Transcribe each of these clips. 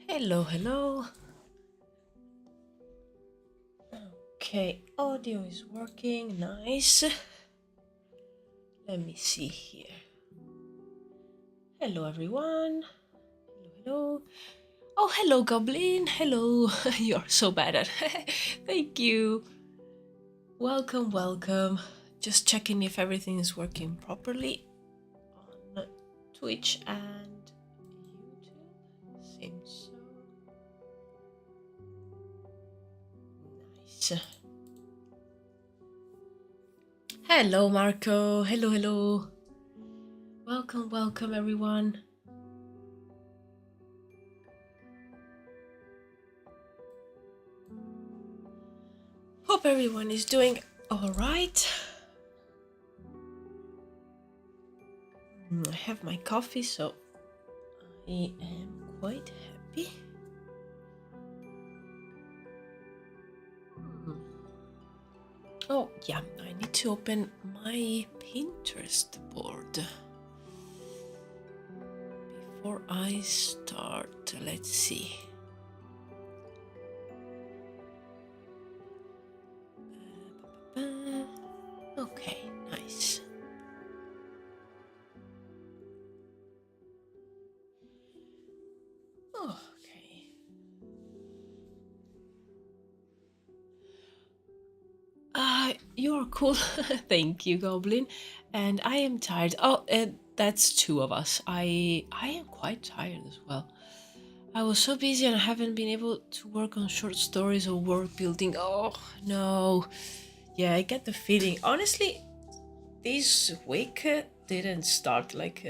Hello, hello. Okay, audio is working, nice. Let me see here. Hello, everyone. Hello, hello. Oh, hello, Goblin. Hello. You're so bad at Thank you. Welcome, welcome. Just checking if everything is working properly on Twitch and YouTube. Seems so. Nice. Hello, Marco. Hello, hello. Welcome, welcome, everyone. Hope everyone is doing all right. I have my coffee, so I am quite happy. Oh, yeah, I need to open my Pinterest board before I start. Let's see. Okay, nice. Okay. You're cool. Thank you, Goblin. And I am tired. Oh, that's two of us. I am quite tired as well. I was so busy and I haven't been able to work on short stories or world building. Oh, no. Yeah, I get the feeling. Honestly, this week didn't start like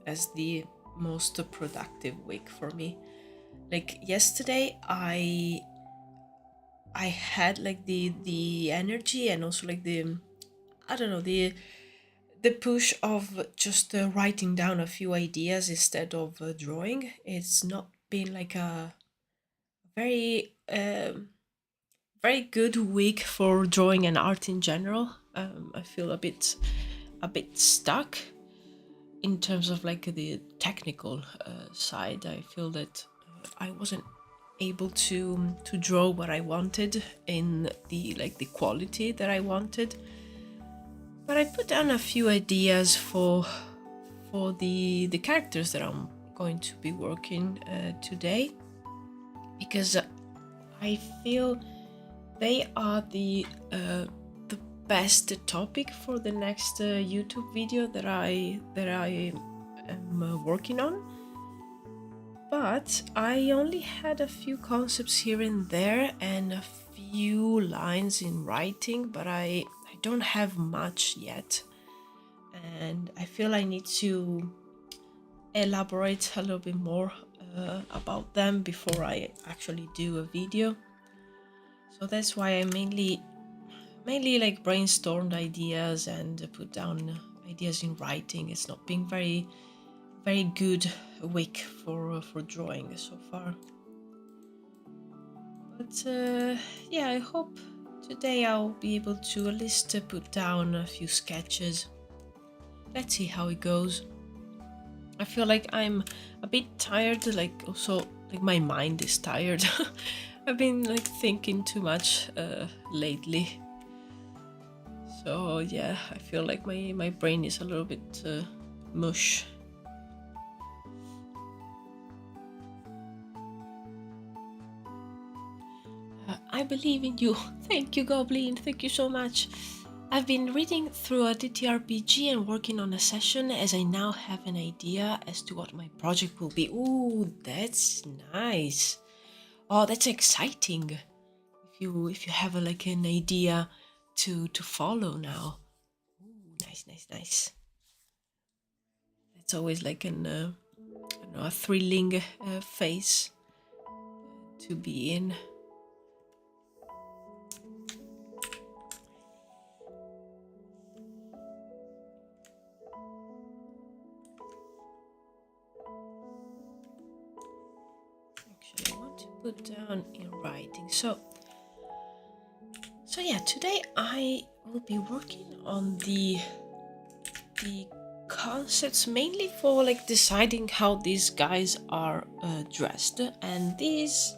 as the most productive week for me. Like yesterday, I had like the energy and also like the I don't know the push of just writing down a few ideas instead of drawing. It's not been like a very very good week for drawing and art in general. I feel a bit stuck in terms of like the technical side. I feel that I wasn't able to draw what I wanted in the like the quality that I wanted. But I put down a few ideas for the characters that I'm going to be working today, because I feel they are the best topic for the next YouTube video that I am working on. But I only had a few concepts here and there and a few lines in writing, but I don't have much yet. And I feel I need to elaborate a little bit more about them before I actually do a video. So that's why I mainly like brainstormed ideas and put down ideas in writing. It's not been very good week for drawing so far. But yeah, I hope today I'll be able to at least put down a few sketches. Let's see how it goes. I feel like I'm a bit tired, like also like my mind is tired. I've been like thinking too much lately. So yeah, I feel like my brain is a little bit mush. I believe in you. Thank you, Goblin. Thank you so much. I've been reading through a DTRPG and working on a session as I now have an idea as to what my project will be. Ooh, that's nice. Oh, that's exciting. If you have like an idea to follow now. Ooh, nice. It's always like an a thrilling phase to be in. Actually, I want to put down in writing. So yeah, today I will be working on the concepts mainly for like deciding how these guys are dressed, and these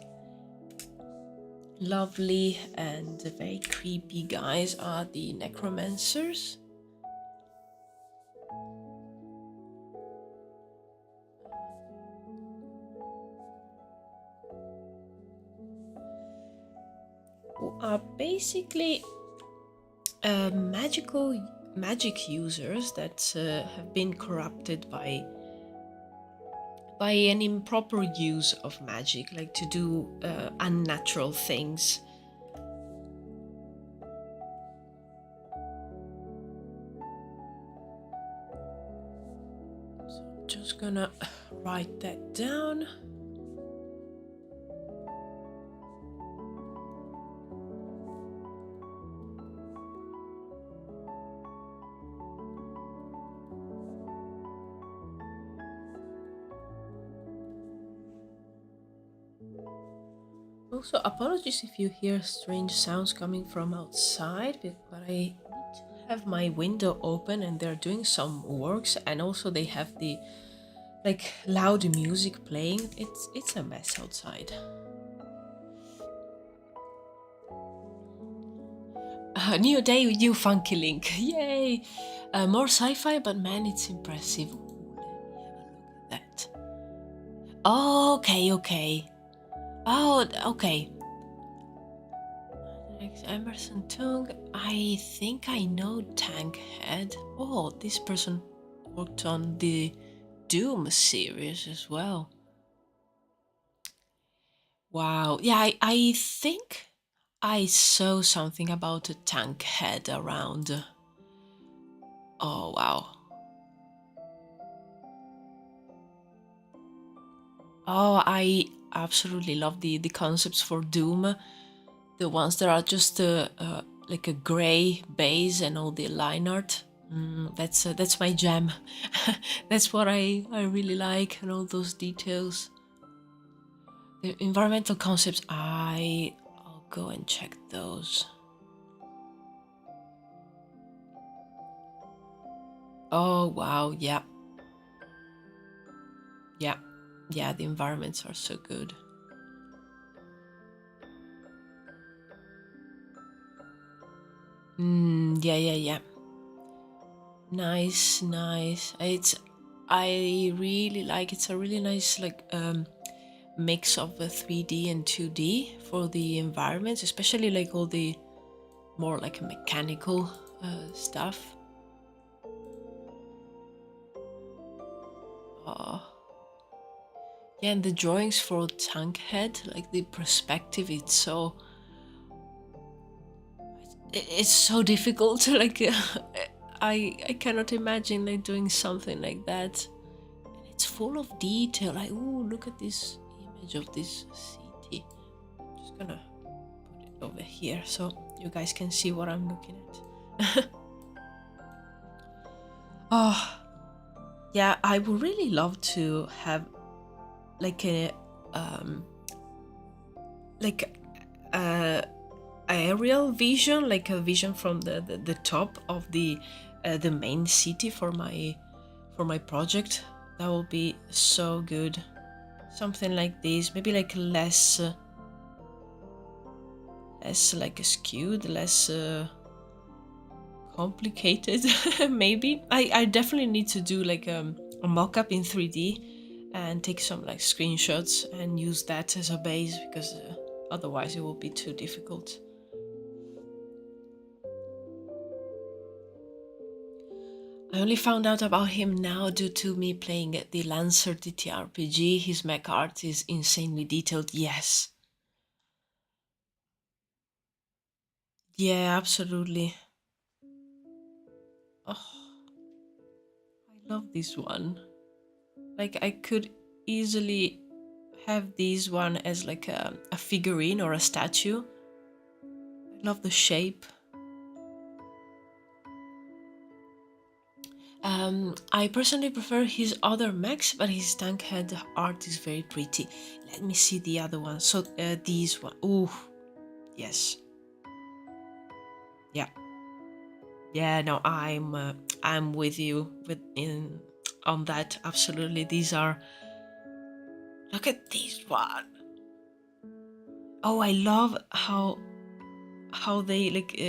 lovely and very creepy guys are the Necromancers. Who are basically magic users that have been corrupted by an improper use of magic, like to do unnatural things. So I'm just gonna write that down. Also, apologies if you hear strange sounds coming from outside, but I need to have my window open and they're doing some works, and also they have the like loud music playing. It's a mess outside. New day, new funky link. Yay! More sci-fi, but man, it's impressive. Ooh, let me have a look at that. Okay, okay. Oh, okay. Emerson Tung. I think I know Tankhead. Oh, this person worked on the Doom series as well. Wow. Yeah, I think I saw something about a Tankhead around. Oh, wow. Oh, I absolutely love the concepts for Doom. The ones that are just like a gray base and all the line art. That's my jam. That's what I really like, and all those details. The environmental concepts, I'll go and check those. Oh wow, yeah. Yeah, the environments are so good. Yeah. Nice. I really like. It's a really nice like mix of 3D and 2D for the environments, especially like all the more like mechanical stuff. Yeah, and the drawings for Tankhead, like the perspective, it's so difficult. Like I cannot imagine like doing something like that. And it's full of detail. Like, ooh, look at this image of this city. I'm just gonna put it over here so you guys can see what I'm looking at. Oh, yeah, I would really love to have like a like aerial vision, like a vision from the top of the main city for my project. That will be so good. Something like this, maybe like less like skewed, less complicated. Maybe I definitely need to do like a mock-up in 3D and take some like screenshots and use that as a base, because otherwise it will be too difficult. I only found out about him now due to me playing the Lancer TTRPG. His mech art is insanely detailed, yes. Yeah, absolutely. Oh, I love this one. Like, I could easily have this one as like a figurine or a statue. I love the shape. I personally prefer his other mechs, but his tank head art is very pretty. Let me see the other one. So these one. Ooh, yes. Yeah. No, I'm with you on that. Absolutely. These are, look at this one. Oh, I love how they like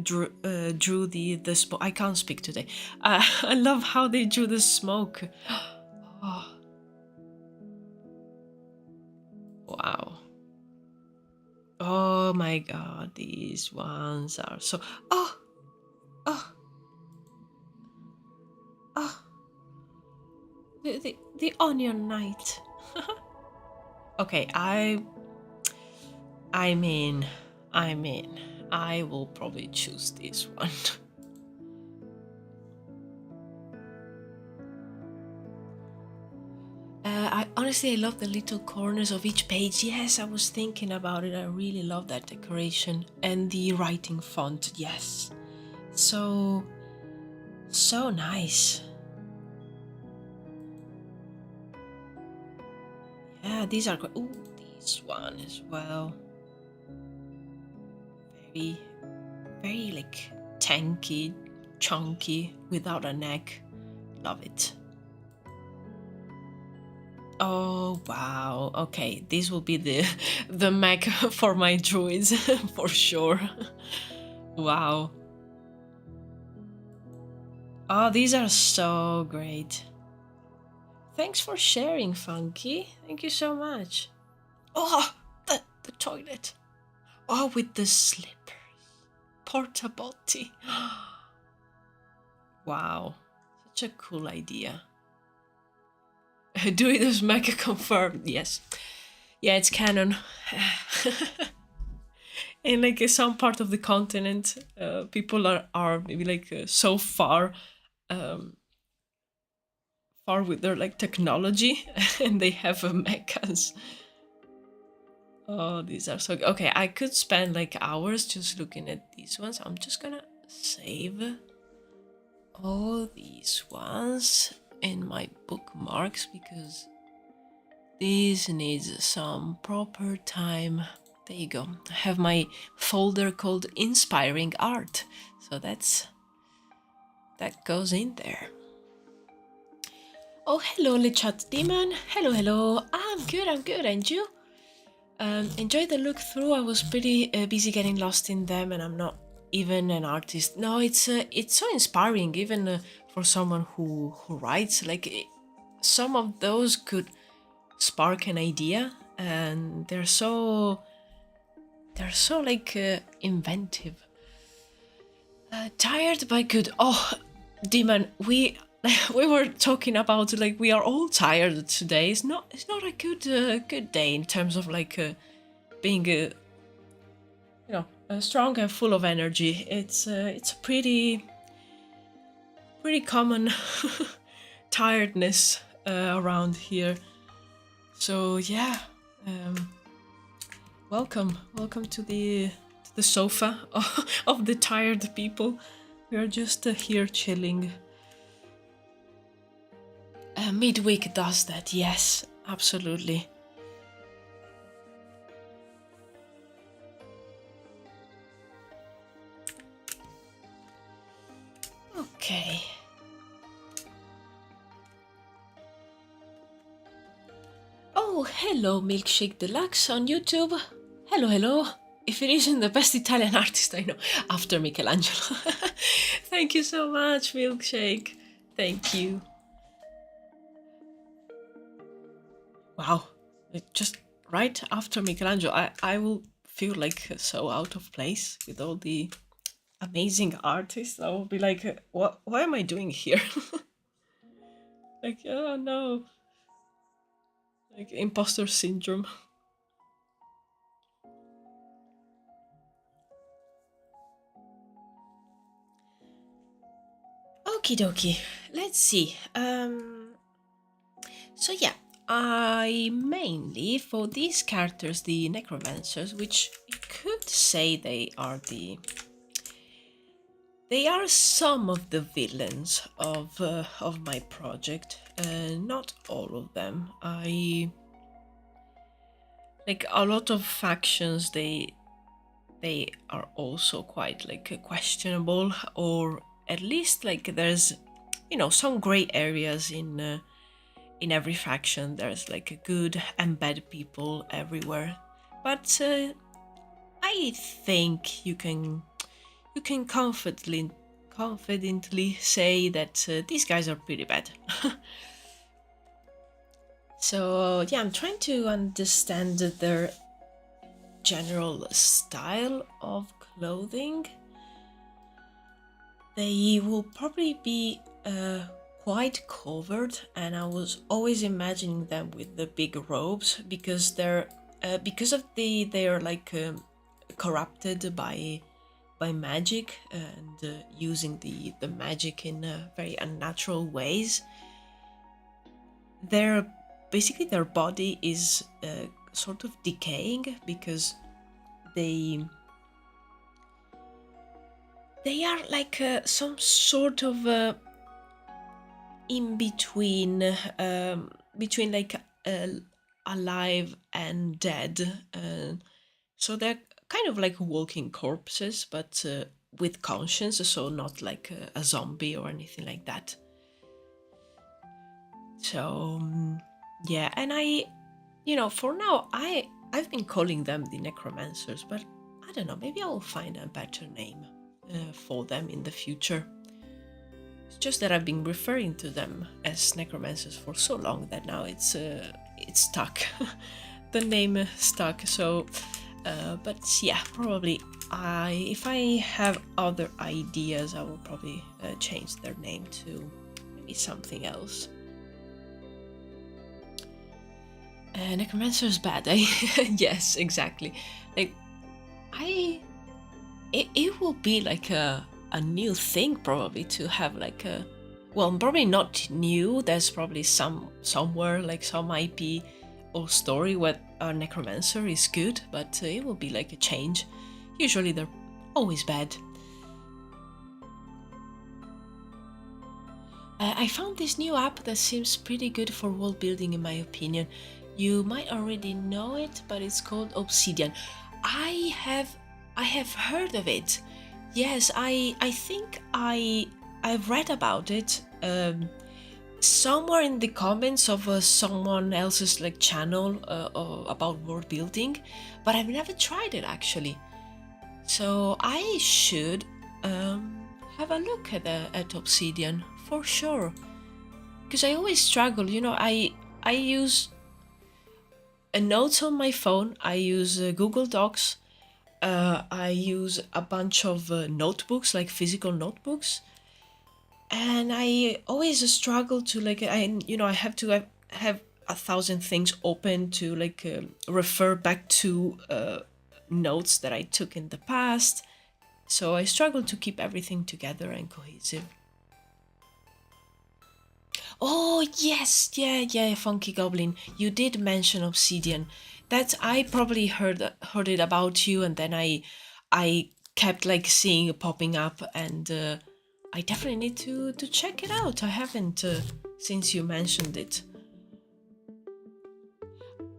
drew the smoke. I can't speak today. I love how they drew the smoke. Oh, wow. Oh my god, these ones are so. Oh, oh, oh. The onion knight. Okay, I mean, I will probably choose this one. I honestly, I love the little corners of each page. Yes, I was thinking about it. I really love that decoration and the writing font. Yes, so nice. Yeah, these are great. Ooh, this one as well. Very, very like tanky, chunky, without a neck. Love it. Oh wow. Okay, this will be the mech for my druids for sure. Wow. Oh, these are so great. Thanks for sharing, Funky. Thank you so much. Oh, the toilet. Oh, with the slippers. Portabotti. Wow. Such a cool idea. Druides mech confirmed. Yes. Yeah, it's canon. In like some part of the continent, people are maybe like so um, far with their like technology, and they have mechas. Oh, these are so okay. I could spend like hours just looking at these ones. I'm just gonna save all these ones in my bookmarks because this needs some proper time. There you go. I have my folder called Inspiring Art. So that goes in there. Oh, hello, Lichat Demon. Hello, hello. I'm good, and you? Enjoy the look through. I was pretty busy getting lost in them, and I'm not even an artist. No, it's so inspiring, even for someone who writes. Like some of those could spark an idea, and they're so like inventive. Tired but good. Oh, Demon, we we were talking about like we are all tired today. It's not a good day in terms of like being strong and full of energy. It's a pretty common tiredness around here. So yeah, welcome to the sofa of the tired people. We are just here chilling. Midweek does that, yes, absolutely. Okay. Oh, hello, Milkshake Deluxe on YouTube. Hello, hello. If it isn't the best Italian artist I know, after Michelangelo. Thank you so much, Milkshake. Thank you. Wow. Just right after Michelangelo, I will feel like so out of place with all the amazing artists. I will be like, what am I doing here? Like, oh no. Like imposter syndrome. Okie dokie. Let's see. So yeah, I mainly for these characters, the Necromancers, which you could say they are some of the villains of my project. Not all of them. I like a lot of factions. They are also quite like questionable, or at least like there's, you know, some gray areas in every faction. There's like a good and bad people everywhere, but I think you can confidently say that these guys are pretty bad. So yeah, I'm trying to understand their general style of clothing. They will probably be quite covered, and I was always imagining them with the big robes because they're because of they're like corrupted by magic and using the magic in very unnatural ways. Their basically their body is sort of decaying because they they are like some sort of in between between like alive and dead, so they're kind of like walking corpses but with conscience, so not like a zombie or anything like that. So yeah, and I, you know, for now I've been calling them the Necromancers, but I don't know, maybe I will find a better name for them in the future. It's just that I've been referring to them as Necromancers for so long that now it's stuck. The name stuck. So, but yeah, probably if I have other ideas, I will probably change their name to maybe something else. Necromancer is bad. Yes, exactly. Like it will be like a new thing probably to have like a, well, probably not new. There's probably somewhere like some IP or story where a necromancer is good, but it will be like a change. Usually they're always bad. I found this new app that seems pretty good for world building in my opinion. You might already know it, but it's called Obsidian. I have heard of it. Yes, I think I've read about it somewhere in the comments of someone else's like channel about world building, but I've never tried it actually. So I should have a look at Obsidian for sure, because I always struggle. You know, I use notes on my phone. I use Google Docs. I use a bunch of notebooks, like physical notebooks, and I always struggle to like I have to have 1,000 things open to like refer back to notes that I took in the past. So I struggle to keep everything together and cohesive. Oh yes, yeah, Funky Goblin. You did mention Obsidian. That I probably heard it about you, and then I kept like seeing it popping up, and I definitely need to check it out. I haven't since you mentioned it.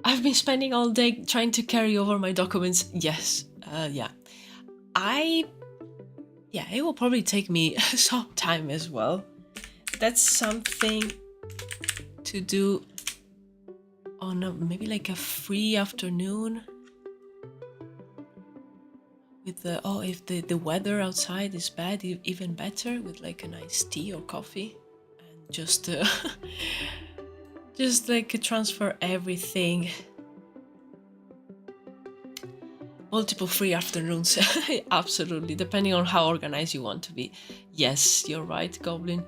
I've been spending all day trying to carry over my documents. Yes, yeah. It will probably take me some time as well. That's something to do on maybe like a free afternoon with the, oh, if the weather outside is bad, even better, with like a nice tea or coffee, and just just like transfer everything. Multiple free afternoons. Absolutely, depending on how organized you want to be. Yes, you're right, Goblin.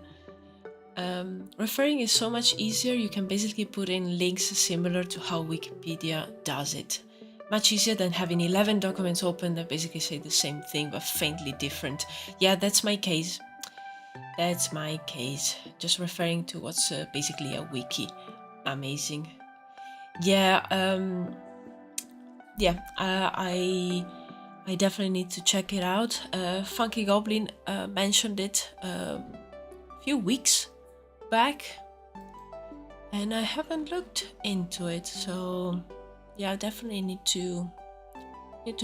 Referring is so much easier. You can basically put in links similar to how Wikipedia does it. Much easier than having 11 documents open that basically say the same thing but faintly different. Yeah, that's my case. That's my case. Just referring to what's basically a wiki. Amazing. Yeah, I definitely need to check it out. Funky Goblin mentioned it a few weeks back, and I haven't looked into it, so yeah, I definitely need to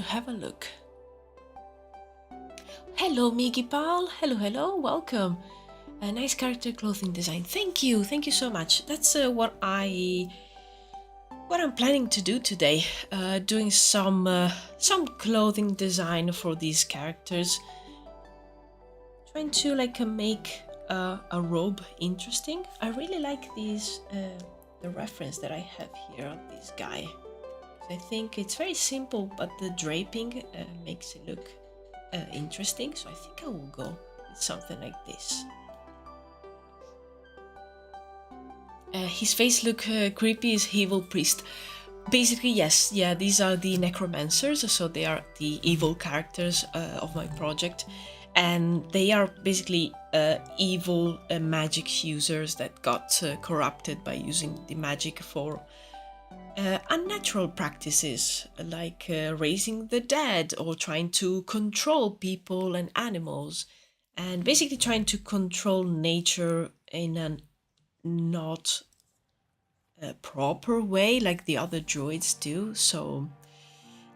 have a look. Hello, Miggy Pal. Hello, hello. Welcome. A nice character clothing design. Thank you. Thank you so much. That's what I'm planning to do today. Doing some clothing design for these characters. Trying to like make a robe interesting. I really like these the reference that I have here of this guy. I think it's very simple, but the draping makes it look interesting. So I think I will go with something like this. His face look creepy as evil priest. Basically, yes, yeah, these are the Necromancers, so they are the evil characters of my project, and they are basically evil magic users that got corrupted by using the magic for unnatural practices like raising the dead or trying to control people and animals, and basically trying to control nature in a not a proper way like the other druids do. So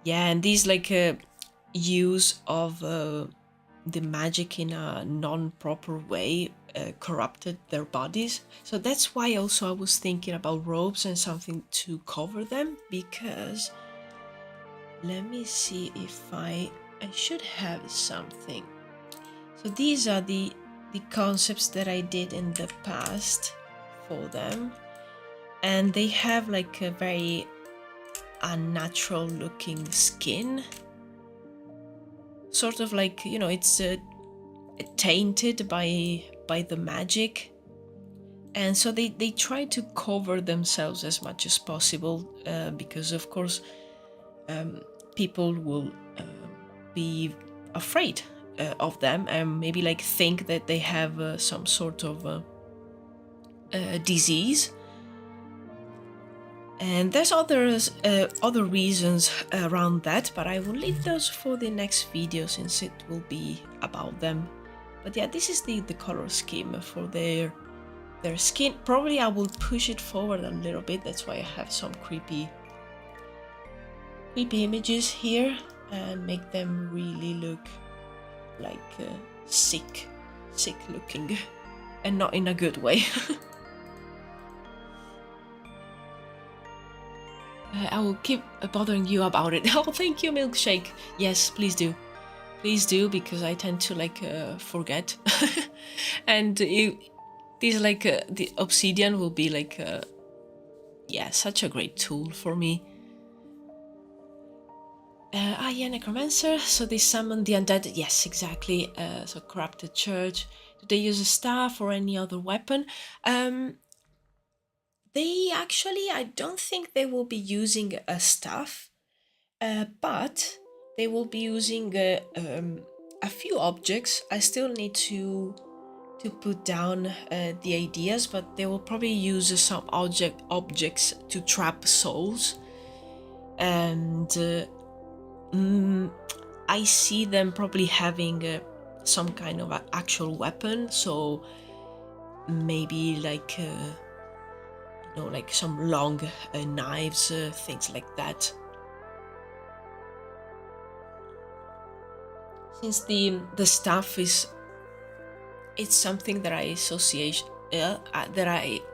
yeah, and these like use of the magic in a non-proper way corrupted their bodies. So that's why also I was thinking about robes and something to cover them, because let me see if I should have something. So these are the concepts that I did in the past for them, and they have like a very unnatural looking skin, sort of like, you know, it's tainted by the magic, and so they try to cover themselves as much as possible because of course people will be afraid of them and maybe like think that they have some sort of disease. And there's other reasons around that, but I will leave those for the next video since it will be about them. But yeah, this is the color scheme for their skin. Probably I will push it forward a little bit. That's why I have some creepy images here and make them really look like sick looking, and not in a good way. I will keep bothering you about it. Oh, thank you, Milkshake. Yes, please do. Please do, because I tend to like forget. And these like the obsidian will be like yeah, such a great tool for me. Yeah, Necromancer. So they summon the undead. Yes, exactly. So corrupted church. Do they use a staff or any other weapon? They actually, I don't think they will be using a staff, but they will be using a few objects. I still need to put down the ideas, but they will probably use some objects to trap souls, and I see them probably having some kind of actual weapon. So maybe like you know, like some long knives, things like that. Since the staff is, it's something that I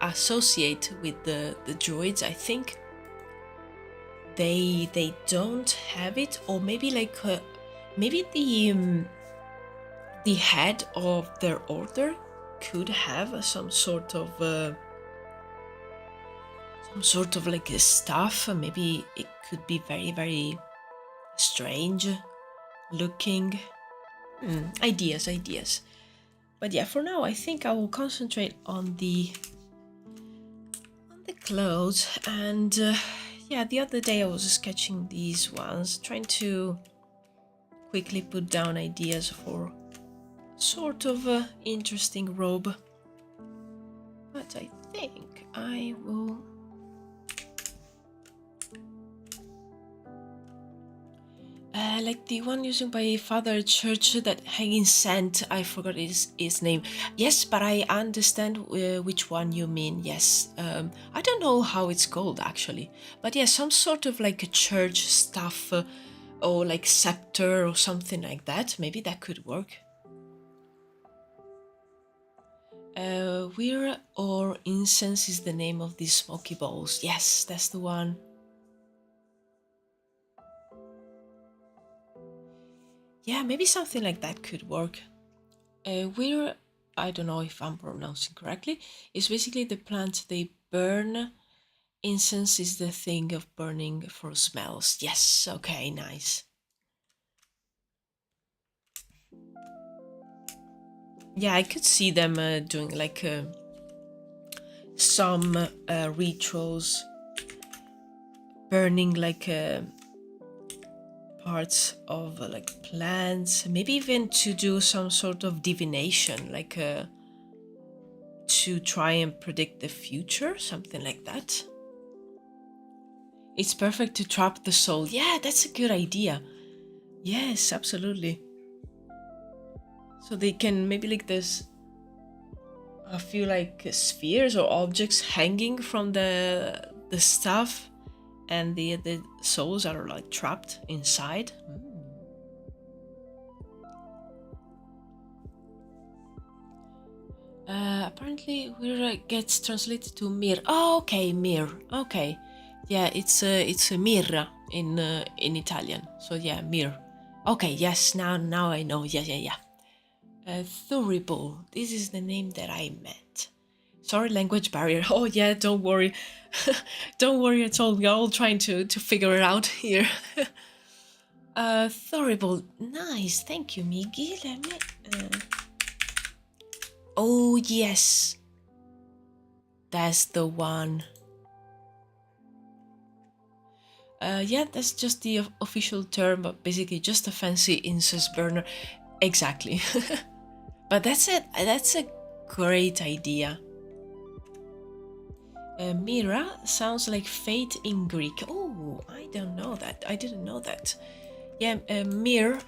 associate with the druids. I think they don't have it, or maybe like maybe the head of their order could have some sort of like a staff. Maybe it could be very, very strange looking. Ideas. But yeah, for now I think I will concentrate on the clothes. And yeah, the other day I was sketching these ones, trying to quickly put down ideas for sort of a interesting robe. But I think I will like the one used by Father Church that hanging scent. I forgot his name. Yes, but I understand which one you mean. Yes, I don't know how it's called actually, but yeah, some sort of like a church stuff or like scepter or something like that. Maybe that could work. Weir or incense is the name of these smoky bowls. Yes, that's the one. Yeah, maybe something like that could work. Weir, I don't know if I'm pronouncing correctly, is basically the plant they burn. Incense is the thing of burning for smells. Yes, okay, nice. Yeah, I could see them doing like some rituals, burning like parts of like plants, maybe even to do some sort of divination, like to try and predict the future, something like that. It's perfect to trap the soul. Yeah, that's a good idea. Yes, absolutely. So they can maybe like this a few like spheres or objects hanging from the stuff, and the souls are like trapped inside. Apparently, Wira gets translated to mir. Oh, okay, mir. Okay, yeah, it's a mirra in Italian. So yeah, mir. Okay, yes, now I know. Yeah. Thurible. This is the name that I meant. Sorry, language barrier. Oh yeah, don't worry, don't worry at all. We're all trying to figure it out here. Thurible. Nice. Thank you, Migi. Let me. Oh yes. That's the one. Yeah, that's just the official term, but basically just a fancy incense burner. Exactly. But that's it. That's a great idea. Mira sounds like fate in Greek. Oh, I don't know that. I didn't know that. Yeah, mir,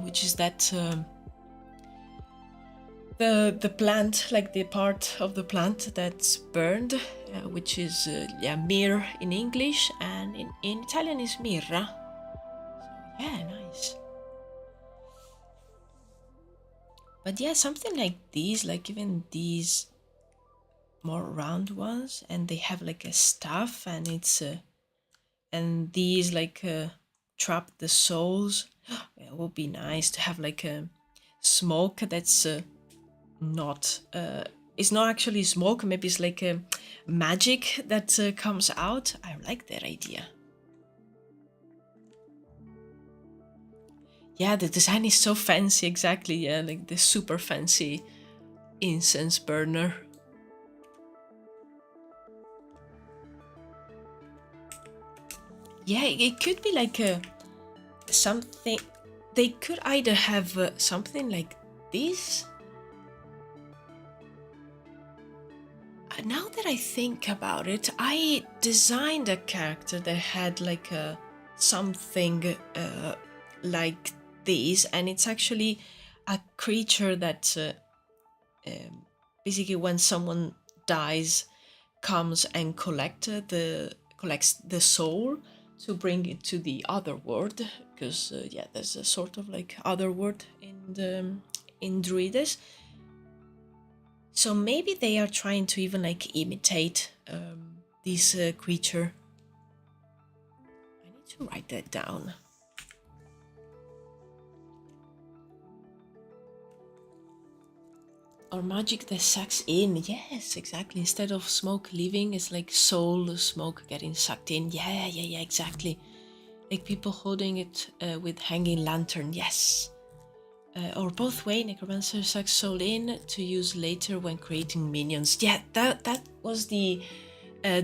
which is that the plant, like the part of the plant that's burned, which is yeah, mir in English, and in Italian is mirra. So yeah, nice. But yeah, something like these, like even these more round ones, and they have like a staff, and it's and these like trap the souls. It would be nice to have like a smoke that's not it's not actually smoke, maybe it's like a magic that comes out. I like that idea. Yeah, the design is so fancy. Exactly, yeah, like the super fancy incense burner. Yeah, it could be like a something. They could either have something like this. Now that I think about it, I designed a character that had like a something like this, and it's actually a creature that basically when someone dies comes and collects the soul to bring it to the other world, because yeah, there's a sort of like other world in Druides. So maybe they are trying to even like imitate this creature. I need to write that down. Or magic that sucks in. Yes, exactly. Instead of smoke leaving, it's like soul smoke getting sucked in. Yeah, exactly. Like people holding it with hanging lantern. Yes. Or both way, Necromancer sucks soul in to use later when creating minions. Yeah, that was the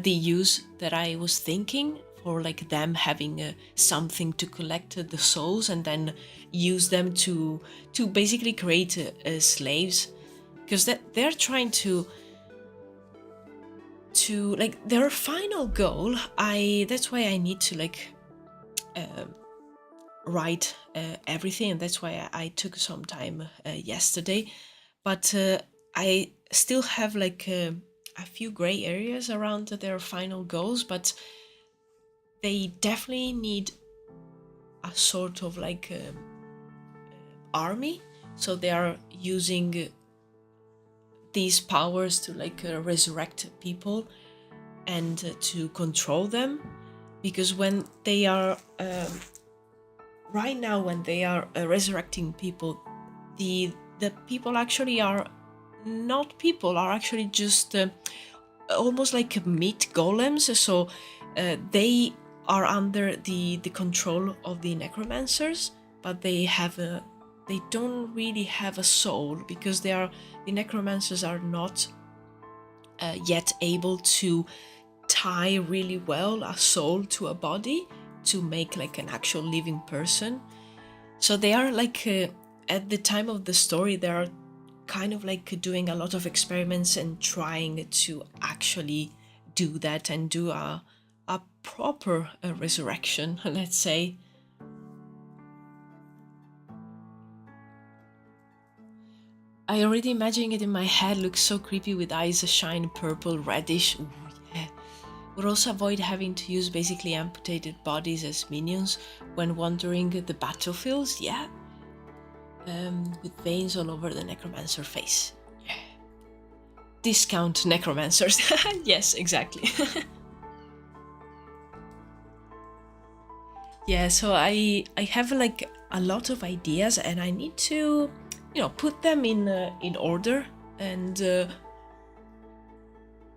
use that I was thinking for, like them having something to collect the souls and then use them to basically create slaves, because they're trying to like their final goal. That's why I need to like write everything, and that's why I took some time yesterday. But I still have like a few gray areas around their final goals, but they definitely need a sort of like army, so they are using these powers to like resurrect people and to control them, because when they are right now when they are resurrecting people, the people actually are not people, are actually just almost like meat golems. So they are under the control of the necromancers, but they don't really have a soul, because the necromancers are not yet able to tie really well a soul to a body to make like an actual living person. So they are like at the time of the story, they are kind of like doing a lot of experiments and trying to actually do that and do a proper resurrection, let's say. I already imagine it in my head. Looks so creepy with eyes shine purple, reddish. Ooh, yeah. Would also avoid having to use basically amputated bodies as minions when wandering the battlefields. Yeah. With veins all over the necromancer face. Yeah. Discount necromancers. Yes, exactly. Yeah, so I have like a lot of ideas, and I need to, put them in order. And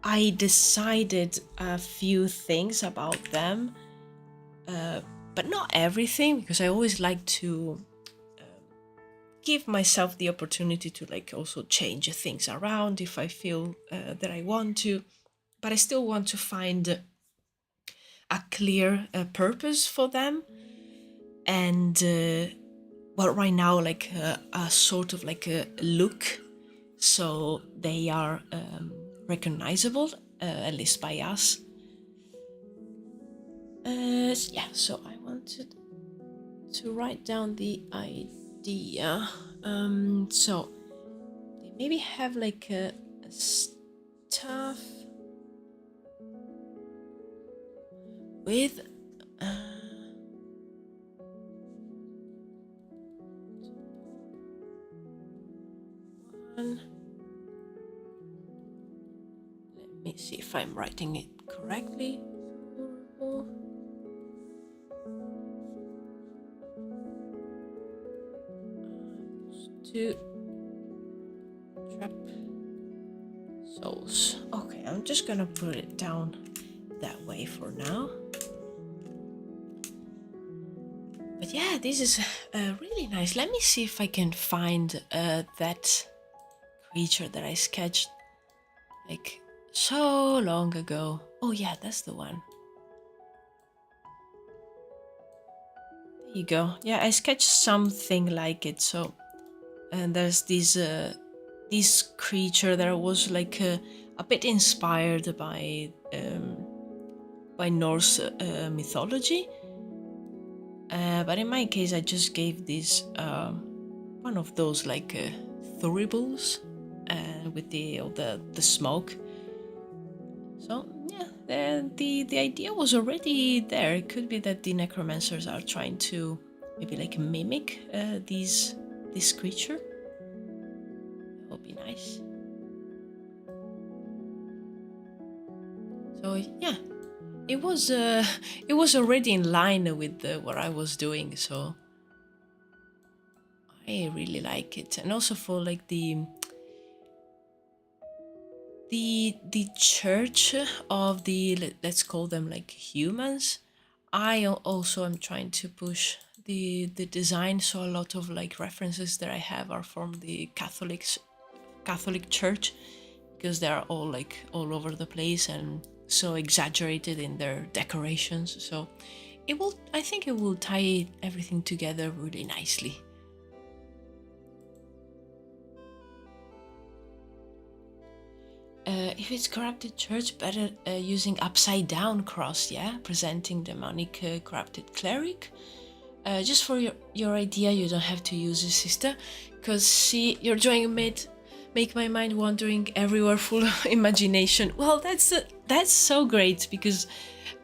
I decided a few things about them, but not everything, because I always like to give myself the opportunity to like also change things around if I feel that I want to, but I still want to find a clear purpose for them. And well, right now, like a sort of like a look, so they are recognizable, at least by us. Yeah, so I wanted to write down the idea. So they maybe have like a stuff with one. Let me see if I'm writing it correctly. Two trap souls. Okay, I'm just gonna put it down that way for now. But yeah, this is really nice. Let me see if I can find that creature that I sketched like so long ago. Oh yeah, that's the one. There you go. Yeah, I sketched something like it. So, and there's this creature that was like a bit inspired by Norse mythology. But in my case, I just gave this one of those like thuribles with the smoke. So yeah, the idea was already there. It could be that the necromancers are trying to maybe like mimic this creature. That would be nice. So yeah, it was already in line with what I was doing. So I really like it, and also for like the church of the, let's call them like humans. I also am trying to push the design, so a lot of like references that I have are from the Catholic Church, because they're all like all over the place and so exaggerated in their decorations. So I think it will tie everything together really nicely. If it's corrupted church, better using upside down cross, yeah? Presenting demonic corrupted cleric. Just for your idea, you don't have to use it, sister. Because see, your drawing make my mind wandering everywhere, full of imagination. Well, that's so great, because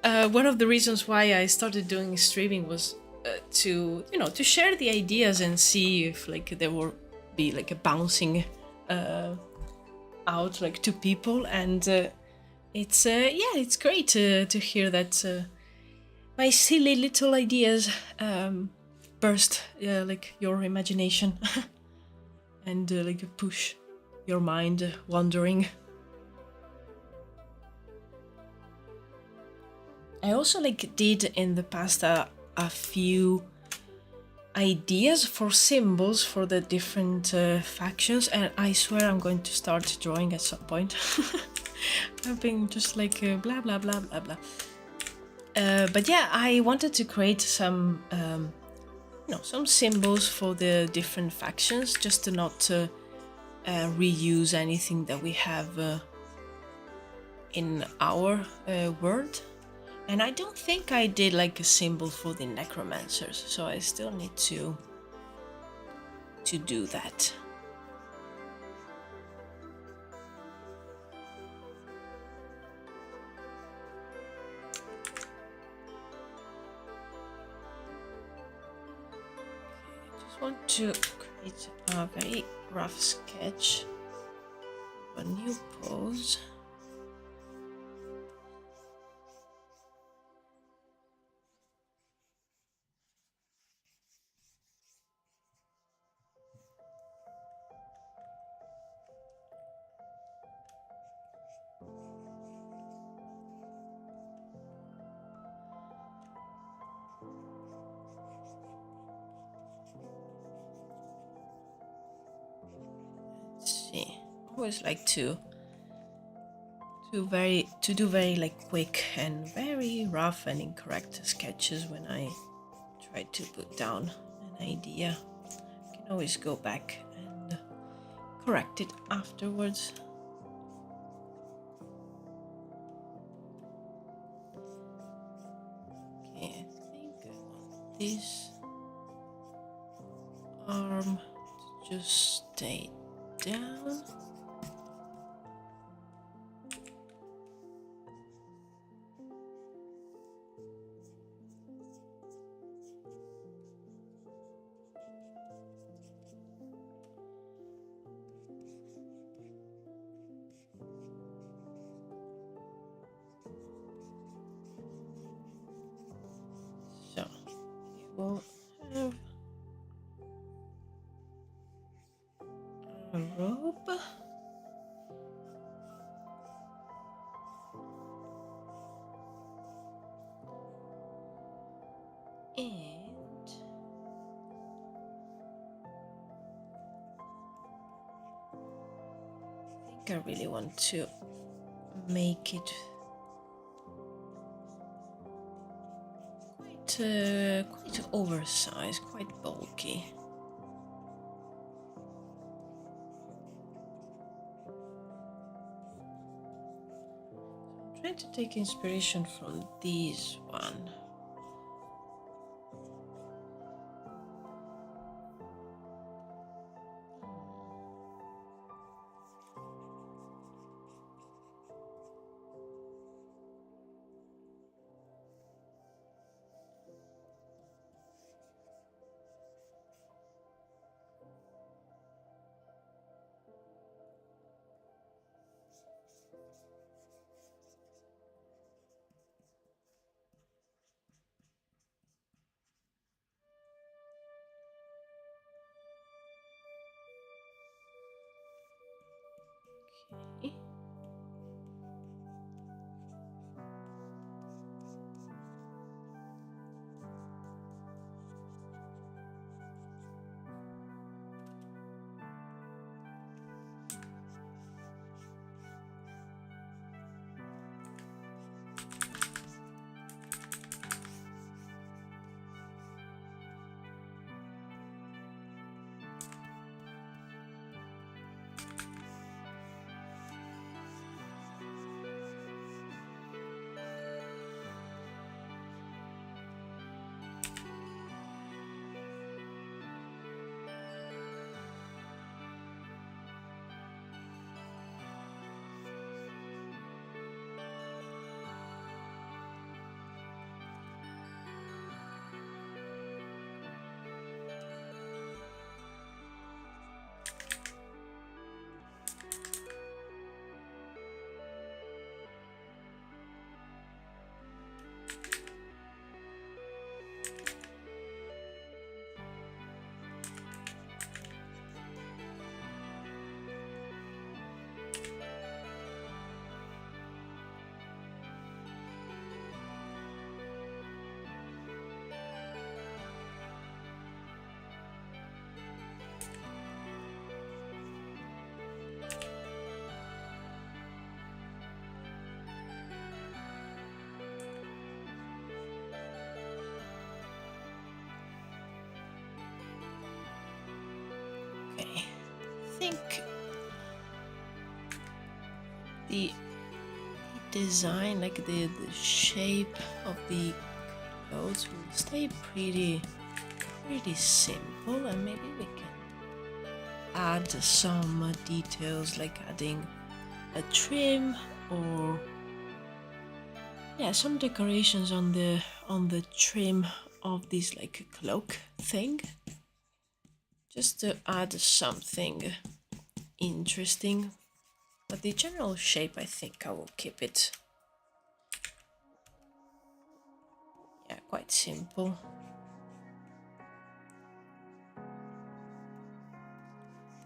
one of the reasons why I started doing streaming was to share the ideas and see if like there will be like a bouncing out like to people. And it's yeah, it's great to hear that my silly little ideas burst like your imagination and like push your mind wandering. I also like did in the past a few ideas for symbols for the different factions, and I swear I'm going to start drawing at some point. I've been just like blah blah blah blah blah. But yeah, I wanted to create some some symbols for the different factions, just to not reuse anything that we have in our world. And I don't think I did like a symbol for the Necromancers, so I still need to do that. I just want to create a very rough sketch of a new pose. See, I always like to do very like quick and very rough and incorrect sketches when I try to put down an idea. I can always go back and correct it afterwards. Okay, I think I want this arm to just stay down. So we will have a rope. And I think I really want to make it quite oversized, quite bulky. I'm trying to take inspiration from this one. the design, like the shape of the clothes will stay pretty simple, and maybe we can add some details, like adding a trim or some decorations on the trim of this like cloak thing, just to add something interesting. But the general shape, I think I will keep it quite simple.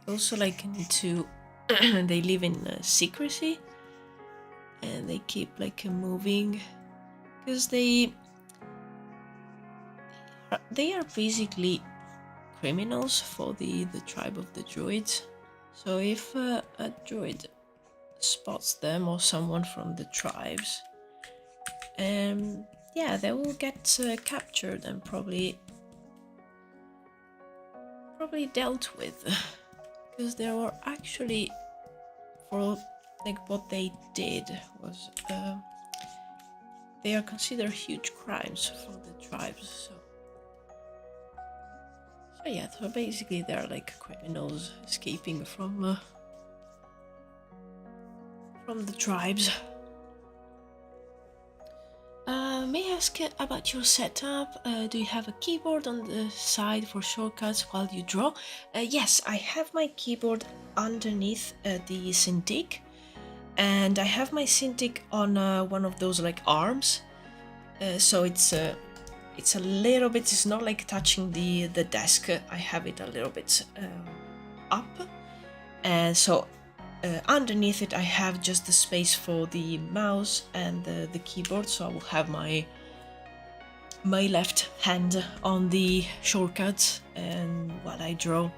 Also, like, need to they live in secrecy, and they keep like moving because they are basically criminals for the tribe of the Druids. So if a Druid spots them or someone from the tribes, they will get captured and probably dealt with, because there were actually, for like what they did was they are considered huge crimes for the tribes. So basically they're like criminals escaping from the tribes. May I ask about your setup? Do you have a keyboard on the side for shortcuts while you draw? Yes, I have my keyboard underneath the Cintiq, and I have my Cintiq on one of those like arms. So it's a little bit, it's not like touching the desk. I have it a little bit up, and so underneath it I have just the space for the mouse and the keyboard, so I will have my left hand on the shortcuts and while I draw.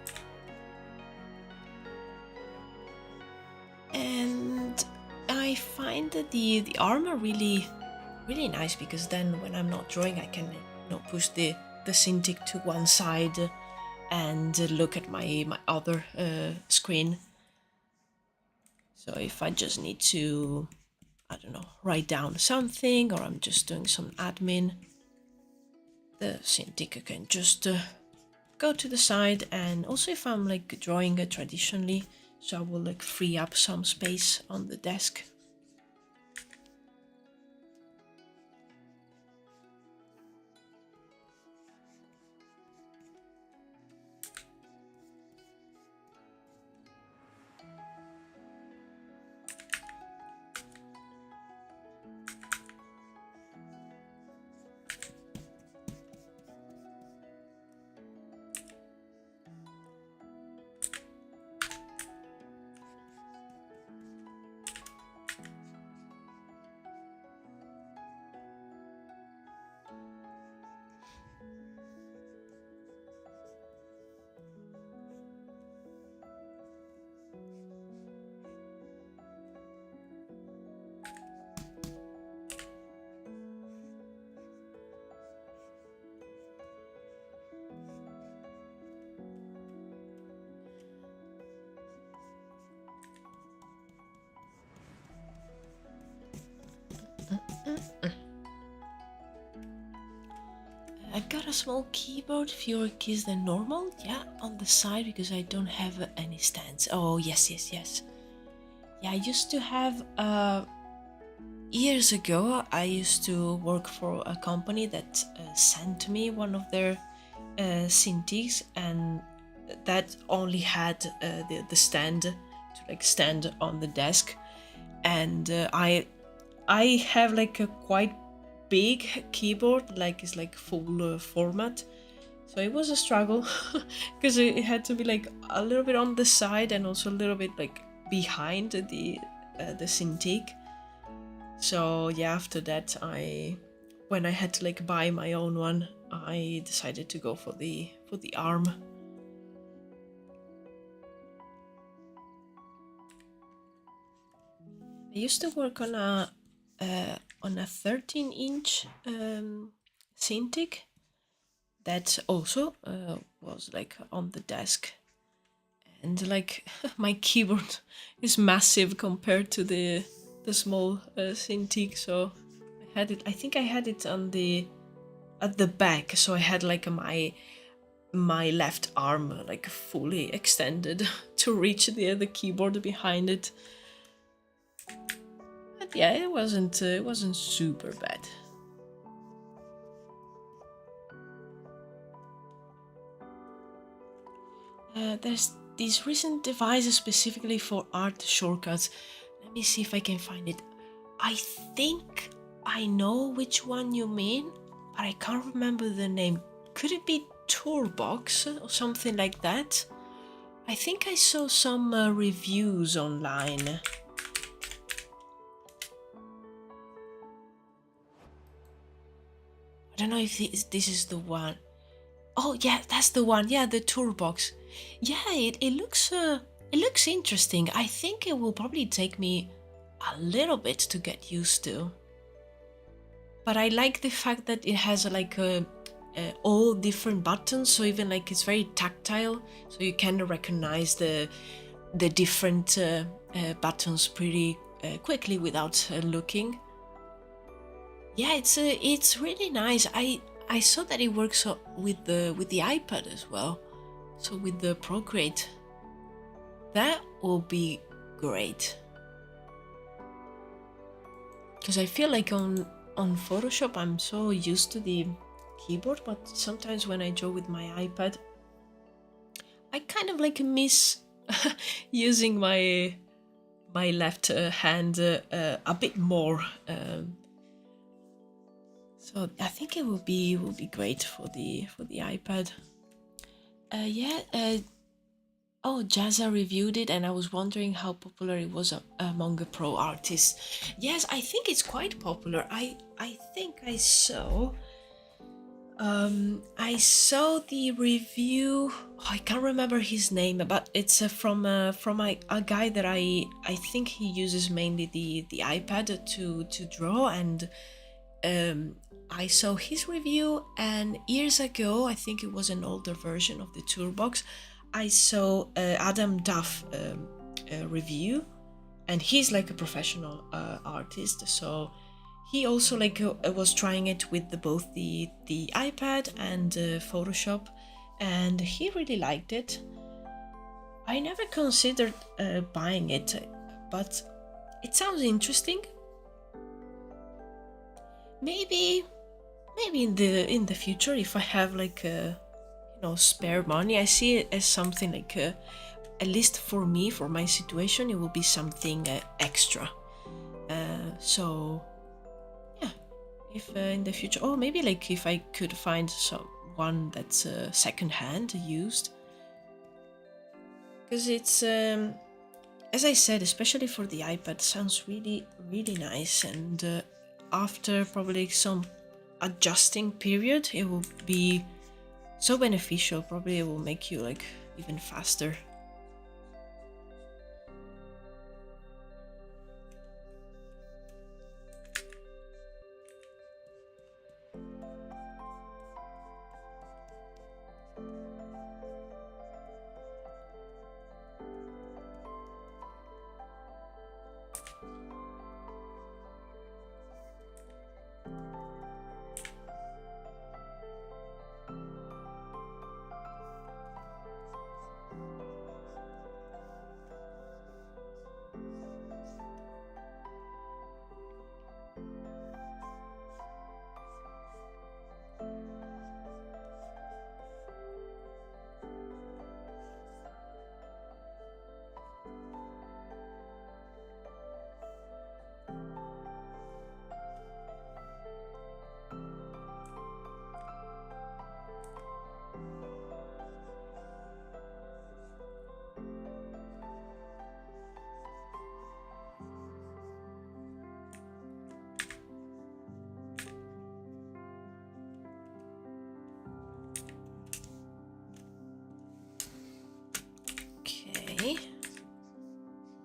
And I find that the armor really nice, because then when I'm not drawing I can push the Cintiq to one side and look at my other screen. So if I just need to, I don't know, write down something, or I'm just doing some admin, the Cintiq can just go to the side. And also if I'm like drawing traditionally, so I will like free up some space on the desk. I've got a small keyboard, fewer keys than normal, on the side, because I don't have any stands. Oh, yes. Yeah, I used to have, years ago, I used to work for a company that sent me one of their Cintiqs, and that only had the stand to like stand on the desk. And I have like a quite big keyboard, like it's like full format, so it was a struggle because it had to be like a little bit on the side and also a little bit like behind the Cintiq. So after that, when I had to like buy my own one, I decided to go for the arm. I used to work on a 13-inch Cintiq that also was like on the desk, and like my keyboard is massive compared to the the small Cintiq, so I had it. I think I had it on the at the back, so I had like my left arm like fully extended to reach the keyboard behind it. But yeah, it wasn't super bad. There's these recent devices specifically for art shortcuts. Let me see if I can find it. I think I know which one you mean, but I can't remember the name. Could it be Toolbox or something like that? I think I saw some reviews online. I don't know if this is the one. Oh yeah, that's the one. Yeah, the Toolbox. Yeah, it looks interesting. I think it will probably take me a little bit to get used to. But I like the fact that it has like all different buttons, so even like it's very tactile, so you can recognize the different buttons pretty quickly without looking. Yeah, it's really nice. I saw that it works with the iPad as well, so with the Procreate. That will be great. Because I feel like on Photoshop I'm so used to the keyboard, but sometimes when I draw with my iPad, I kind of like miss using my left hand a bit more. So I think it will be great for the iPad. Oh, Jazza reviewed it, and I was wondering how popular it was among the pro artists. Yes, I think it's quite popular. I think I saw. I saw the review. Oh, I can't remember his name, but it's from a guy that I think he uses mainly the iPad to draw, and I saw his review. And years ago, I think it was an older version of the Toolbox, I saw Adam Duff review, and he's like a professional artist, so he also like was trying it with both the iPad and Photoshop, and he really liked it. I never considered buying it, but it sounds interesting. Maybe in the future, if I have like spare money, I see it as something like at least for me, for my situation, it will be something extra. So yeah, if in the future, or maybe like if I could find one that's second-hand used, because it's as I said, especially for the iPad, sounds really nice, and after probably some adjusting period, it will be so beneficial. Probably it will make you like even faster.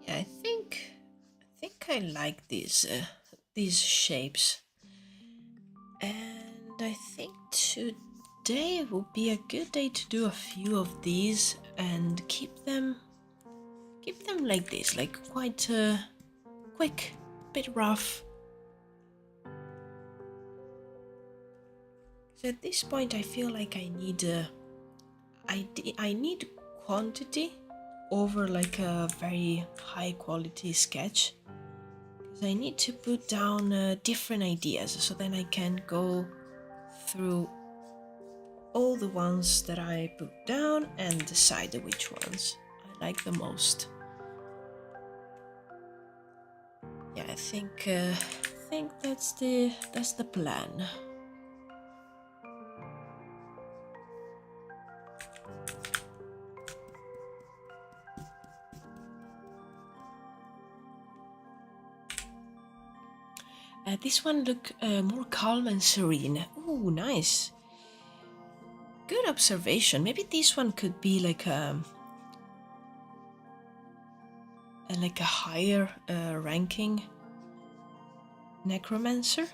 Yeah, I think I like these shapes, and I think today will be a good day to do a few of these and keep them like this, like quite quick bit rough. So at this point I feel like I need quantity over like a very high quality sketch, because I need to put down different ideas, so then I can go through all the ones that I put down and decide which ones I like the most. Yeah, I think that's the plan. This one look more calm and serene. Ooh, nice. Good observation. Maybe this one could be like a higher ranking Necromancer.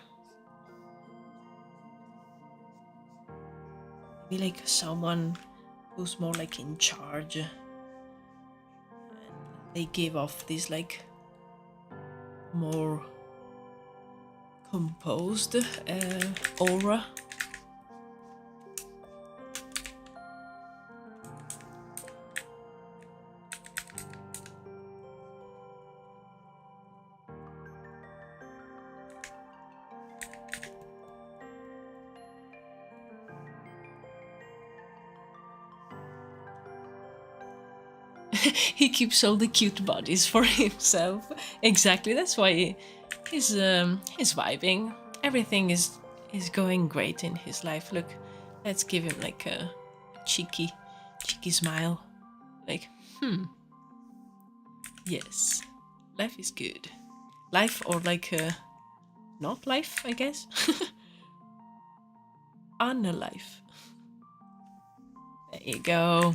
Maybe like someone who's more like in charge. And they give off this like more composed aura. He keeps all the cute bodies for himself. Exactly, that's why he's vibing. Everything is going great in his life. Look, let's give him like a cheeky smile. Like, yes, life is good. Life, or like not life, I guess. Unalive. There you go.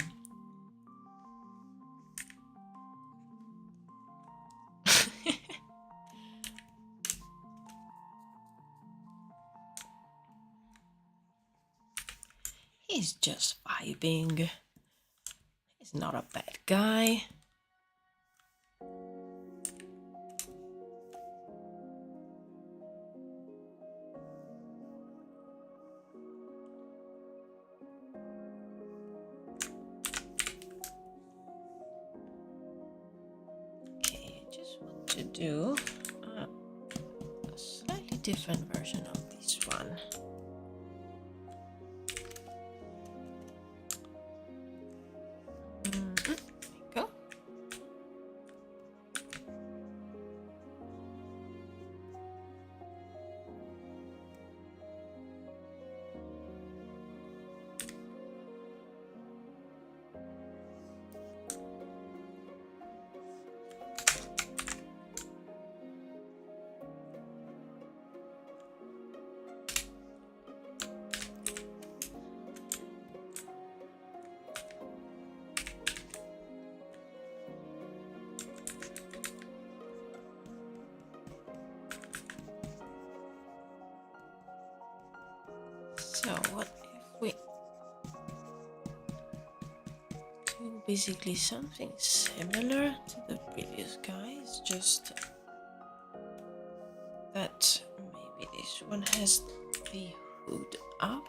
He's just vibing. He's not a bad guy. Okay, I just want to do a slightly different version of this one. So what if we do basically something similar to the previous guys, just that maybe this one has the hood up.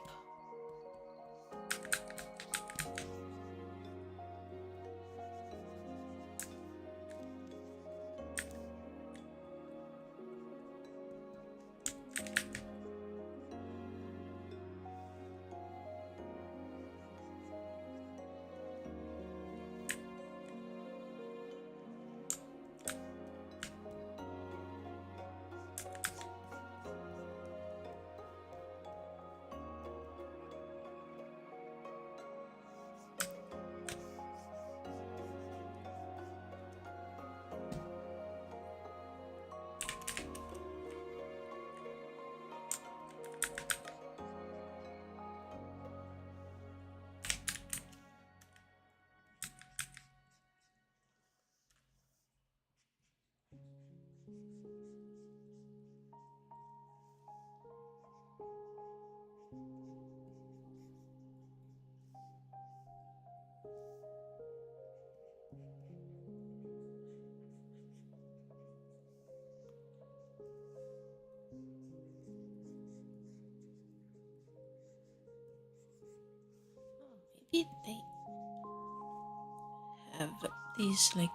this like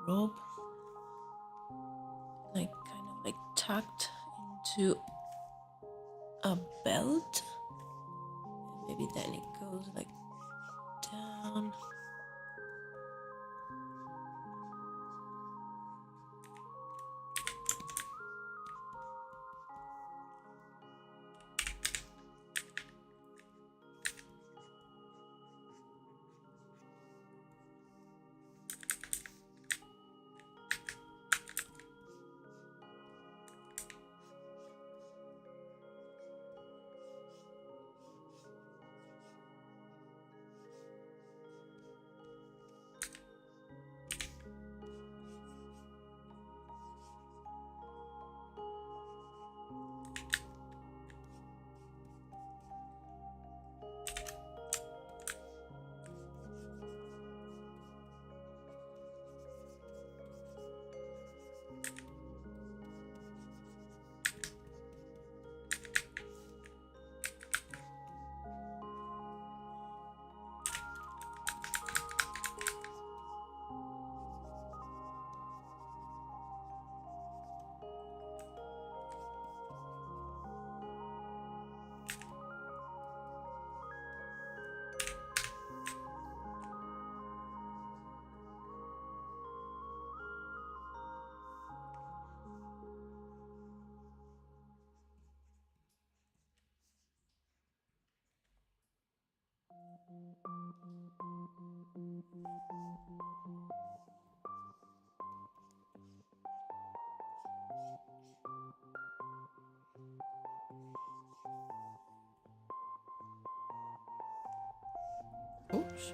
rope, like kind of like tucked into a belt. Maybe then it goes like down. Oops.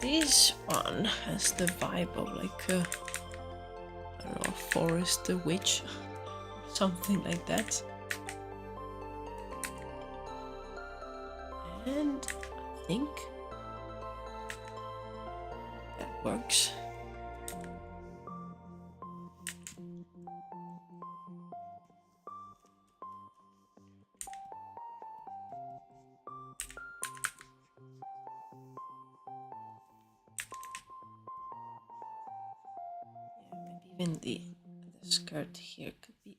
This one has the vibe of like a, I don't know, forest witch, something like that. And I think that works. Even the skirt here could be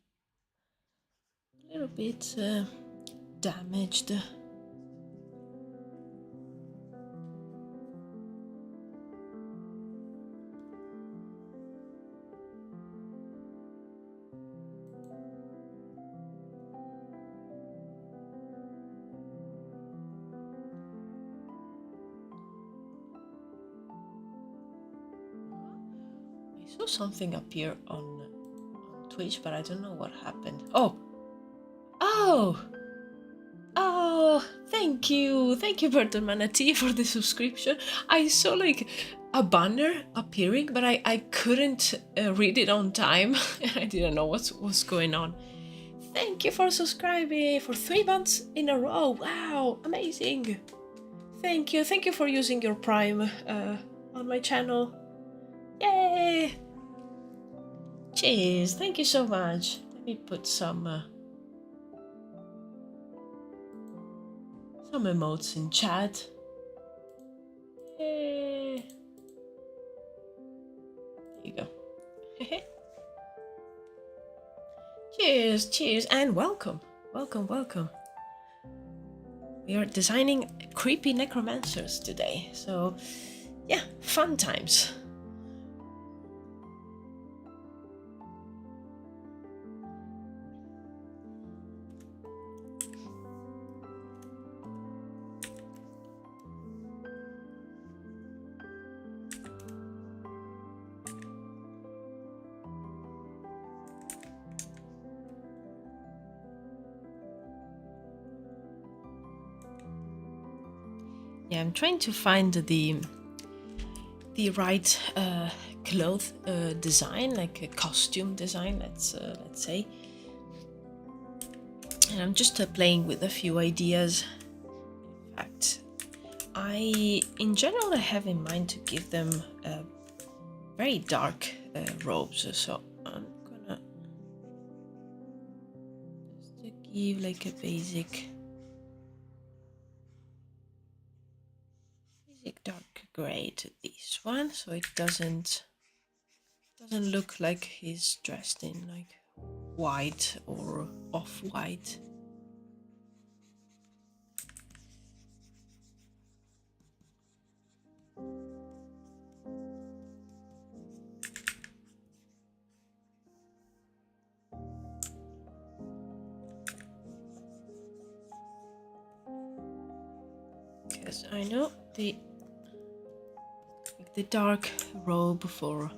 a little bit damaged. I saw something appear on Twitch, but I don't know what happened. Oh! Thank you, Burton Manatee, for the subscription. I saw like a banner appearing, but I couldn't read it on time, and I didn't know what's going on. Thank you for subscribing for 3 months in a row. Wow, amazing! Thank you for using your Prime on my channel. Yay! Cheers! Thank you so much. Let me put some emotes in chat. Yay! Cheers, cheers, and welcome. Welcome, welcome. We are designing creepy necromancers today, so yeah, fun times. Yeah, I'm trying to find the right cloth design, like a costume design, let's say. And I'm just playing with a few ideas. In fact, in general, I have in mind to give them very dark robes. So I'm gonna just give like a basic dark gray to this one, so it doesn't look like he's dressed in like white or off-white. Because I know the dark robe for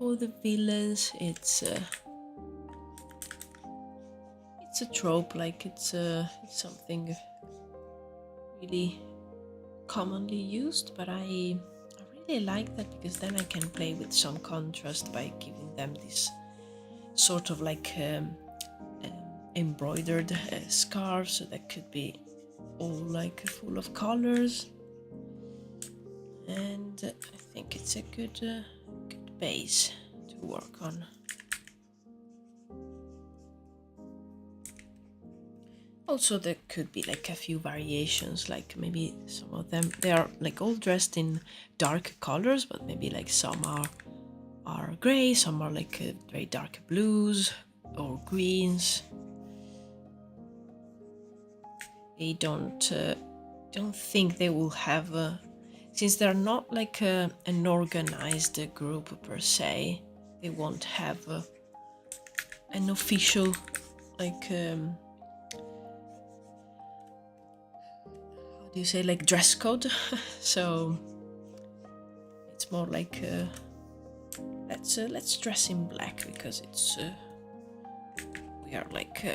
the villains, it's a trope, like it's something really commonly used, but I really like that because then I can play with some contrast by giving them this sort of like embroidered scarf, so that could be all like full of colors, and I think it's a good base to work on. Also, there could be like a few variations, like maybe some of them, they are like all dressed in dark colors, but maybe like some are gray, some are like very dark blues or greens. They don't think they will have since they're not like an organized group per se, they won't have an official like how do you say, like dress code. So it's more like let's dress in black because it's we are like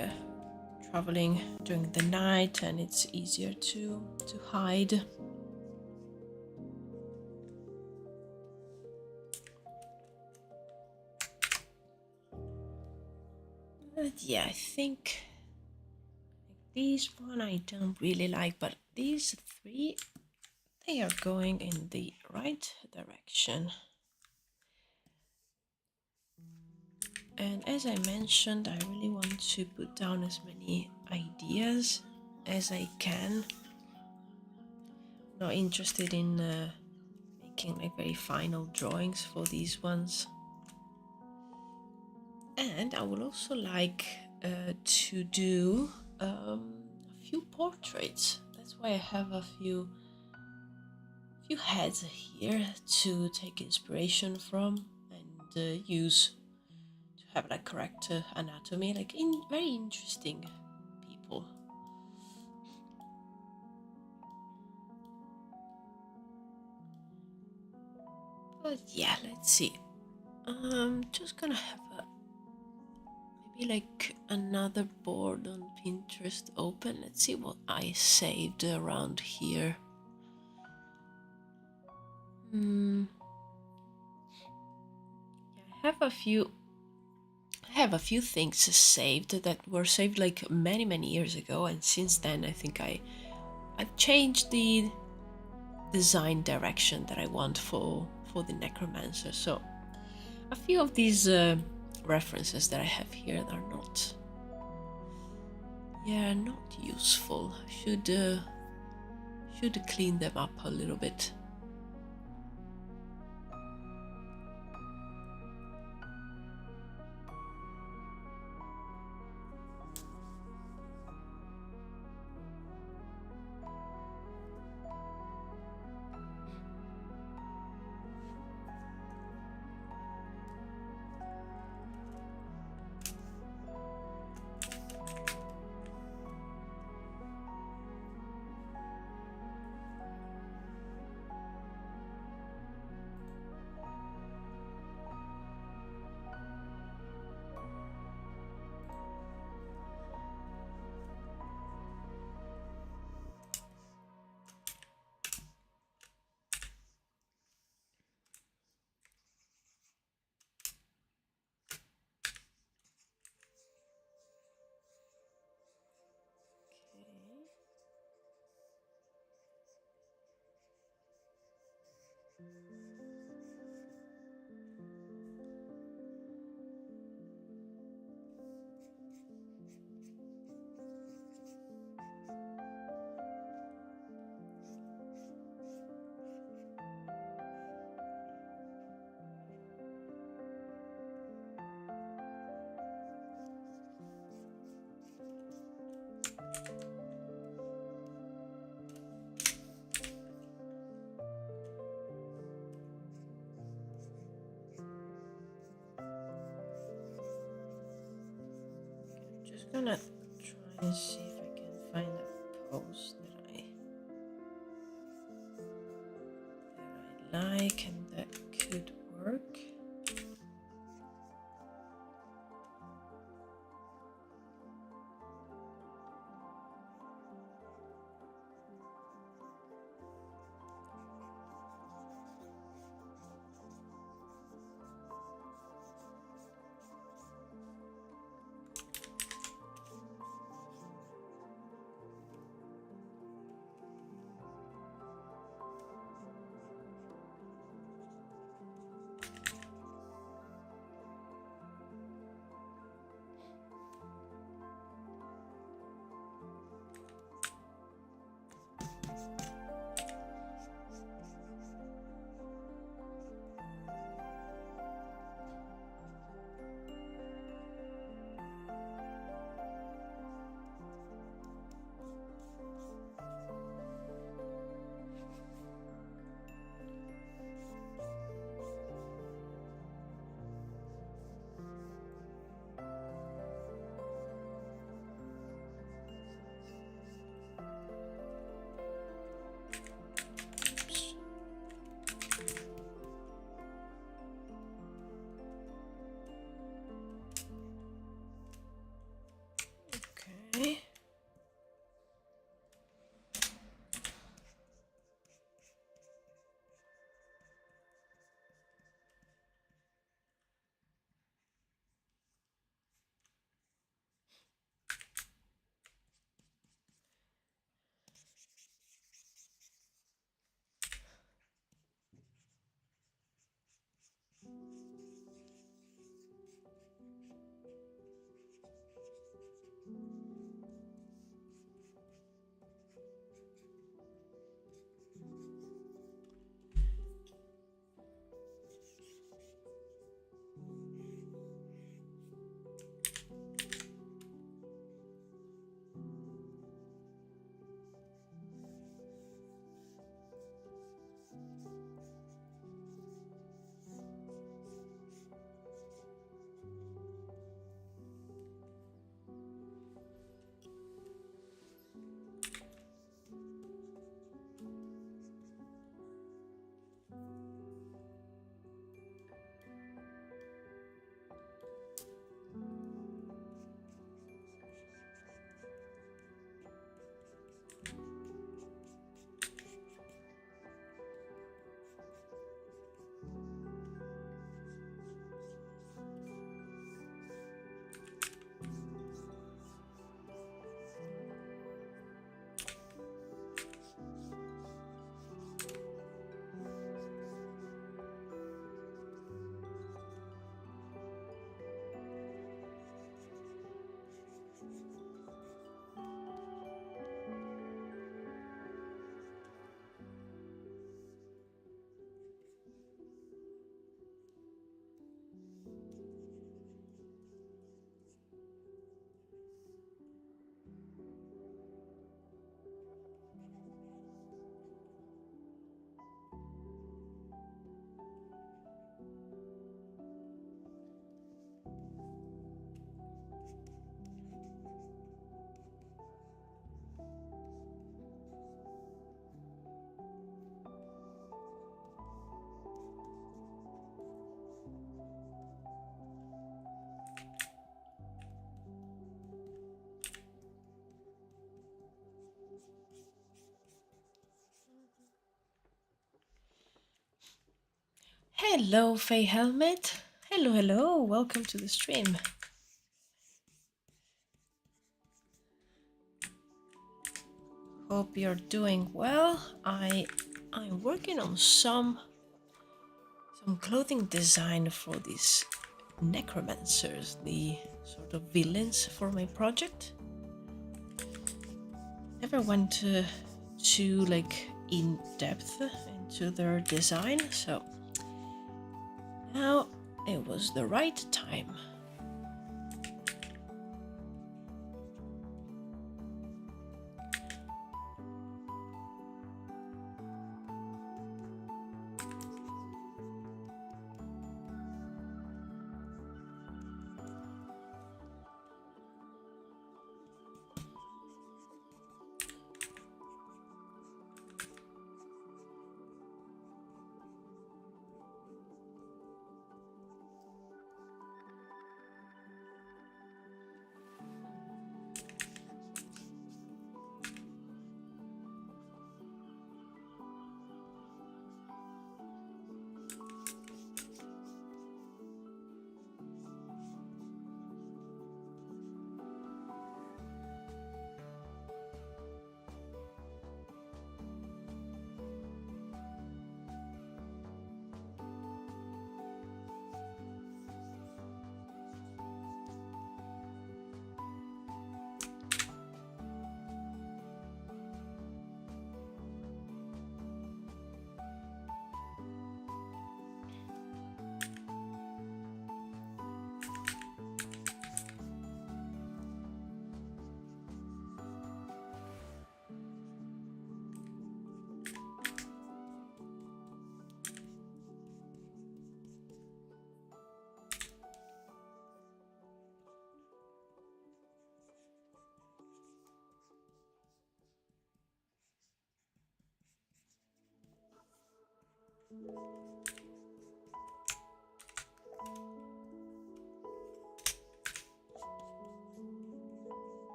traveling during the night and it's easier to hide. But yeah, I think these one I don't really like, but these three, they are going in the right direction. And as I mentioned, I really want to put down as many ideas as I can. I'm not interested in making like very final drawings for these ones. And I would also like to do a few portraits. That's why I have a few heads here to take inspiration from and use to have like correct anatomy, like very interesting people. But yeah, let's see. I'm just gonna have maybe like another board on Pinterest open. Let's see what I saved around here. Yeah, I have a few things saved that were saved like many years ago, and since then I think I've changed the design direction that I want for the Necromancer. So a few of these references that I have here are not useful. Should clean them up a little bit. Just gonna try and see if I can find a pose that I like and that could work. Okay. Hello, Faye Helmet. Hello, hello. Welcome to the stream. Hope you're doing well. I'm working on some some clothing design for these Necromancers, the sort of villains for my project. Never went too like in depth into their design, so now it was the right time.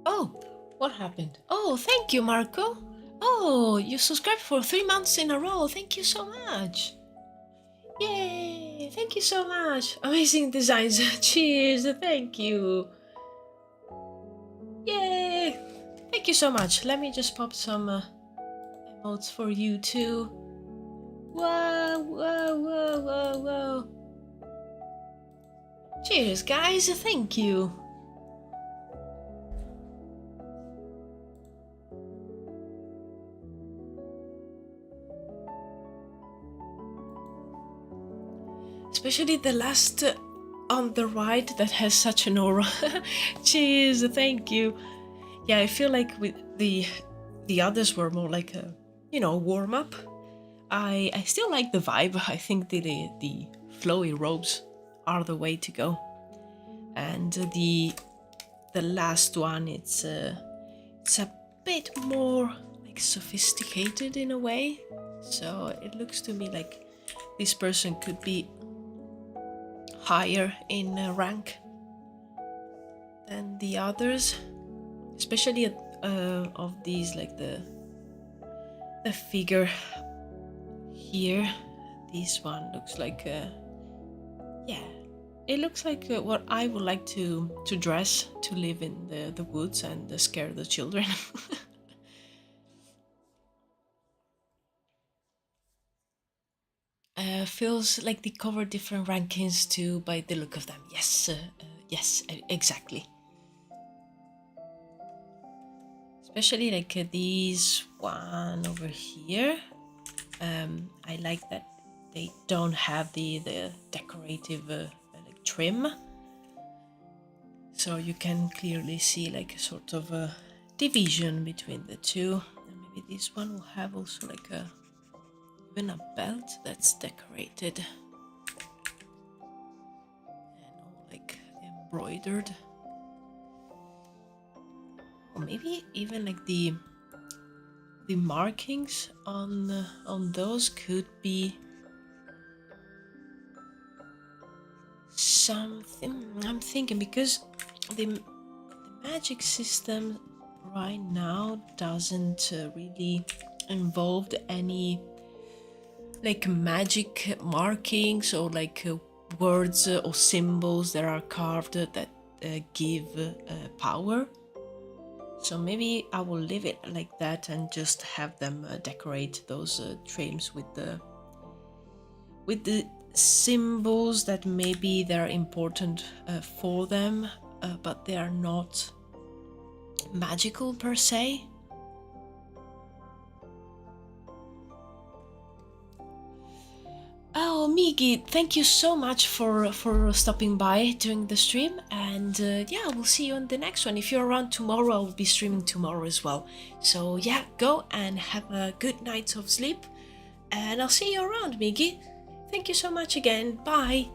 Oh, what happened? Oh, thank you, Marco. Oh, you subscribed for 3 months in a row. Thank you so much. Yay! Thank you so much. Amazing designs. Cheers. Thank you. Yay! Thank you so much. Let me just pop some emotes for you too. Whoa, whoa, whoa, whoa, whoa. Cheers, guys. Thank you. Especially the last on the right that has such an aura. Cheers, thank you. Yeah, I feel like with the others were more like a, you know, warm up. I still like the vibe. I think the flowy robes are the way to go. And the last one, it's a bit more like sophisticated in a way. So it looks to me like this person could be higher in rank than the others, especially of these, like the figure here. This one looks like yeah, it looks like what I would like to dress to live in the woods and scare the children. Feels like they cover different rankings too by the look of them. Yes, yes, exactly. Especially like these one over here. I like that they don't have the decorative like trim, so you can clearly see like a sort of a division between the two. And maybe this one will have also like a even a belt that's decorated and all like embroidered, or maybe even like the the markings on those could be something. I'm thinking because the magic system right now doesn't really involve any like magic markings or like words or symbols that are carved that give power. So maybe I will leave it like that and just have them decorate those trims with the symbols that maybe they're important for them, but they are not magical per se. Oh, Migi, thank you so much for stopping by during the stream, and yeah, we'll see you on the next one. If you're around tomorrow, I'll be streaming tomorrow as well. So yeah, go and have a good night of sleep, and I'll see you around, Migi. Thank you so much again. Bye.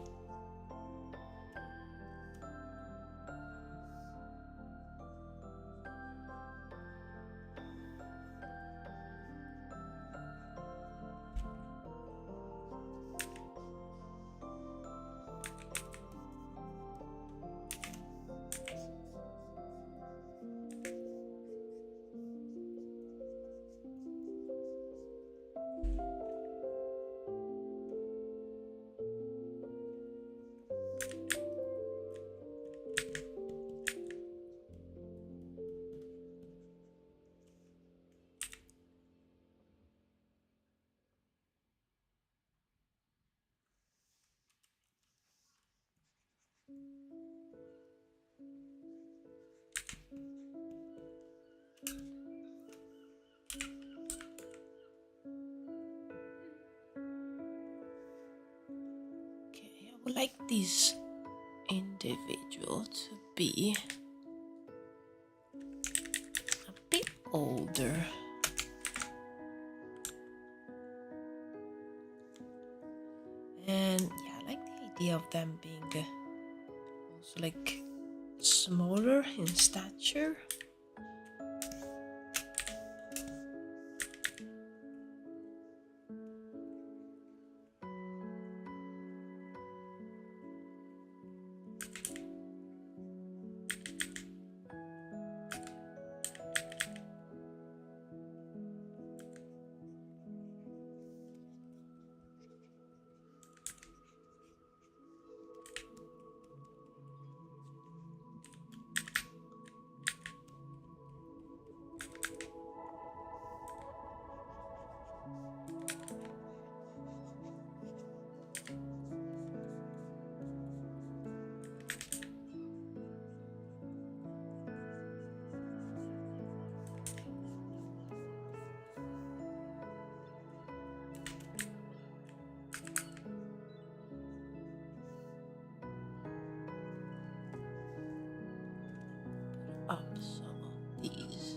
Okay, I would like this individual to be a bit older. And yeah, I like the idea of them being also like smaller in stature. Up some of these.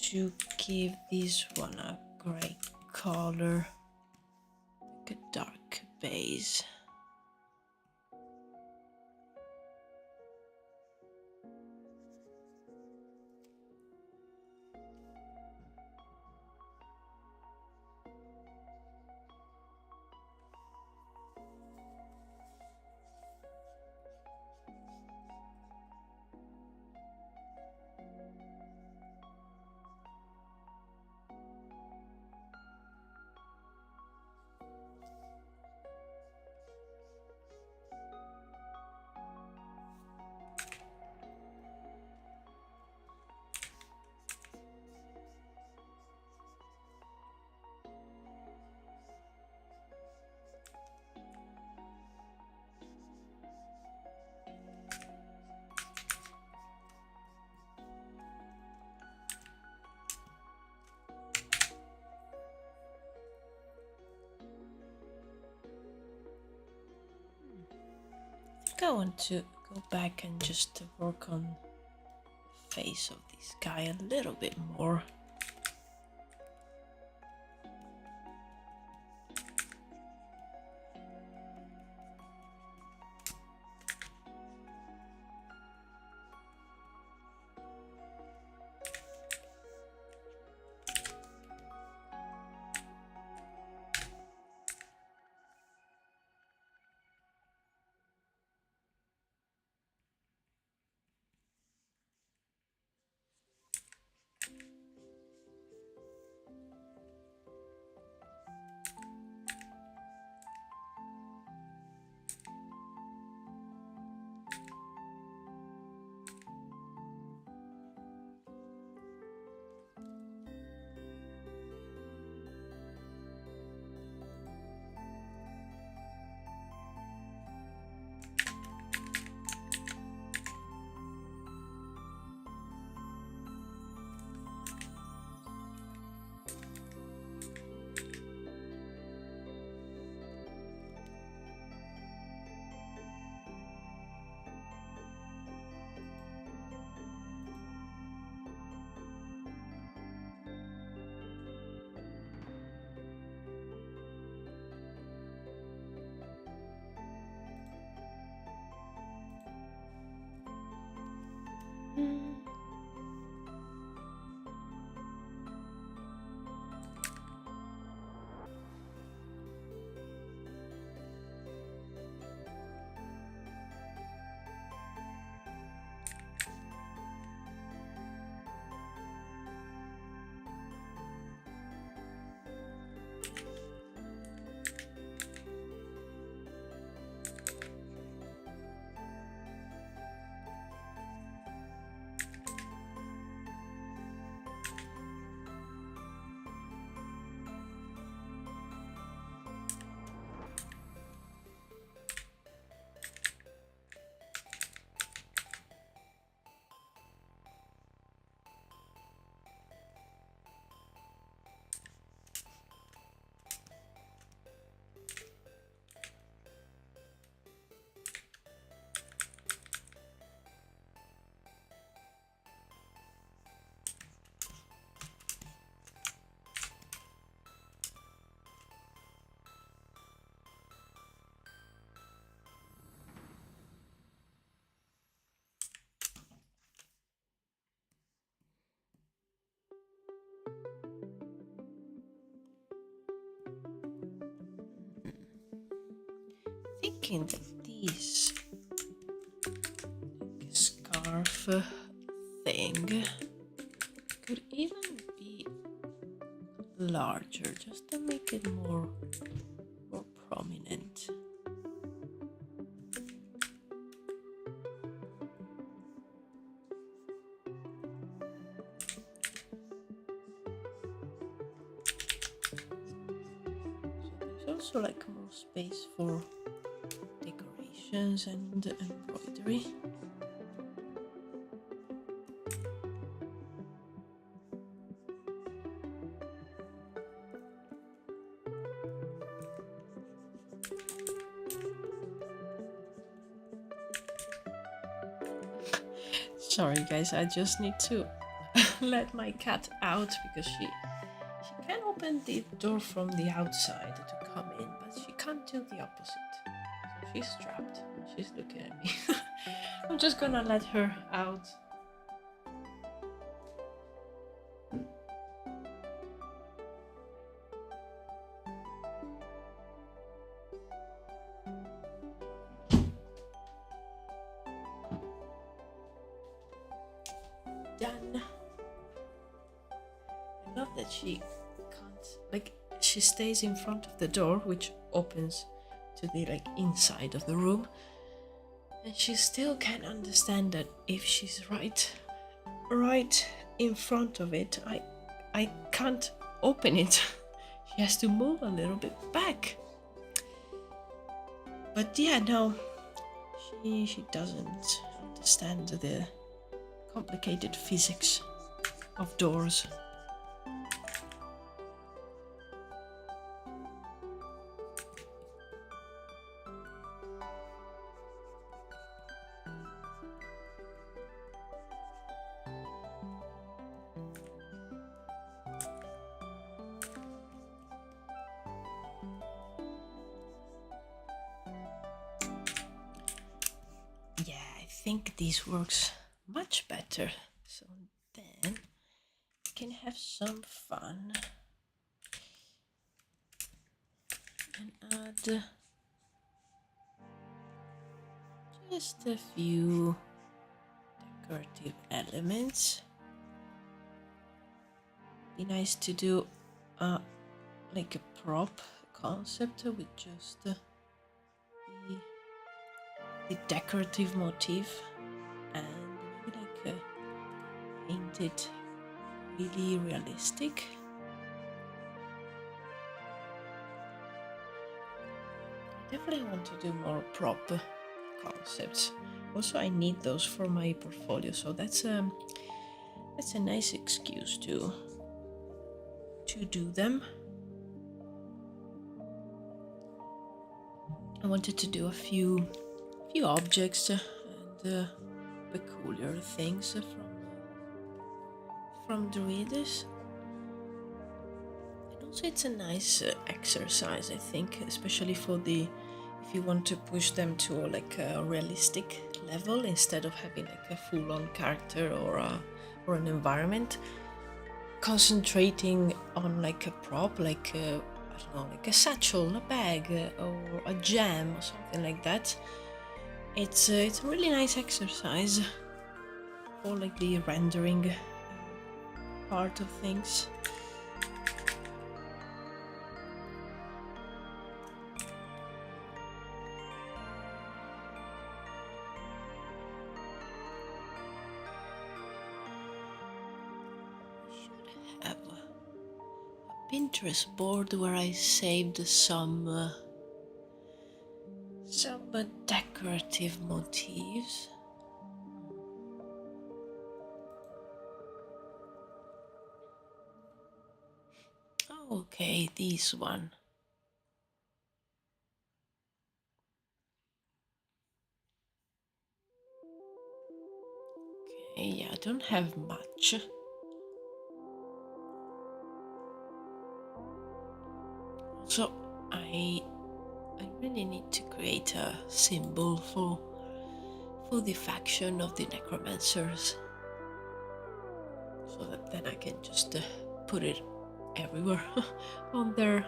to give this one a gray color, like a dark base. I want to go back and just work on the face of this guy a little bit more. Thinking that this scarf thing could even be larger, just to make it more prominent. So there's also like more space for decorations and embroidery. Sorry guys, I just need to let my cat out because she can open the door from the outside to come in, but she can't do the opposite. So she's trapped. She's looking at me. I'm just gonna let her out. Done. I love that she can't, like, she stays in front of the door, which opens to the like inside of the room, and she still can't understand that if she's right in front of it, I can't open it. She has to move a little bit back. But yeah, no, she doesn't understand the complicated physics of doors. Yeah, I think this works much better. So then we can have some fun and add just a few decorative elements. Be nice to do like a prop concept with just the decorative motif, and maybe like paint it really realistic. I definitely want to do more prop concepts. Also, I need those for my portfolio, so that's a nice excuse to do them. I wanted to do a few objects and peculiar things from Druwides. And also it's a nice exercise, I think, especially for if you want to push them to like a realistic level instead of having like a full-on character or an environment. Concentrating on like a prop, like I don't know, like a satchel, a bag, or a jam or something like that. It's a really nice exercise for like the rendering part of things. I should have a Pinterest board where I saved some decorative motifs. Okay, this one. Okay, yeah, I don't have much. So I really need to create a symbol for the faction of the Necromancers, so that then I can just put it everywhere on their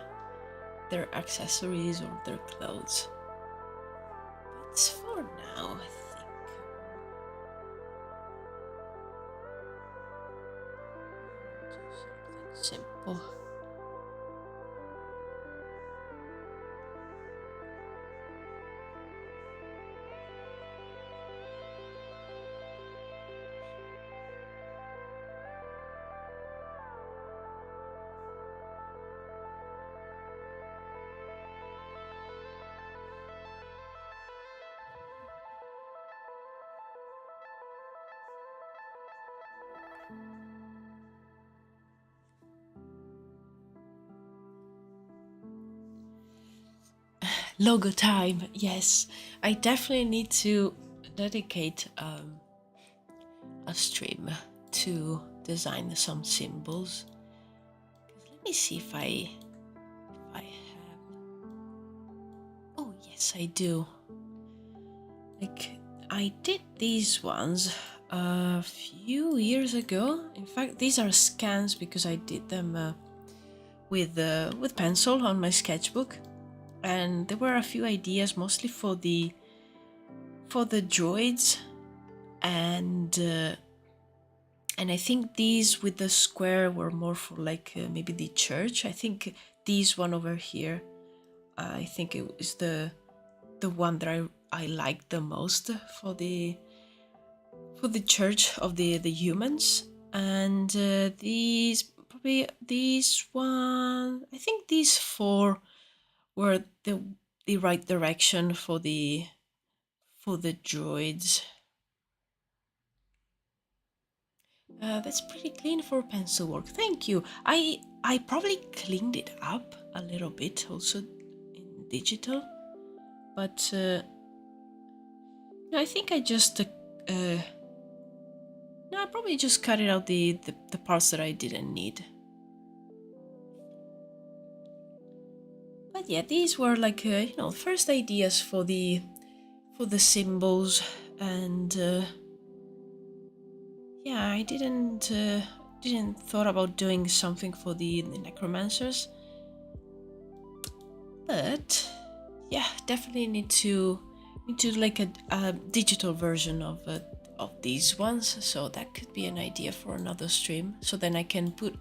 accessories or their clothes. But for now, I think do something simple. Logo time, yes. I definitely need to dedicate a stream to design some symbols. Let me see if I have. Oh yes, I do. Like I did these ones a few years ago. In fact, these are scans because I did them with pencil on my sketchbook, and there were a few ideas, mostly for the droids, and I think these with the square were more for like maybe the church. I think these one over here, I think it was the one that I liked the most for the church of the humans. And these, probably these one, I think these four were the right direction for the droids. That's pretty clean for pencil work. Thank you. I probably cleaned it up a little bit also in digital, but I think I just no, I probably just cut it out the parts that I didn't need. But yeah, these were like first ideas for the symbols, and yeah, I didn't thought about doing something for the necromancers, but yeah, definitely need to do like a digital version of these ones. So that could be an idea for another stream. So then I can put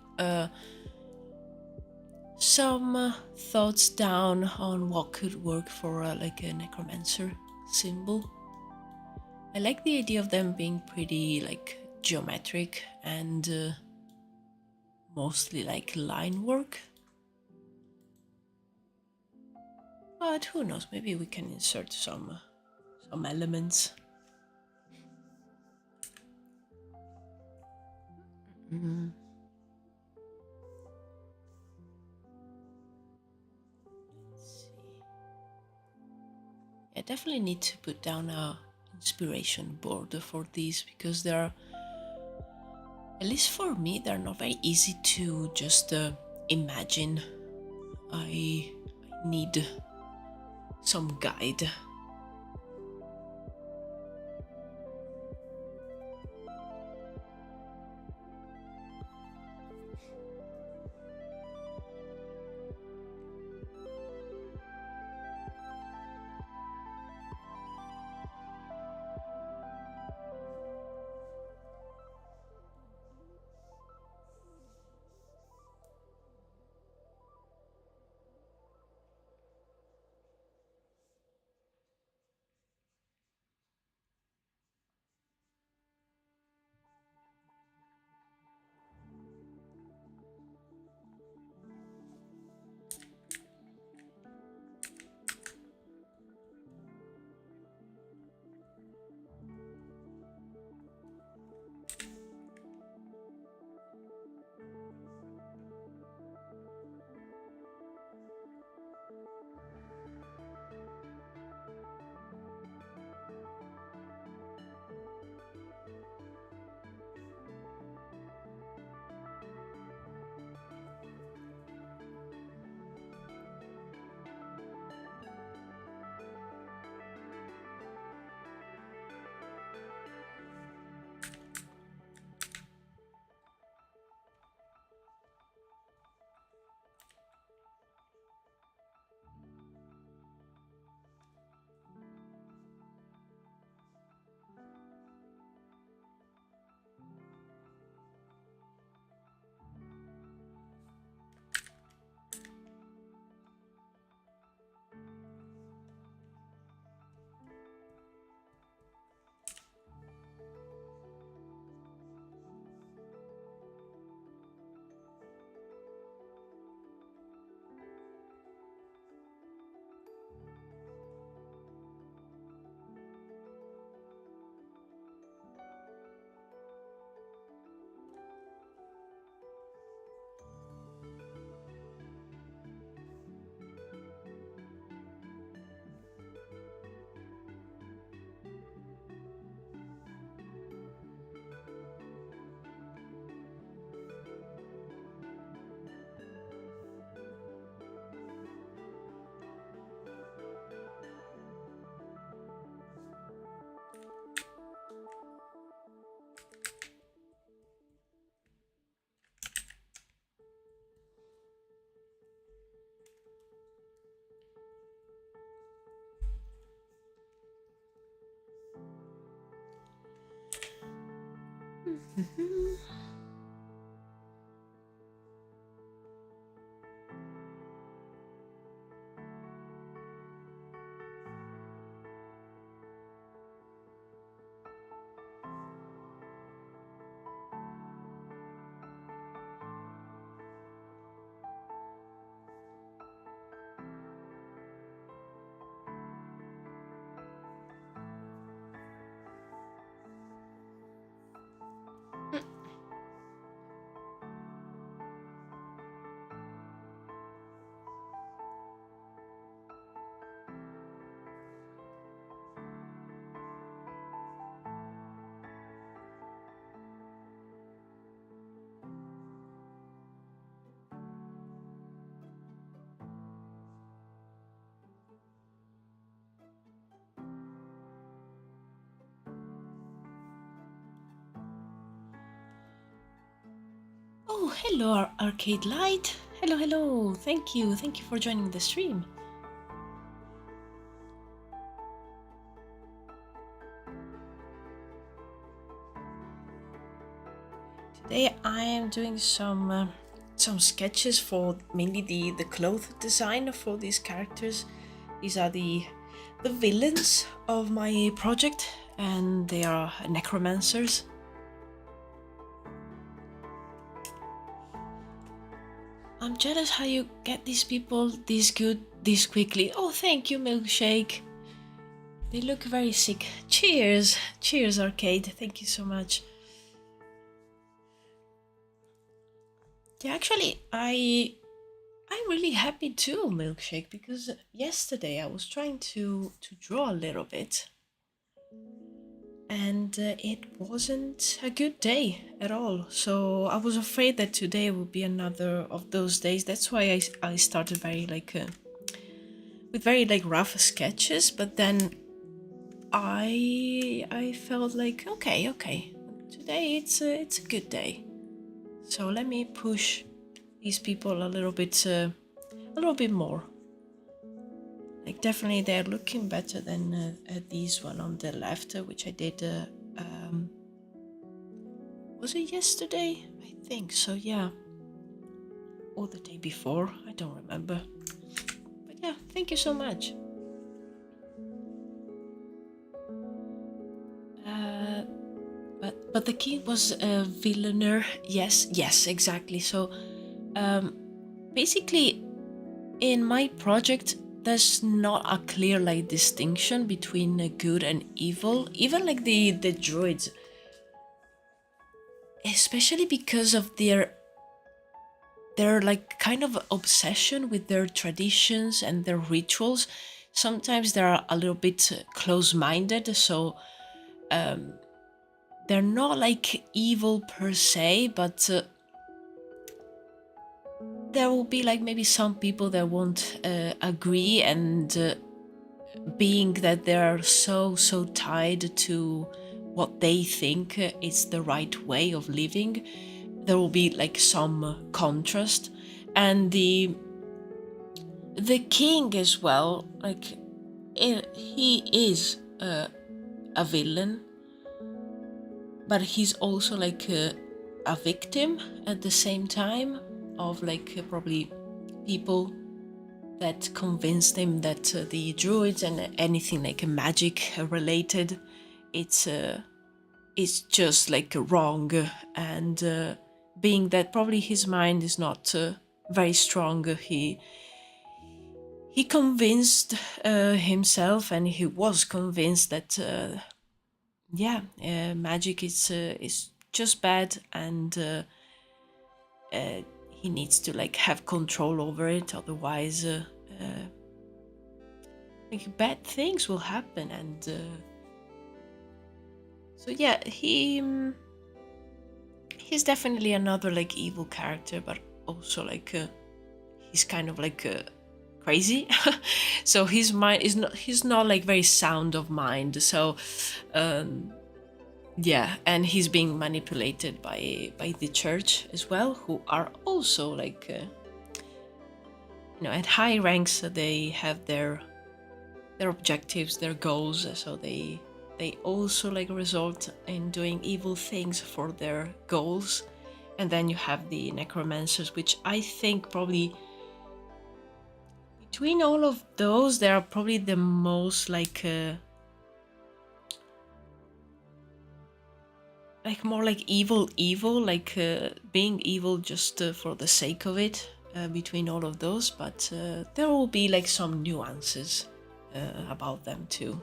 some thoughts down on what could work for like a necromancer symbol. I like the idea of them being pretty like geometric and mostly like line work. But who knows, maybe we can insert some elements. Mm. Let's see. I definitely need to put down a inspiration board for these, because they're, at least for me, they're not very easy to just imagine. I need some guide. Oh, hello, Arcade Light. Hello, hello. Thank you. Thank you for joining the stream. Today I am doing some sketches for mainly the cloth design for these characters. These are the villains of my project, and they are necromancers. I'm jealous how you get these people this good this quickly. Oh, thank you, Milkshake. They look very sick. Cheers. Cheers, Arcade. Thank you so much. Yeah, actually, I'm really happy too, Milkshake, because yesterday I was trying to draw a little bit, and it wasn't a good day at all. So I was afraid that today would be another of those days. That's why I started very with very rough sketches, but then I felt like okay, today it's a good day. So let me push these people a little bit more. Like definitely they're looking better than these one on the left, which I did. Was it yesterday? I think so. Yeah, or the day before. I don't remember. But yeah, thank you so much. But the key was villainer. Yes, exactly. So basically, in my project, there's not a clear distinction between good and evil. Even the druids, especially because of their kind of obsession with their traditions and their rituals. Sometimes they're a little bit close-minded, so they're not evil per se, but there will be maybe some people that won't agree, and being that they're so tied to what they think is the right way of living, there will be some contrast. And the king as well, he is a villain, but he's also a victim at the same time of probably people that convinced him that the druids and anything magic related, it's just wrong. And being that probably his mind is not very strong, he convinced himself, and he was convinced that magic is just bad, and he needs to have control over it, otherwise bad things will happen. And so yeah, he's definitely another evil character, but also he's kind of crazy. So his mind is not, he's not very sound of mind. So yeah, and he's being manipulated by the church as well, who are also at high ranks. They have their objectives, their goals, so they they also like result in doing evil things for their goals. And then you have the Necromancers, which I think probably between all of those, they are probably the most like more like evil, like being evil just for the sake of it, between all of those. But there will be like some nuances about them too.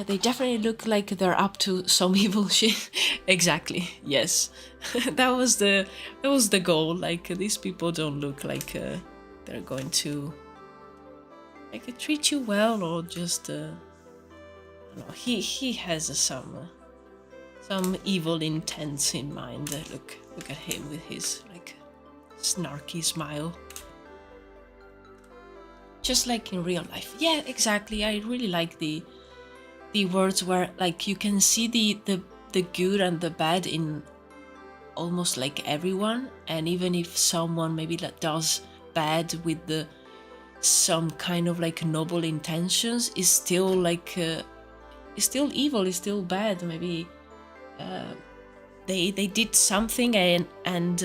They definitely look like they're up to some evil shit. Exactly. Yes, that was the goal. Like these people don't look like they're going to like treat you well, or just I don't know. He has some evil intents in mind. Look at him with his like snarky smile. Just like in real life. Yeah, exactly. I really like the words where like you can see the good and the bad in almost like everyone, and even if someone maybe that does bad with the some kind of like noble intentions, is still like is still evil, is still bad. Maybe they did something, and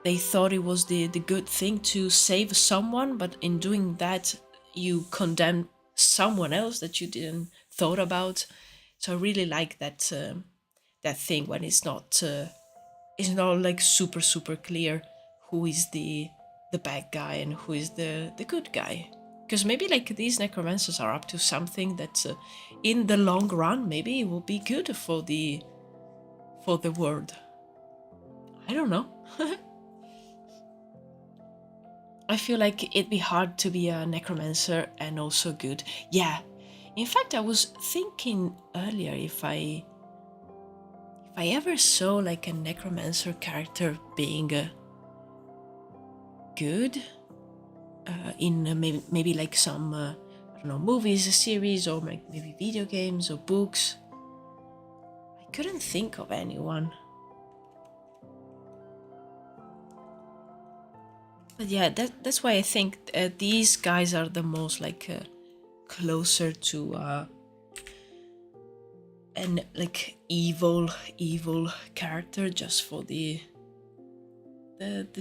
they thought it was the good thing to save someone, but in doing that you condemn someone else that you didn't thought about. So I really like that thing when it's not like super clear who is the bad guy and who is the good guy. Because maybe like these necromancers are up to something that in the long run maybe it will be good for the world. I don't know. I feel like it'd be hard to be a necromancer and also good. Yeah. In fact, I was thinking earlier if I ever saw like a necromancer character being good in maybe like some I don't know, movies, a series, or maybe video games or books. I couldn't think of anyone. But yeah, that's why I think these guys are the most like closer to an like evil character, just for the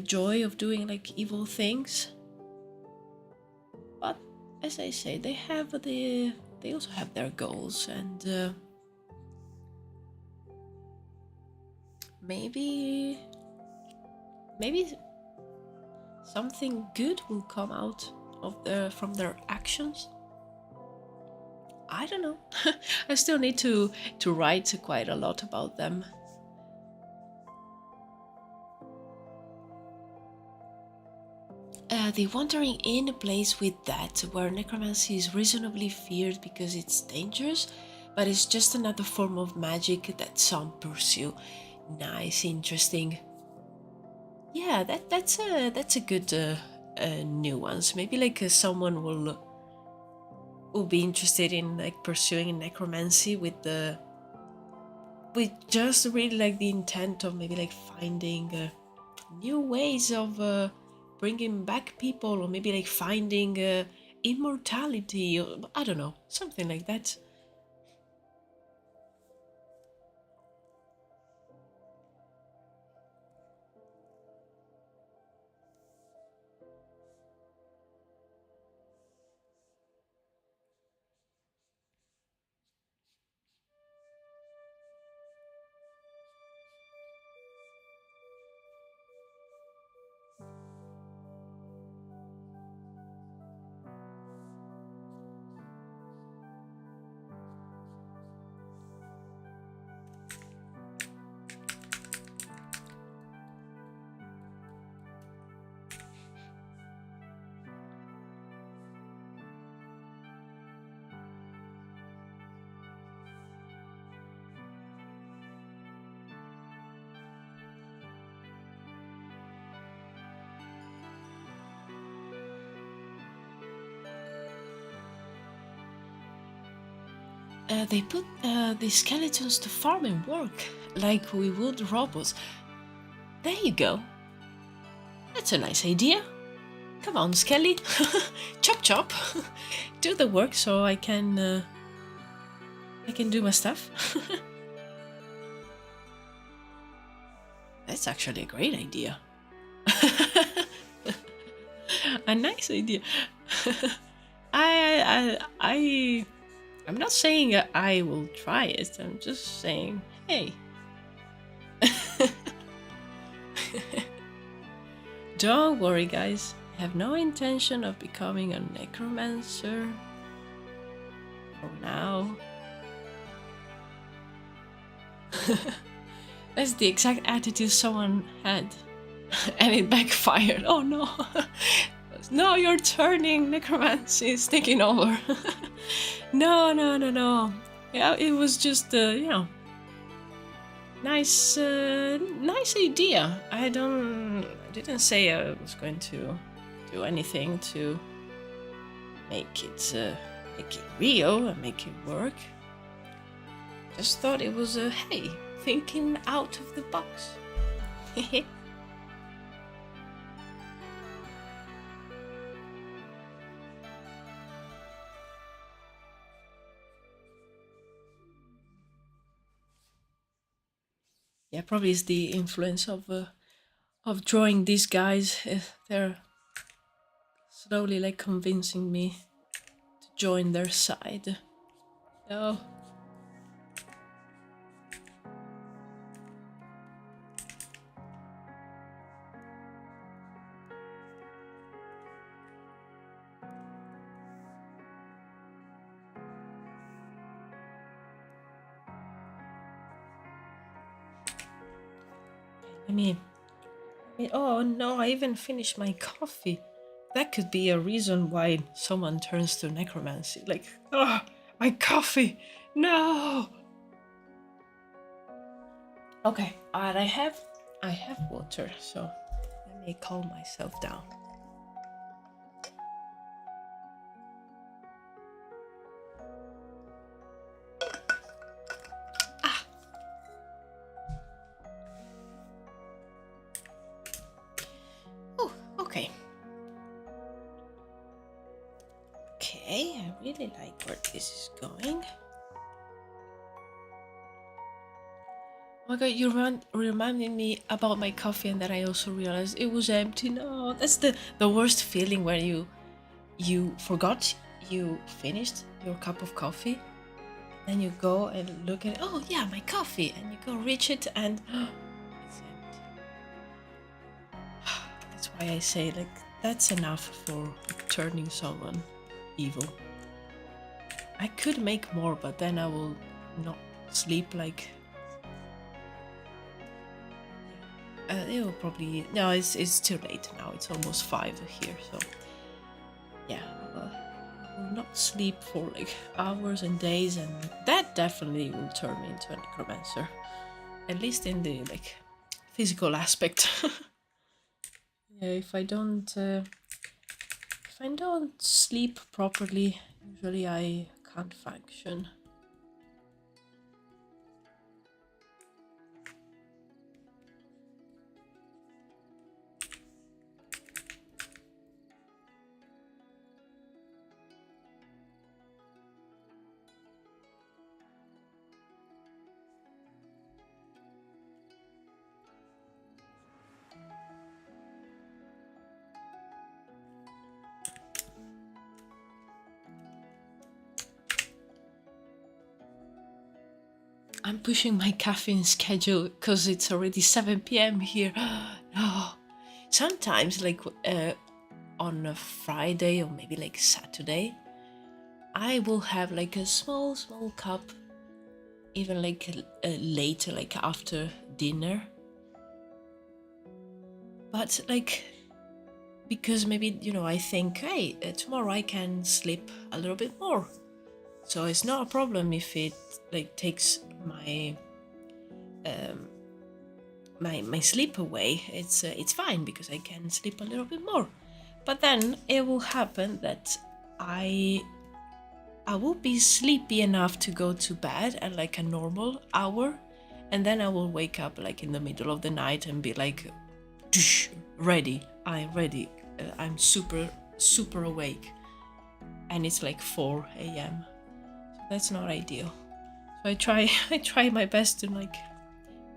joy of doing like evil things. But as I say, they also have their goals, and maybe something good will come out of from their actions. I don't know. I still need to write quite a lot about them. The Wandering Inn plays with that, where necromancy is reasonably feared because it's dangerous, but it's just another form of magic that some pursue. Nice, interesting. Yeah, that's a good nuance. Maybe like someone will be interested in like pursuing necromancy with just really like the intent of maybe like finding new ways of bringing back people, or maybe like finding immortality, or I don't know, something like that. They put the skeletons to farm and work, like we would robots. There you go. That's a nice idea. Come on, Skelly. Chop chop. Do the work so I can I can do my stuff. That's actually a great idea. A nice idea. I'm not saying I will try it. I'm just saying, hey. Don't worry, guys. I have no intention of becoming a necromancer for now. That's the exact attitude someone had. And it backfired. Oh no. No, you're turning. Necromancy is taking over. No. Yeah, it was just, you know, nice idea. I didn't say I was going to do anything to make it real and make it work. Just thought it was hey, thinking out of the box. Yeah, probably it's the influence of drawing these guys. They're slowly like convincing me to join their side. So I mean, oh no, I even finished my coffee. That could be a reason why someone turns to necromancy. Like, oh, my coffee! No! Okay, and I have water, so let me calm myself down. Okay, I really like where this is going. Oh my god, you reminded me about my coffee, and then I also realized it was empty. No, that's the worst feeling where you forgot you finished your cup of coffee. Then you go and look at it. Oh yeah, my coffee, and you go reach it and it's empty. That's why I say, like, that's enough for turning someone evil. I could make more, but then I will not sleep. Like, it will probably, no, it's too late now. It's almost 5 here, so yeah, I will not sleep for like hours and days, and that definitely will turn me into a necromancer, at least in the like physical aspect. Yeah, if I don't sleep properly, usually I can't function. I'm pushing my caffeine schedule because it's already 7 p.m. here. No. Sometimes, like on a Friday or maybe like Saturday, I will have like a small cup, even like later, like after dinner. But like, because maybe, you know, I think, hey, tomorrow I can sleep a little bit more. So it's not a problem if it like takes my my sleep away. It's fine because I can sleep a little bit more. But then it will happen that I will be sleepy enough to go to bed at like a normal hour, and then I will wake up like in the middle of the night and be like, ready. I'm ready. I'm super awake, and it's like 4 a.m. So that's not ideal. So I try I try my best to like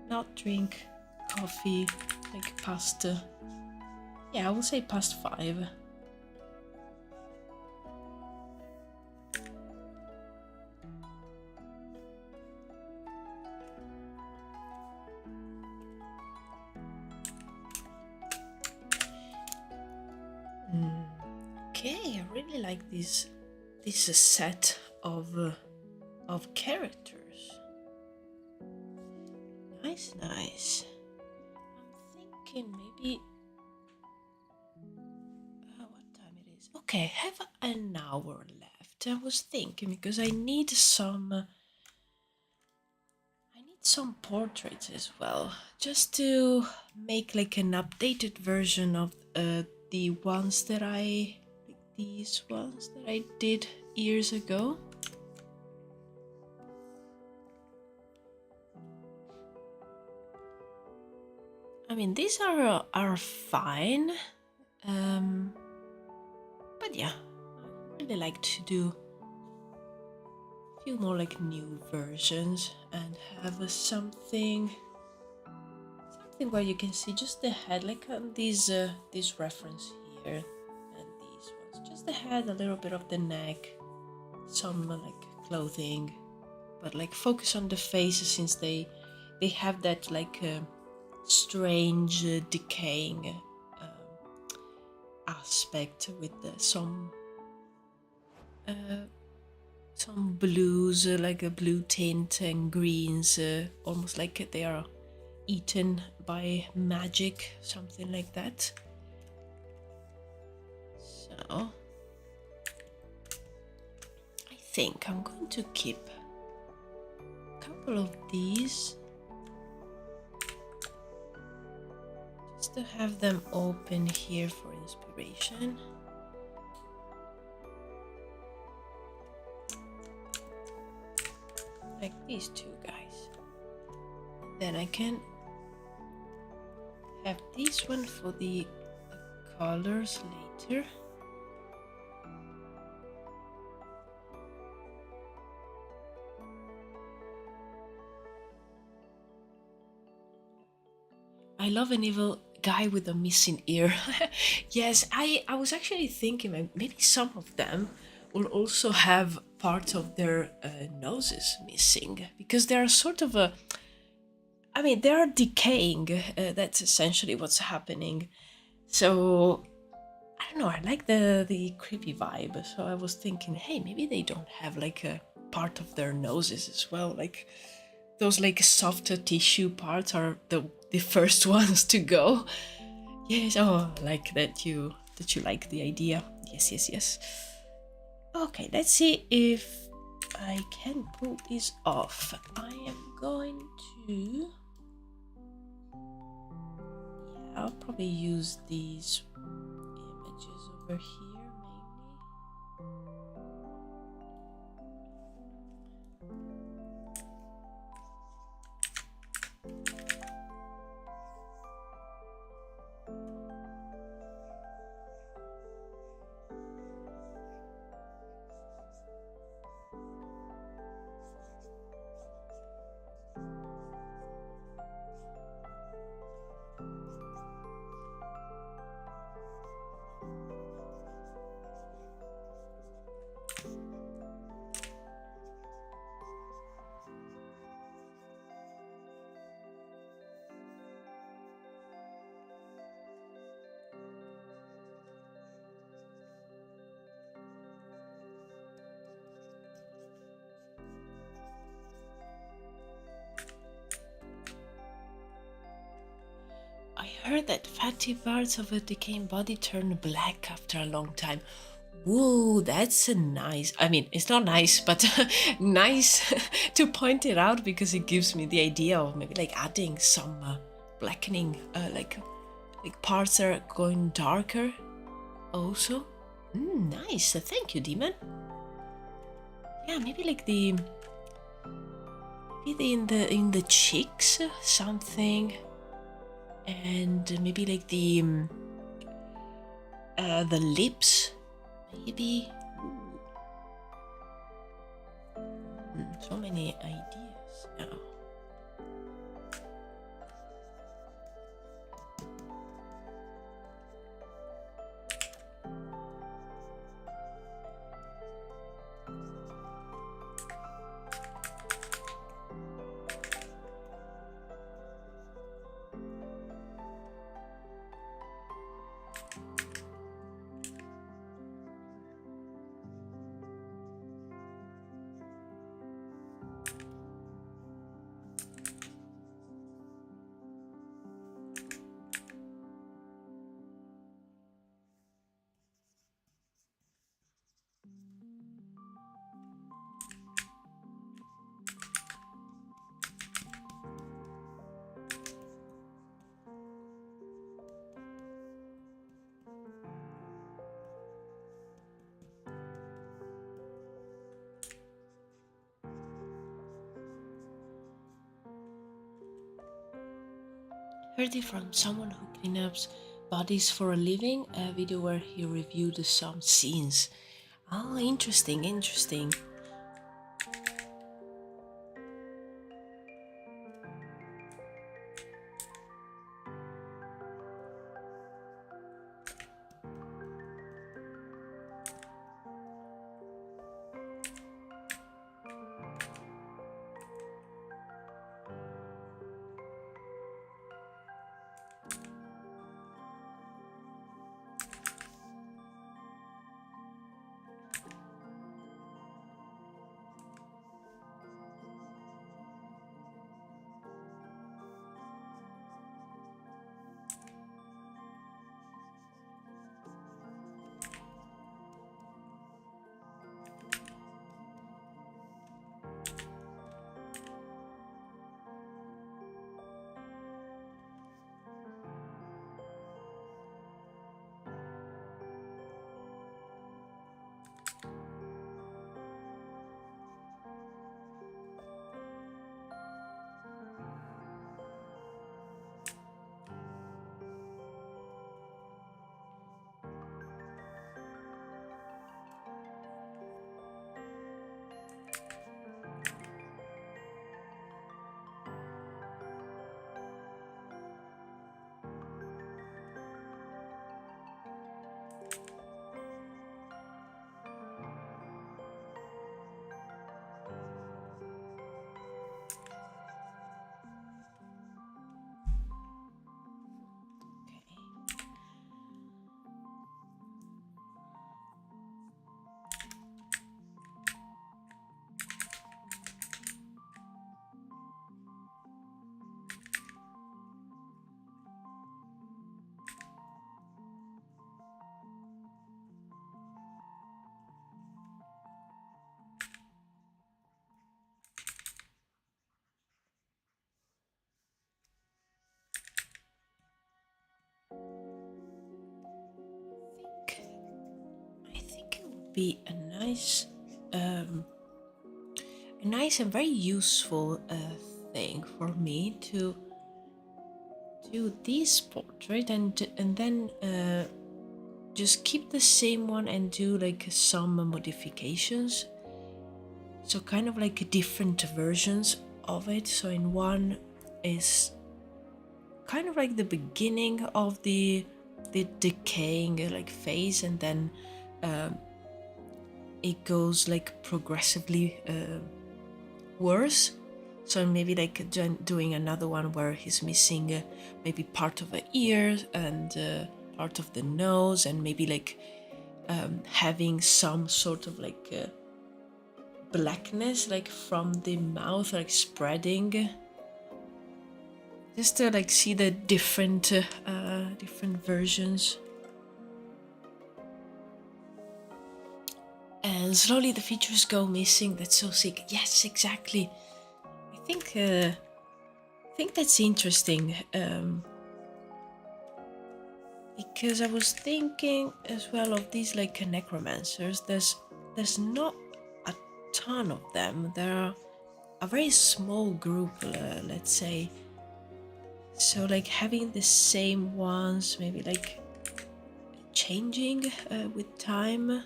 not drink coffee like past yeah, I will say past 5. Okay, I really like this set of characters. Nice, nice. I'm thinking maybe what time it is? Okay, I have an hour left. I was thinking because I need some portraits as well, just to make like an updated version of the ones that these ones that I did years ago. I mean, these are fine, but yeah, I really like to do a few more like new versions and have something where you can see just the head, like these this reference here and these ones, just the head, a little bit of the neck, some like clothing, but like focus on the faces since they have that like strange decaying aspect with some blues, like a blue tint, and greens, almost like they are eaten by magic, something like that. So I think I'm going to keep a couple of these just to have them open here for inspiration. Like these two guys. Then I can have this one for the colors later. I love an evil guy with a missing ear. Yes, I was actually thinking maybe some of them will also have part of their noses missing, because they are sort of I mean, they are decaying. That's essentially what's happening. So I don't know. I like the creepy vibe. So I was thinking, hey, maybe they don't have like a part of their noses as well. Like those like softer tissue parts are the first ones to go. Yes. Oh, like that you like the idea. Yes, yes, yes. Okay, let's see if I can pull this off. I am going to. I'll probably use these images over here mainly. I heard that fatty parts of a decaying body turn black after a long time. Whoa, that's a nice. I mean, it's not nice, but nice to point it out, because it gives me the idea of maybe like adding some blackening, like parts are going darker. Also, nice. Thank you, demon. Yeah, maybe like maybe in the cheeks, something. And maybe like the lips, maybe. So many ideas now. Heard it from someone who cleans bodies for a living, a video where he reviewed some scenes. Oh, interesting, interesting. I think it would be a nice and very useful thing for me to do this portrait and then just keep the same one and do like some modifications, so kind of like different versions of it. So in one is kind of like the beginning of the decaying like phase, and then it goes like progressively worse. So maybe like doing another one where he's missing maybe part of the ear and part of the nose, and maybe like having some sort of like blackness like from the mouth, like spreading, just to like see the different versions. And slowly the features go missing. That's so sick. Yes, exactly. I think that's interesting, because I was thinking as well of these like necromancers. There's not a ton of them. There are a very small group, let's say. So like having the same ones, maybe like changing with time.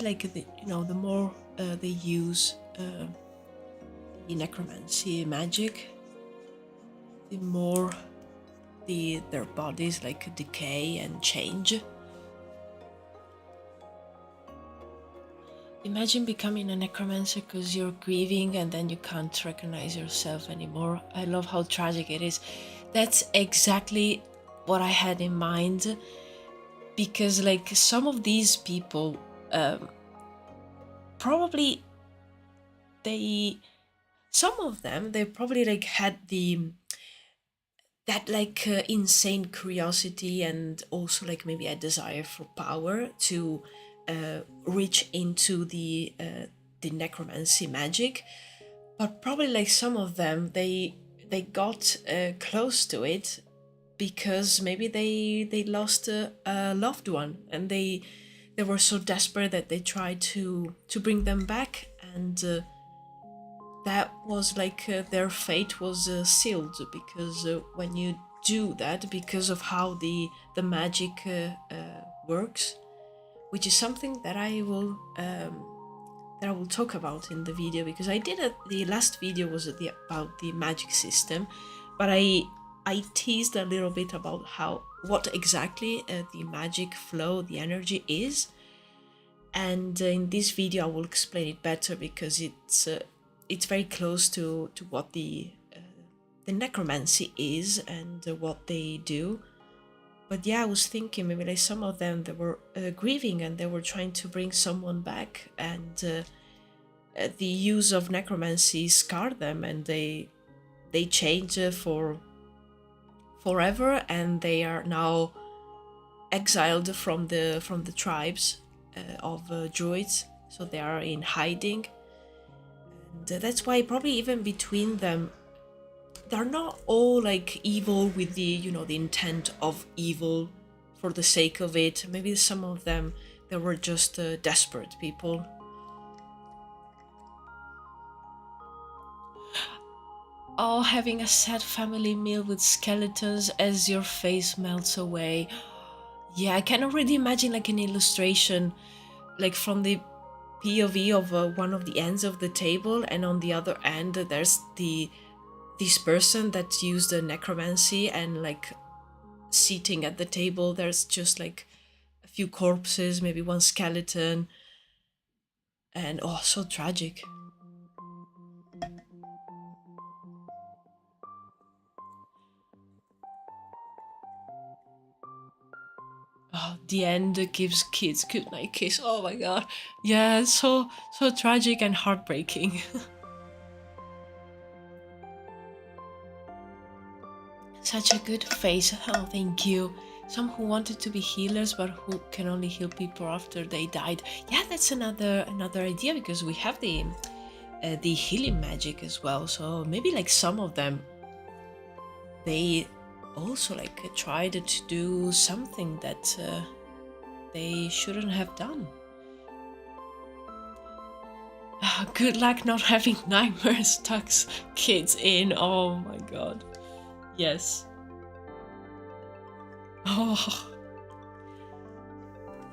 like the more they use the necromancy magic, the more their bodies like decay and change. Imagine becoming a necromancer because you're grieving and then you can't recognize yourself anymore. I love how tragic it is. That's exactly what I had in mind, because like some of these people probably some of them they probably like had that like insane curiosity and also like maybe a desire for power to reach into the necromancy magic, but probably like some of them they got close to it because maybe they lost a loved one, and they were so desperate that they tried to bring them back, and that was like their fate was sealed, because when you do that, because of how the magic works, which is something that I will talk about in the video, because I did the last video was about the magic system, but I teased a little bit about what exactly the magic flow, the energy is, and in this video I will explain it better, because it's very close to what the necromancy is and what they do. But yeah, I was thinking maybe like some of them, they were grieving and they were trying to bring someone back, and the use of necromancy scarred them, and they change for forever, and they are now exiled from the tribes of druids, so they are in hiding. And that's why probably even between them, they're not all like evil with the intent of evil for the sake of it. Maybe some of them, they were just desperate people. Oh, having a sad family meal with skeletons as your face melts away. Yeah, I can already imagine like an illustration, like from the POV of one of the ends of the table, and on the other end there's this person that used the necromancy, and like sitting at the table there's just like a few corpses, maybe one skeleton, and oh, so tragic. Oh, the end gives kids goodnight kiss. Oh my god. Yeah, so tragic and heartbreaking. Such a good face. Oh, thank you. Some who wanted to be healers but who can only heal people after they died. Yeah, that's another idea, because we have the healing magic as well. So maybe like some of them, they also like tried to do something that they shouldn't have done. Good luck not having nightmares, tucks kids in. Oh my god. Yes. Oh.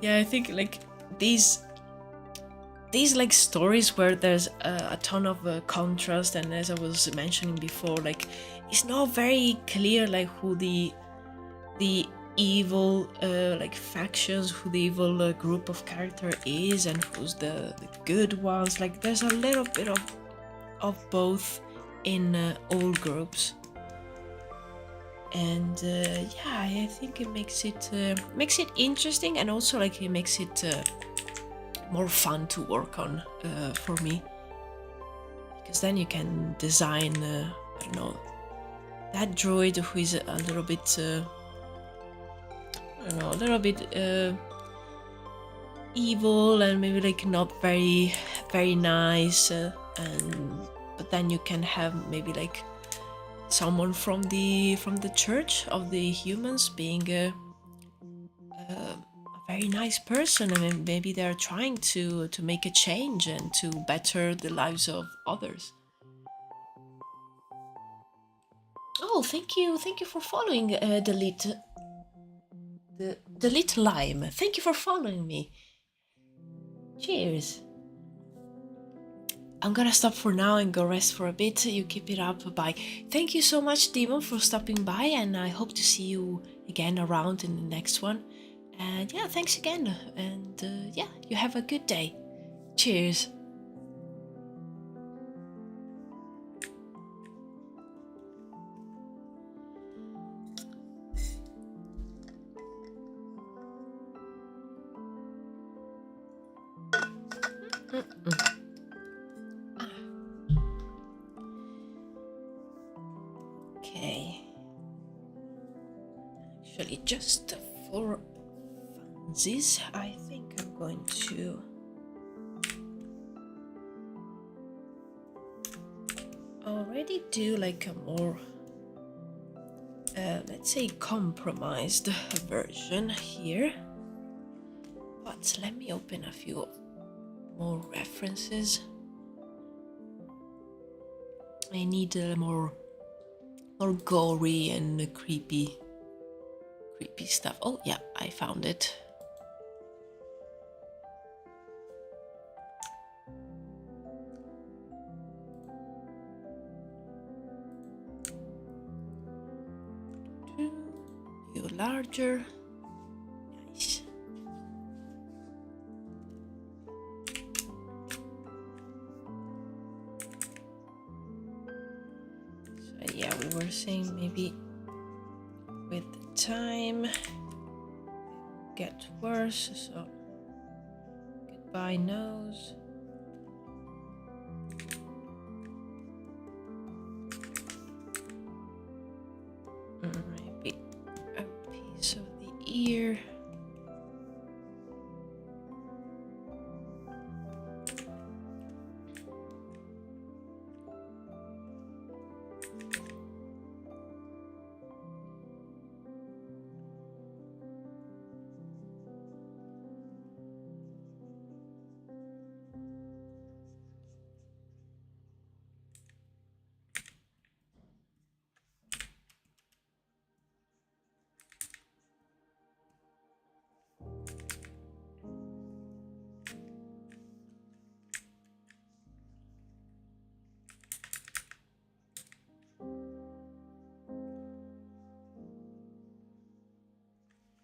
Yeah, I think like these like stories where there's a ton of contrast, and as I was mentioning before, like it's not very clear like who the evil like factions, who the evil group of character is, and who's the good ones. Like there's a little bit of both in all groups, and yeah, I think it makes it interesting, and also like it makes it more fun to work on for me, because then you can design I don't know, that droid who is a little bit I don't know, a little bit evil and maybe like not very nice, and but then you can have maybe like someone from the church of the humans being a very nice person. I mean, maybe they're trying to make a change and to better the lives of others. Oh, thank you for following the little lime. Thank you for following me. Cheers. I'm gonna stop for now and go rest for a bit. You keep it up. Bye. Thank you so much, Demon, for stopping by, and I hope to see you again around in the next one. And yeah, thanks again. And yeah, you have a good day. Cheers. Okay. Actually, just for funsies, I think I'm going to already do like a more, let's say, compromised version here. But let me open a few more references. I need more gory and creepy stuff. Oh yeah, I found it. You larger. Nice. So yeah, we were saying maybe with time get worse, so goodbye nose. Maybe a piece of the ear.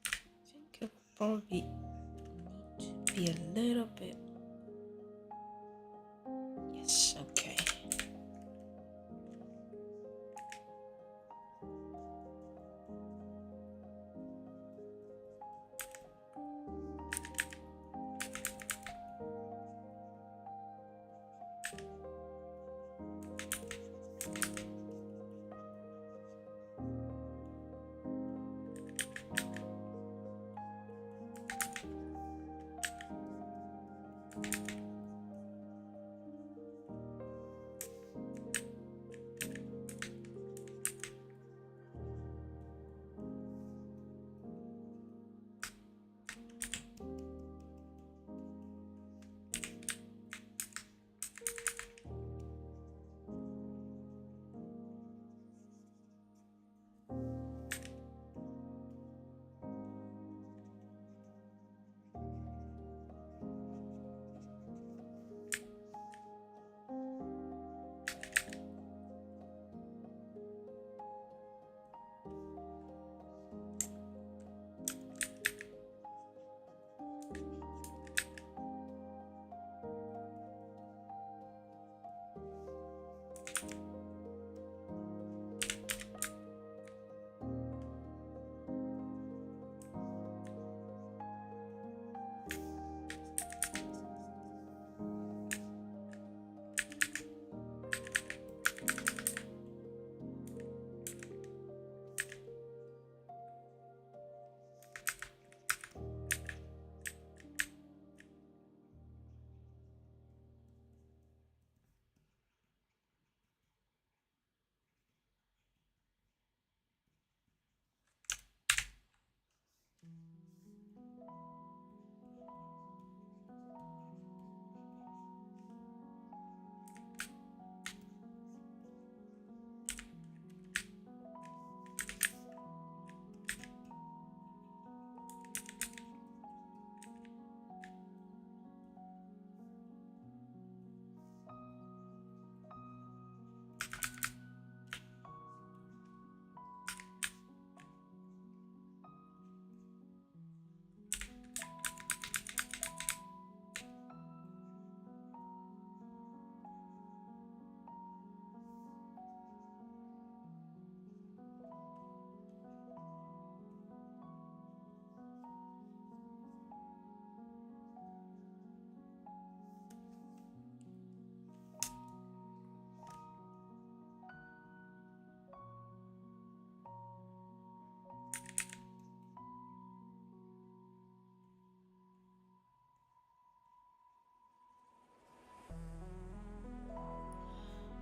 I think I probably need to be a little bit. Yes, okay.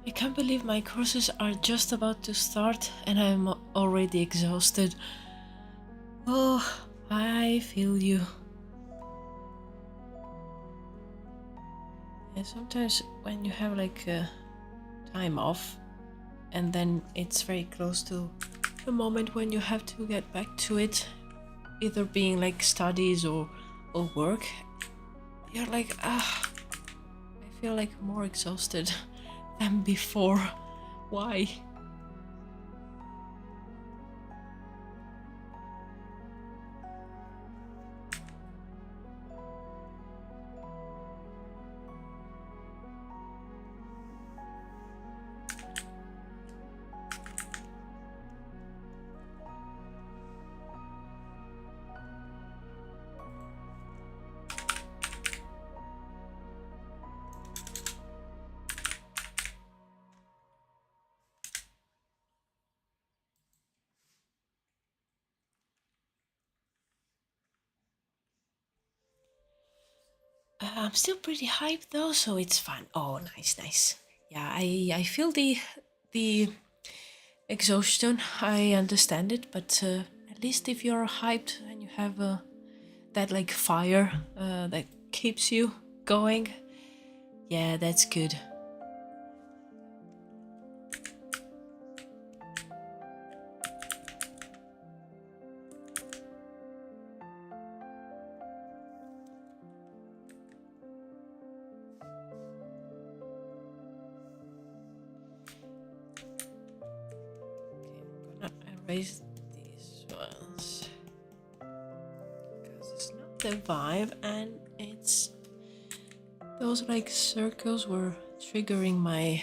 I can't believe my courses are just about to start and I'm already exhausted. Oh, I feel you. And sometimes when you have like time off and then it's very close to the moment when you have to get back to it, either being like studies or work, you're like, I feel like more exhausted than before. Why? I'm still pretty hyped though, so it's fun. Oh, nice, nice. Yeah, I feel the exhaustion. I understand it, but at least if you're hyped and you have that like fire that keeps you going, yeah, that's good. Okay, I'm gonna erase these ones because it's not the vibe, and it's those like circles were triggering my,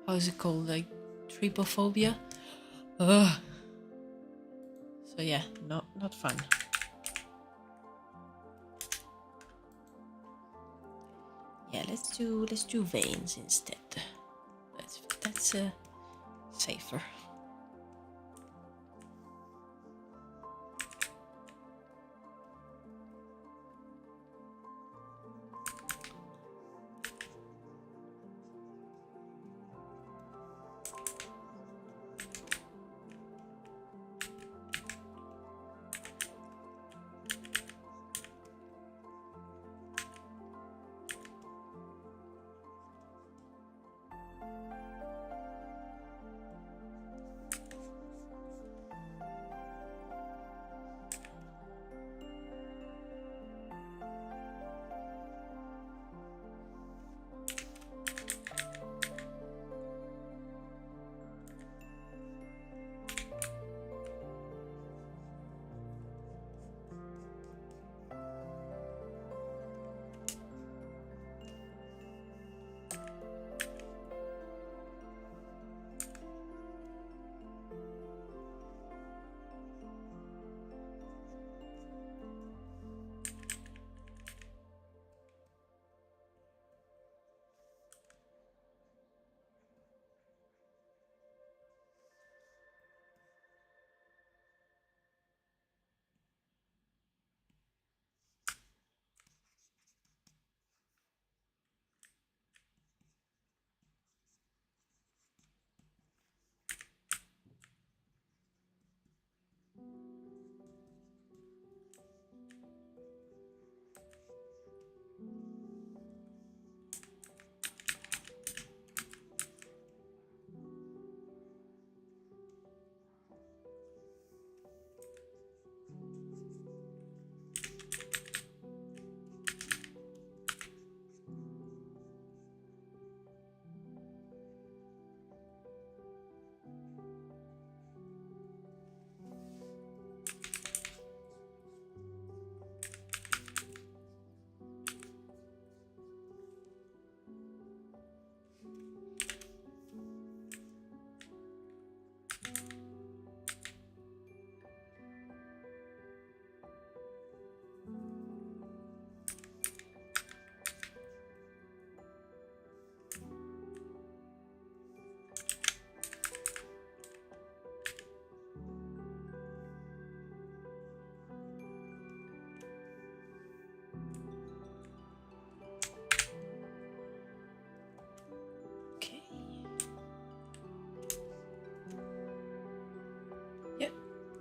how's it called, like trypophobia. Ugh. So yeah, not fun. Yeah, let's do veins instead. That's safer.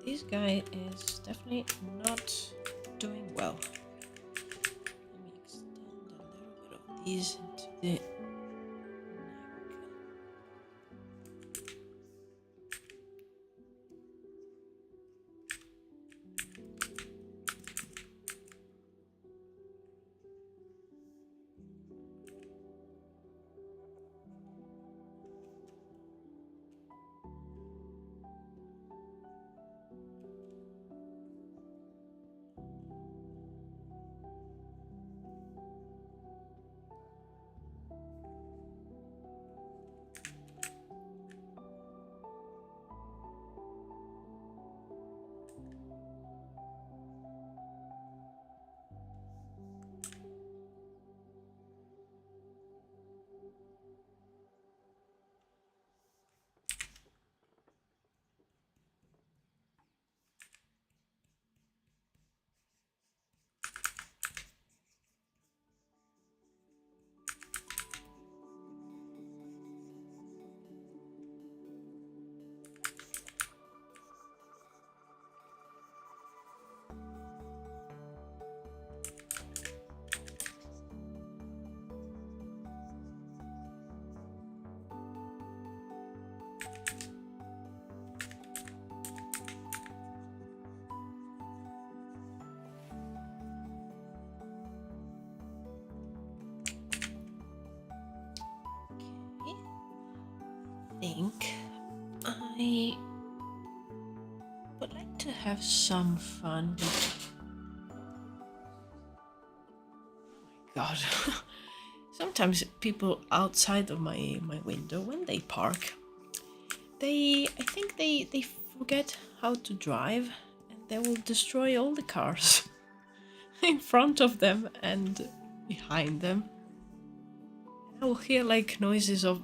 this guy is definitely not doing well. Let me extend a little bit of these into the neck. Think I would like to have some fun with... Oh my god. Sometimes people outside of my window, when they park, I think they forget how to drive, and they will destroy all the cars in front of them and behind them. I will hear like noises of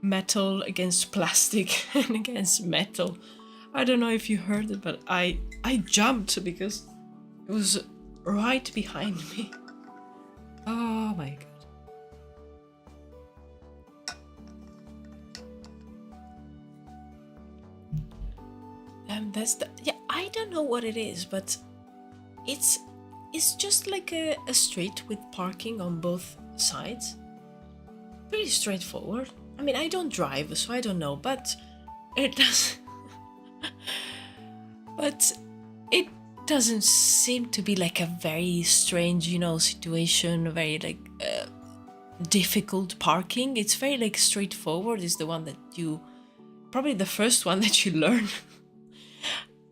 metal against plastic and against metal. I don't know if you heard it, but I jumped because it was right behind me. Oh my god. That's the... Yeah, I don't know what it is, but it's just like a street with parking on both sides. Pretty straightforward. I mean, I don't drive, so I don't know, but it does. But it doesn't seem to be like a very strange, situation, very like difficult parking. It's very like straightforward. It's the one that you, probably the first one that you learn.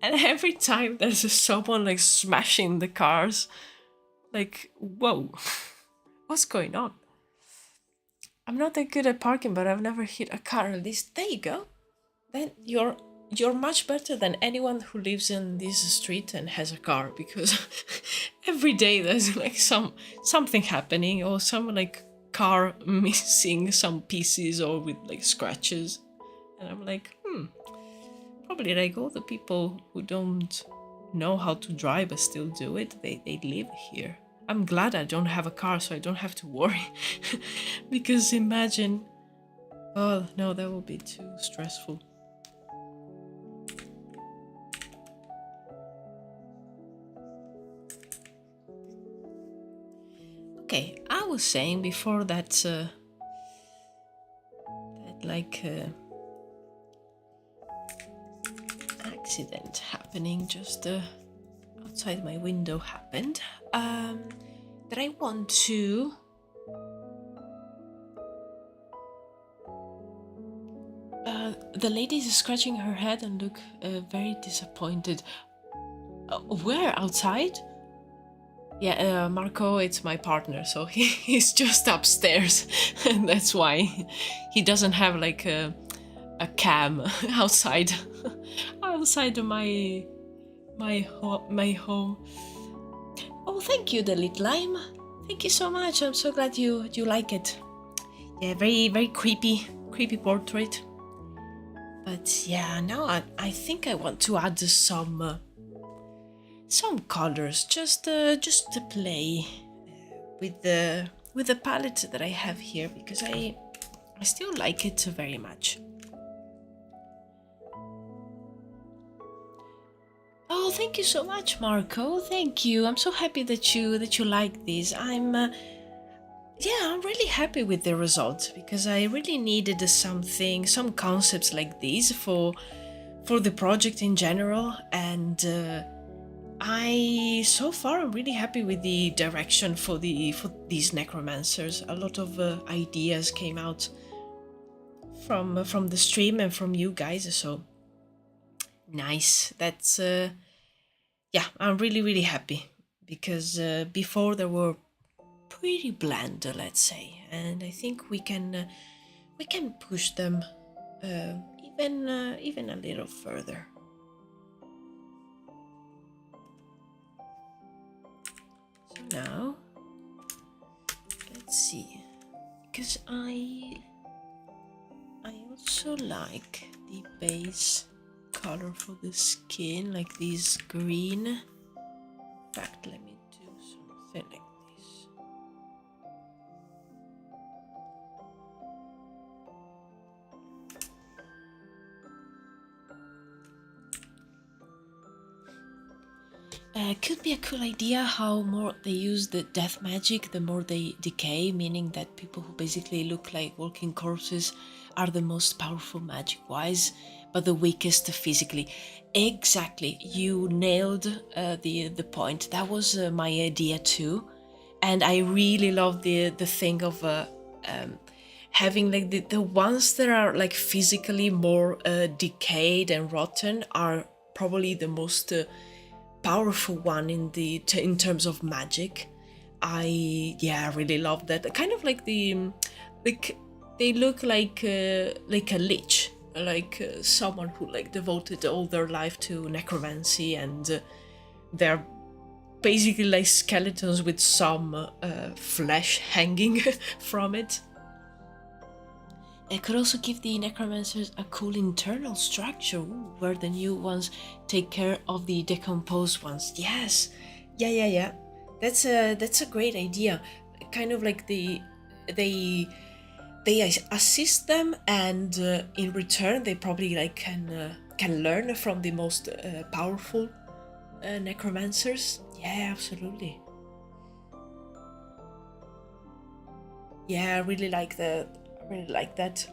And every time there's someone like smashing the cars, like, whoa, what's going on? I'm not that good at parking, but I've never hit a car at least. There you go. Then you're much better than anyone who lives in this street and has a car, because every day there's like something happening, or some like car missing some pieces or with like scratches. And I'm like, probably like all the people who don't know how to drive but still do it, they live here. I'm glad I don't have a car, so I don't have to worry. Because imagine, oh no, that would be too stressful. Okay, I was saying before that accident happening just outside my window happened, that I want to the lady is scratching her head and look very disappointed. Where? Outside? Yeah, Marco, it's my partner, so he's just upstairs, and that's why he doesn't have like a cam outside of my home. Oh, thank you, Delete Lime. Thank you so much. I'm so glad you like it. Yeah, very very creepy portrait. But yeah, now I think I want to add some colors just to play with the palette that I have here, because I still like it very much. Oh, thank you so much, Marco. Thank you. I'm so happy that you like this. I'm really happy with the result because I really needed some concepts like these for the project in general, and I so far I'm really happy with the direction for these necromancers. A lot of ideas came out from the stream and from you guys, so nice. That's yeah, I'm really happy because before they were pretty bland, let's say, and I think we can push them even a little further. So now let's see, because I also like the base color for the skin, like this green. In fact, let me do something like this. Could be a cool idea how more they use the death magic, the more they decay, meaning that people who basically look like walking corpses are the most powerful magic-wise, but the weakest physically. Exactly, you nailed the point. That was my idea too, and I really love the thing of having like the ones that are like physically more decayed and rotten are probably the most powerful one in terms of magic. I really love that. Kind of like like they look like a lich, like someone who like devoted all their life to necromancy, and they're basically like skeletons with some flesh hanging from it. It could also give the necromancers a cool internal structure, where the new ones take care of the decomposed ones. Yes, yeah. That's a great idea. Kind of like they assist them, and in return they probably like can learn from the most powerful necromancers. Yeah, absolutely. Yeah, I really like that. I really like that,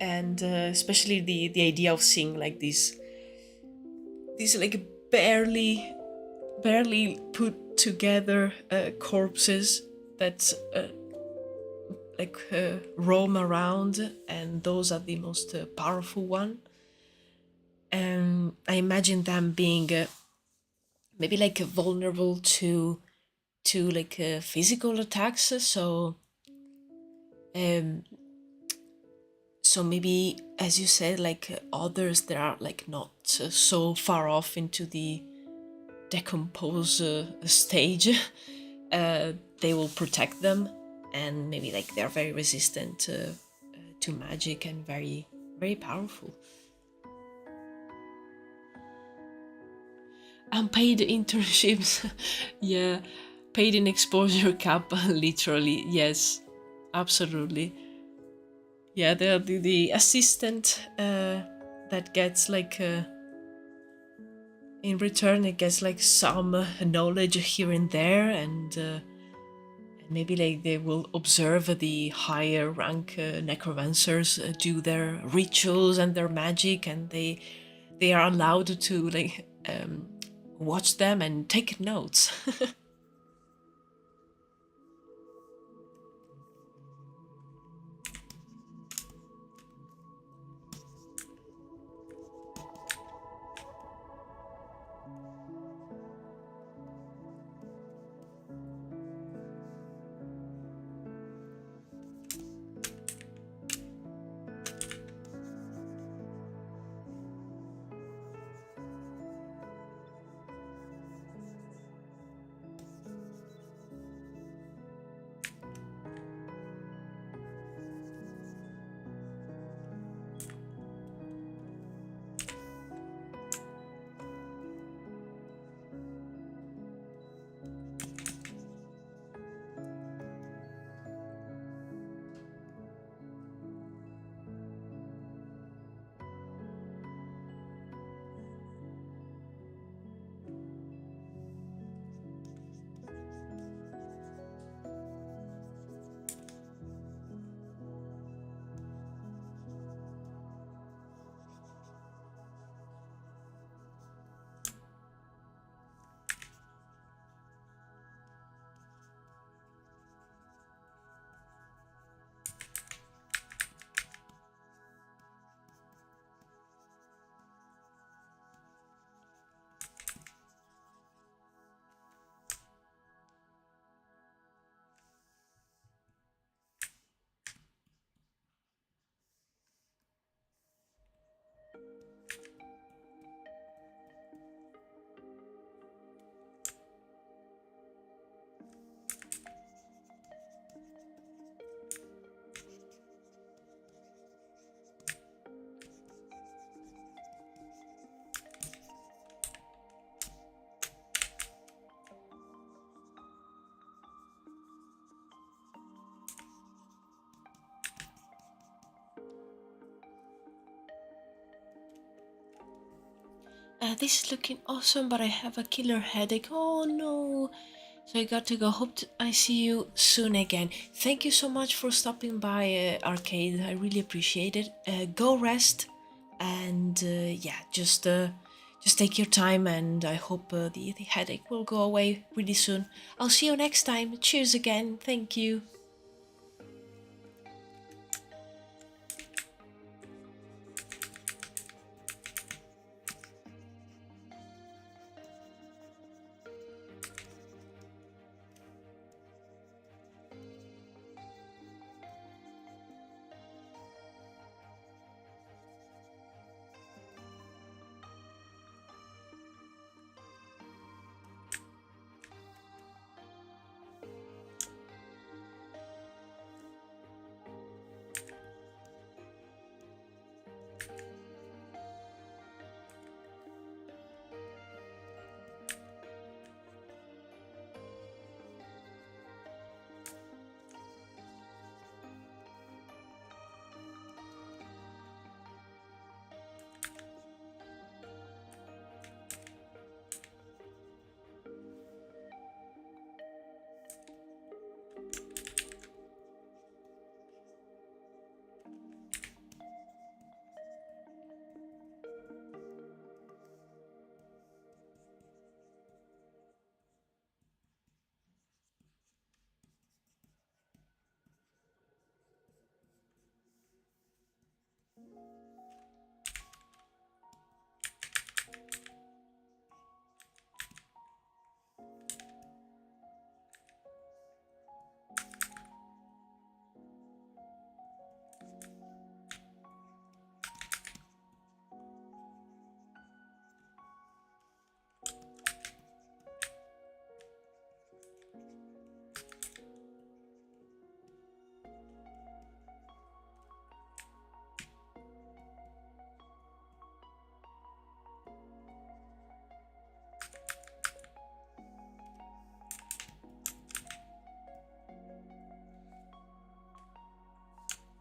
and especially the idea of seeing like these like barely put together corpses that roam around, and those are the most powerful one. And I imagine them being maybe like vulnerable to like physical attacks. Um, so maybe, as you said, like others that are like not so far off into the decompose stage, they will protect them, and maybe like they're very resistant to magic and very powerful. Unpaid internships, yeah, paid in exposure cap, literally, yes, absolutely. Yeah, the assistant that gets like in return it gets like some knowledge here and there, and maybe like they will observe the higher rank necromancers do their rituals and their magic, and they are allowed to like watch them and take notes. This is looking awesome, but I have a killer headache. Oh no. So I got to go. Hope I see you soon again. Thank you so much for stopping by, Arcade. I really appreciate it. Go rest, and yeah, just take your time. And I hope the headache will go away really soon. I'll see you next time. Cheers again. Thank you.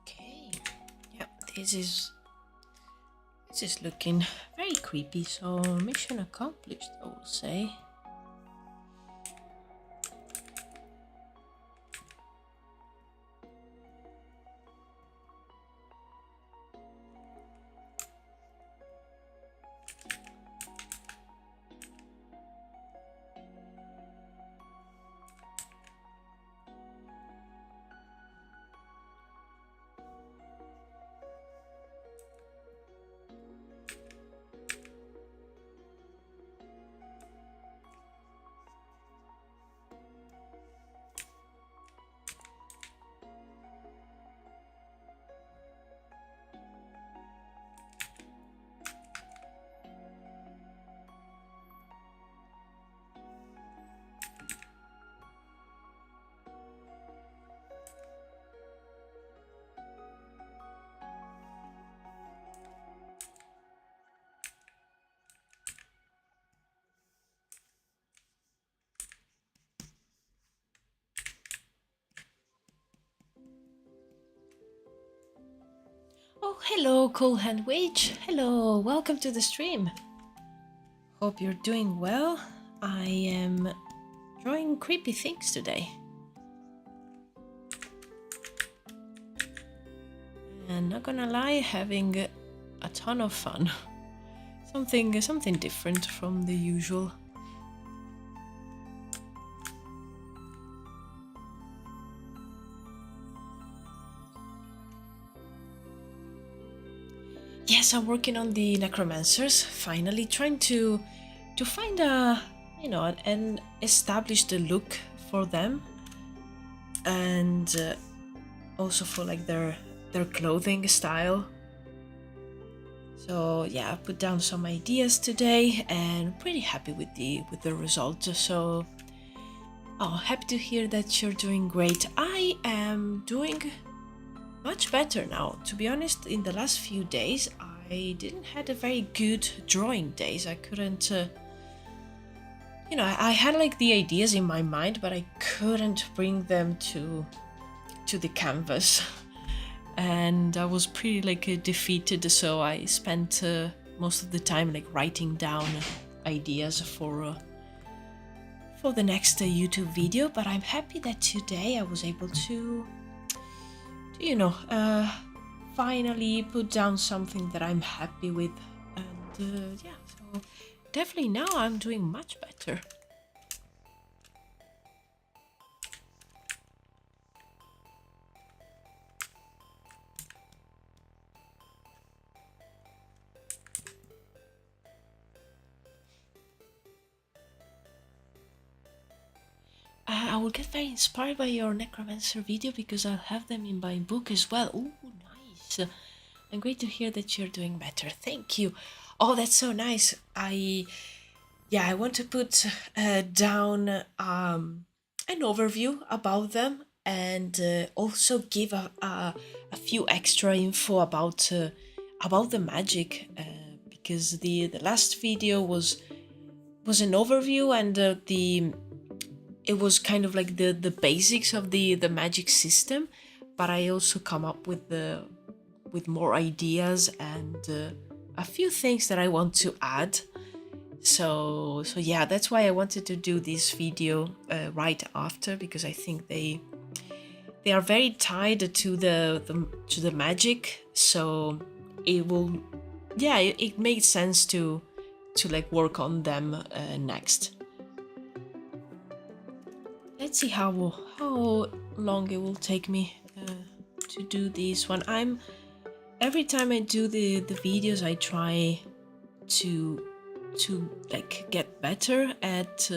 Okay. Yep. This is looking very creepy. So mission accomplished, I will say. Oh, hello, Cool Hand Witch. Hello, welcome to the stream. Hope you're doing well. I am drawing creepy things today. And not gonna lie, having a ton of fun. Something different from the usual. Yes, I'm working on the Necromancers. Finally, trying to find a an established look for them, and also for like their clothing style. So yeah, I put down some ideas today, and pretty happy with the result. So, happy to hear that you're doing great. I am doing much better now. To be honest, in the last few days, I didn't had a very good drawing days. I couldn't, I had like the ideas in my mind, but I couldn't bring them to the canvas, and I was pretty like defeated. So I spent most of the time like writing down ideas for the next YouTube video, but I'm happy that today I was able to you know, finally put down something that I'm happy with, and yeah, so definitely now I'm doing much better. I will get very inspired by your Necromancer video because I'll have them in my book as well. Oh, nice. And great to hear that you're doing better. Thank you. Oh, that's so nice. I want to put down an overview about them, and also give a few extra info about the magic, because the last video was an overview, and it was kind of like the basics of the magic system, but I also come up with more ideas and a few things that I want to add. So yeah, that's why I wanted to do this video right after, because I think they are very tied to the magic. So it will, yeah, it makes sense to like work on them next. Let's see how long it will take me to do this one. Every time I do the videos, I try to like get better at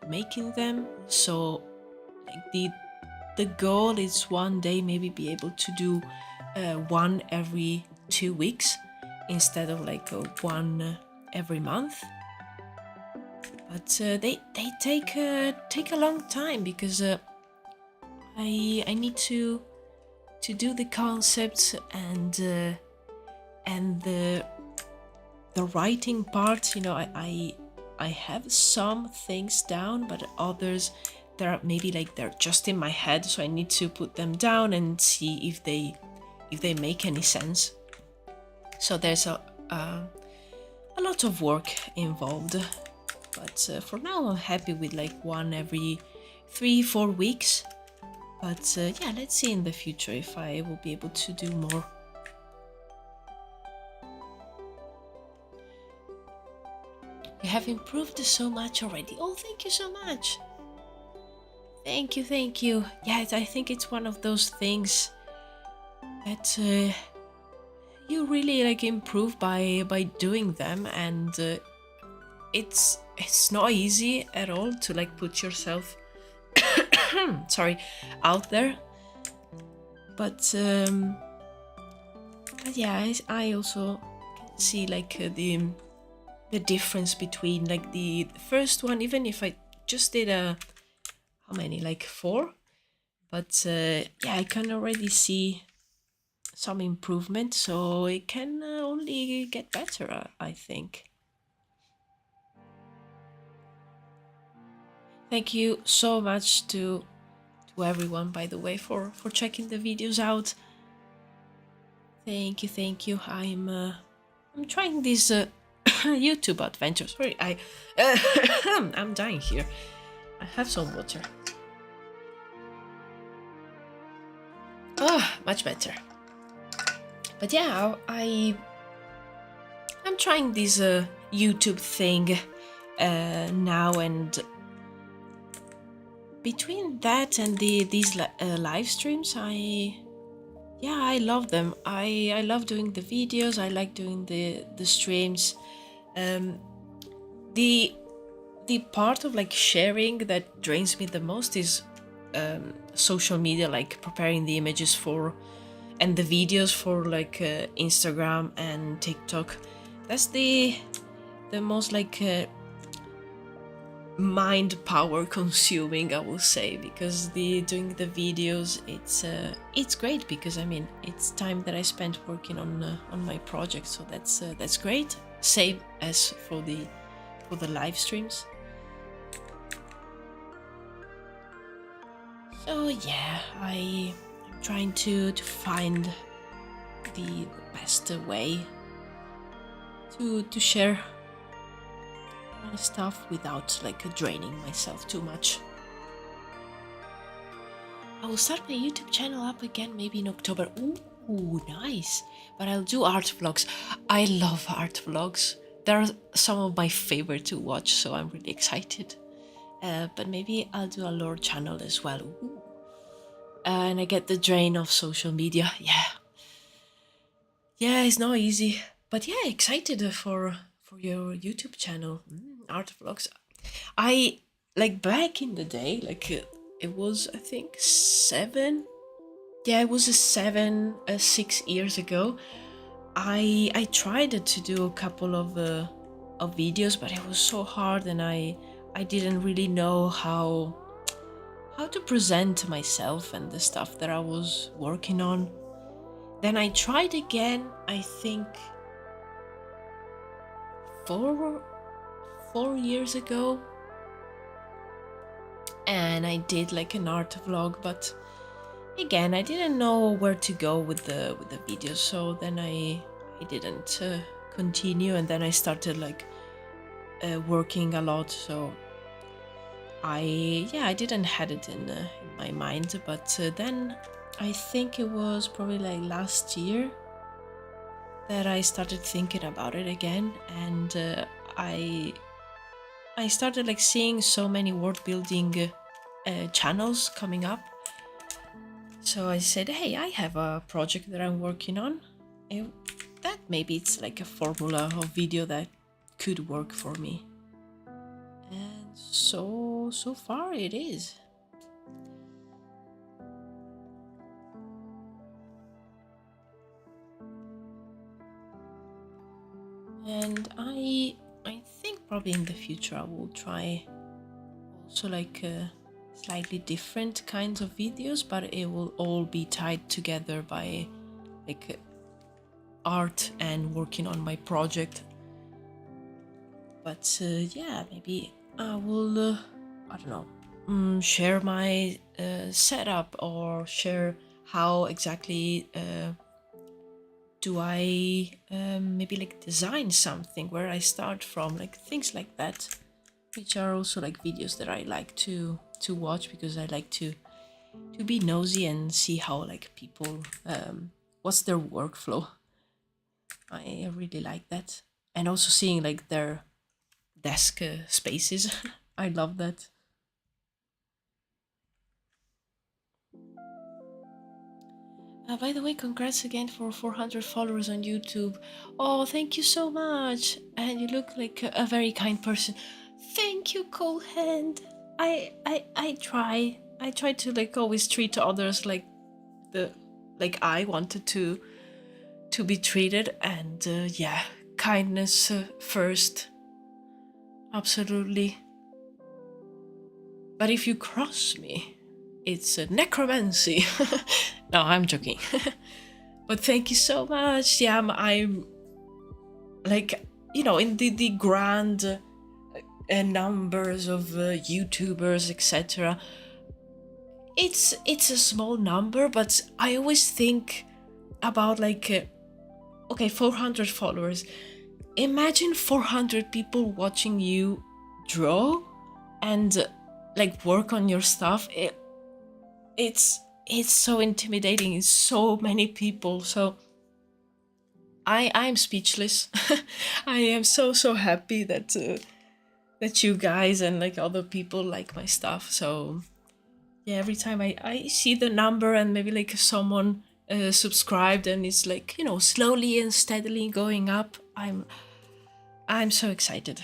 making them. So like the goal is one day maybe be able to do one every 2 weeks instead of like one every month. But they take a long time, because I need to do the concepts and the writing part. You know, I have some things down, but others they're maybe like they're just in my head, so I need to put them down and see if they make any sense. So there's a lot of work involved. But for now I'm happy with like one every 3-4 weeks. But yeah, let's see in the future if I will be able to do more. You have improved so much already. Oh, thank you so much. Thank you. Yeah, I think it's one of those things that you really like improve by doing them, and it's not easy at all to like put yourself sorry, out there. But yeah, I also can see like the difference between like the first one, even if I just did how many, like 4, but yeah, I can already see some improvement, so it can only get better, I think. Thank you so much to everyone, by the way, for checking the videos out. Thank you. I'm trying this YouTube adventure. Sorry, I'm dying here. I have some water. Ah, much better. But yeah, I'm trying this YouTube thing now, and between that and these live streams, I love them. I love doing the videos. I like doing the streams. The part of like sharing that drains me the most is social media, like preparing the images for and the videos for like Instagram and TikTok. That's the most like mind power consuming, I will say, because doing the videos, it's great, because I mean it's time that I spent working on my project, so that's great. Same as for the live streams. So yeah, I'm trying to find the best way to share my stuff without like draining myself too much. I will start my YouTube channel up again maybe in October. Ooh, nice. But I'll do art vlogs. I love art vlogs. They're some of my favorite to watch, so I'm really excited. But maybe I'll do a lore channel as well. Ooh. And I get the drain of social media. Yeah, it's not easy. But yeah, excited for your YouTube channel. Art vlogs. I like back in the day, like it was I think 7. Yeah, it was 6 years ago. I tried to do a couple of videos, but it was so hard, and I didn't really know how to present myself and the stuff that I was working on. Then I tried again, I think 4 years ago, and I did like an art vlog, but again I didn't know where to go with the videos, so then I didn't continue, and then I started like working a lot, so I didn't had it in my mind. But then I think it was probably like last year that I started thinking about it again, and I started like seeing so many world building channels coming up. So I said, hey, I have a project that I'm working on. That maybe it's like a formula of video that could work for me. And so far it is. And I think probably in the future I will try also like slightly different kinds of videos, but it will all be tied together by like art and working on my project. But yeah, maybe I will I don't know, share my setup, or share how exactly do I maybe like design something, where I start from, like things like that, which are also like videos that I like to watch, because I like to be nosy and see how like people what's their workflow. I really like that, and also seeing like their desk spaces. I love that. By the way, congrats again for 400 followers on YouTube. Oh, thank you so much. And you look like a very kind person. Thank you, Cold Hand. I try. I try to like always treat others like I wanted to be treated, and yeah, kindness first. Absolutely. But if you cross me, it's a necromancy. No, I'm joking. But thank you so much. Yeah, I'm like, you know, in the grand numbers of YouTubers, etc. It's a small number, but I always think about like, okay, 400 followers. Imagine 400 people watching you draw and like work on your stuff. It's so intimidating. It's so many people. So I'm speechless. I am so happy that that you guys and like other people like my stuff. So yeah, every time I see the number and maybe like someone subscribed, and it's like, you know, slowly and steadily going up, I'm so excited.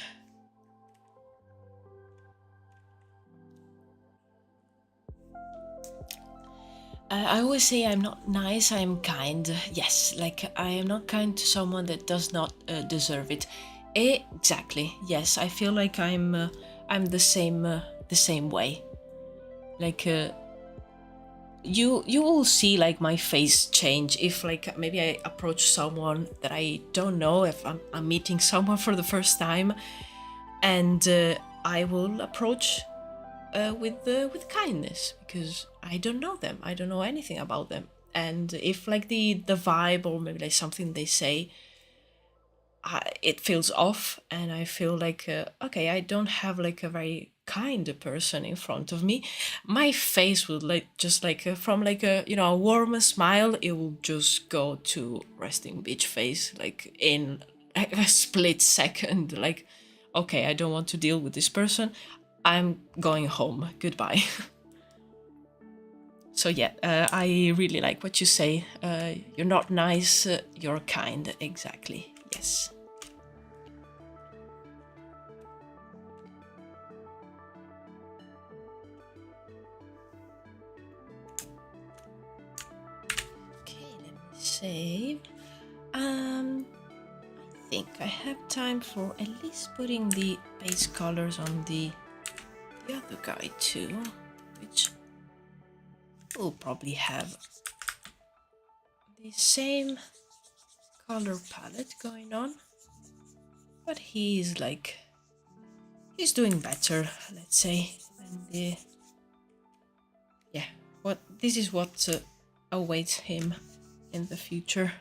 I always say I'm not nice, I'm kind. Yes, like I am not kind to someone that does not deserve it. Exactly. Yes, I feel like I'm the same way. Like you will see like my face change if like maybe I approach someone that I don't know, if I'm meeting someone for the first time, and I will approach with kindness, because I don't know them. I don't know anything about them. And if like the vibe, or maybe like something they say it feels off, and I feel like okay, I don't have like a very kind person in front of me. My face would like just like from like a a warm smile, it will just go to resting bitch face like in a split second. Like, okay, I don't want to deal with this person. I'm going home. Goodbye. So yeah, I really like what you say. You're not nice, you're kind. Exactly. Yes. Okay, let me save. I think I have time for at least putting the base colors on the other guy too, which will probably have the same color palette going on, but he's doing better, let's say. And yeah, this is what awaits him in the future.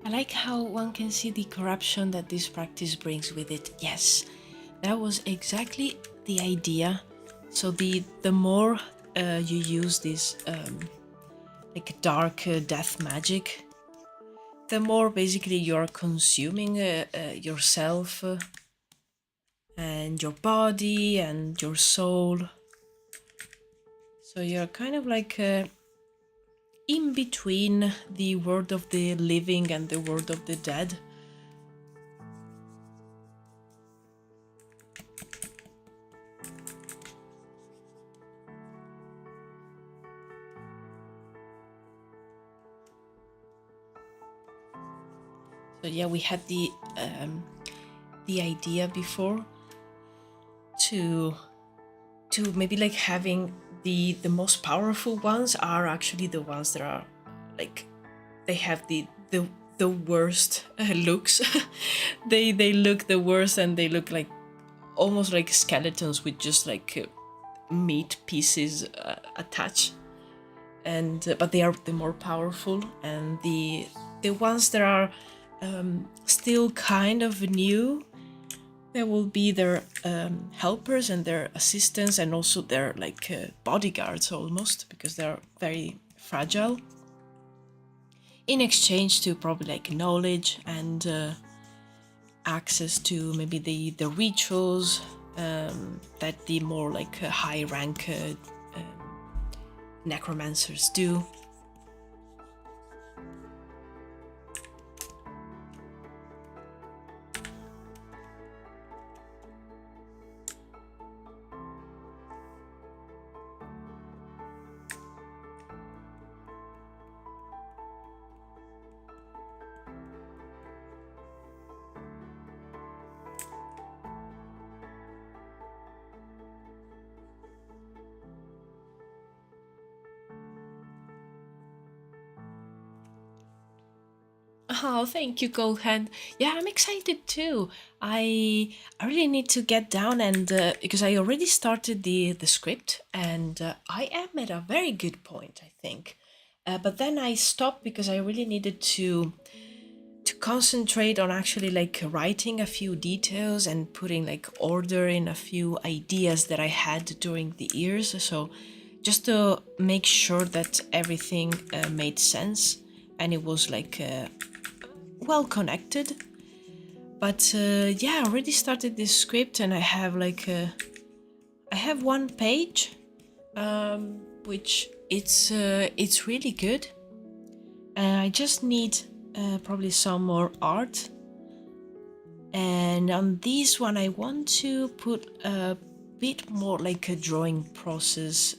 I like how one can see the corruption that this practice brings with it. Yes, that was exactly the idea. So the more you use this like dark death magic, the more basically you're consuming yourself and your body and your soul. So you're kind of like in between the world of the living and the world of the dead. So yeah, we had the idea before to maybe like having the most powerful ones are actually the ones that are like they have the worst looks. They look the worst, and they look like almost like skeletons with just like meat pieces attached. And but they are the more powerful, and the ones that are still kind of new, there will be their helpers and their assistants, and also their like bodyguards almost, because they're very fragile, in exchange to probably like knowledge and access to maybe the rituals that the more like high rank necromancers do. Oh, thank you, Goldhand. Yeah, I'm excited too. I really need to get down and because I already started the script, and I am at a very good point, I think. But then I stopped because I really needed to concentrate on actually like writing a few details and putting like order in a few ideas that I had during the years. So just to make sure that everything made sense and it was like well connected. But yeah, I already started this script, and I have like I have one page, which it's really good. And I just need probably some more art. And on this one, I want to put bit more like a drawing process,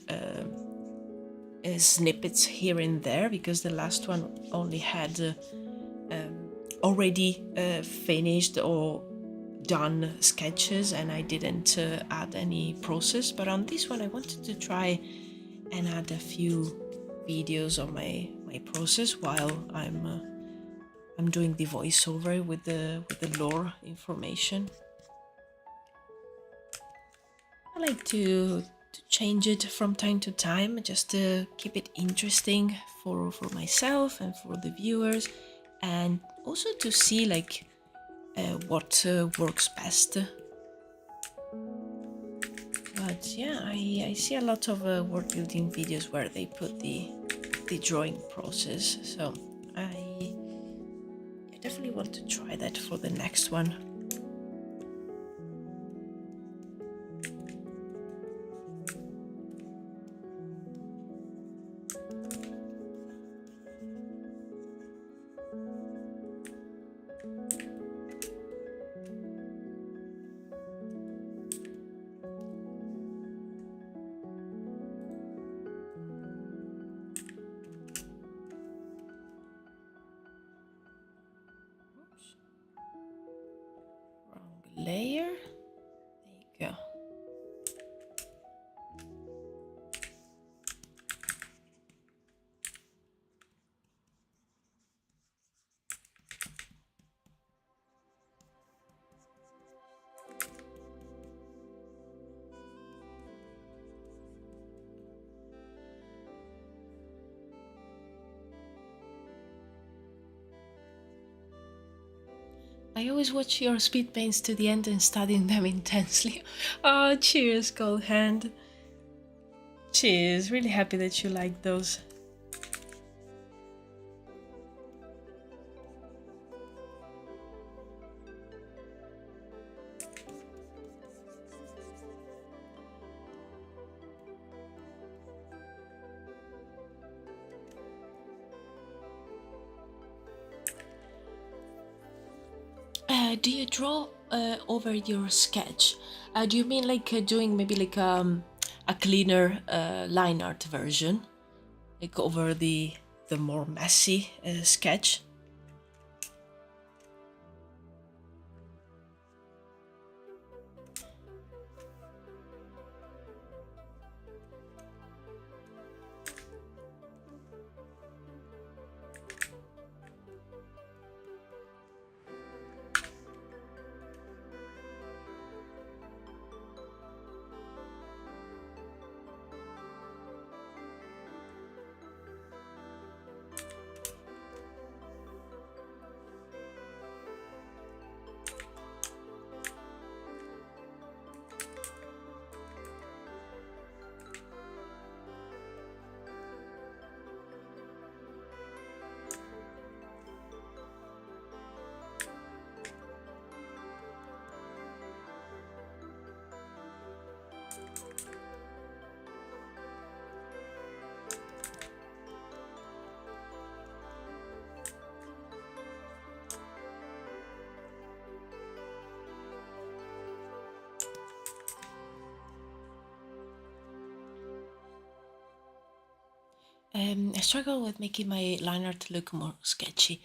snippets here and there, because the last one only had already finished or done sketches, and I didn't add any process. But on this one I wanted to try and add a few videos of my process while I'm doing the voiceover with the lore information. I like to change it from time to time, just to keep it interesting for myself and for the viewers, and also to see like what works best. But yeah, I see a lot of world building videos where they put the drawing process, so I definitely want to try that for the next one. Layer. There you go. I always watch your speed paints to the end and studying them intensely. Oh, cheers, Cold Hand. Cheers, really happy that you like those. Do you draw over your sketch? Do you mean like doing maybe like a cleaner line art version, like over the more messy sketch? I struggle with making my line art look more sketchy.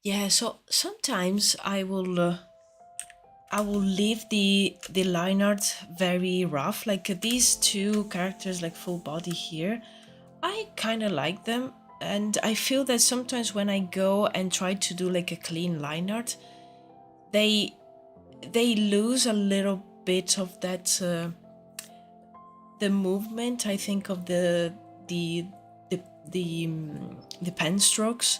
Yeah, so sometimes I will leave the line art very rough, like these two characters, like full body here. I kind of like them, and I feel that sometimes when I go and try to do like a clean line art, they lose a little bit of that the movement, I think, of the the pen strokes,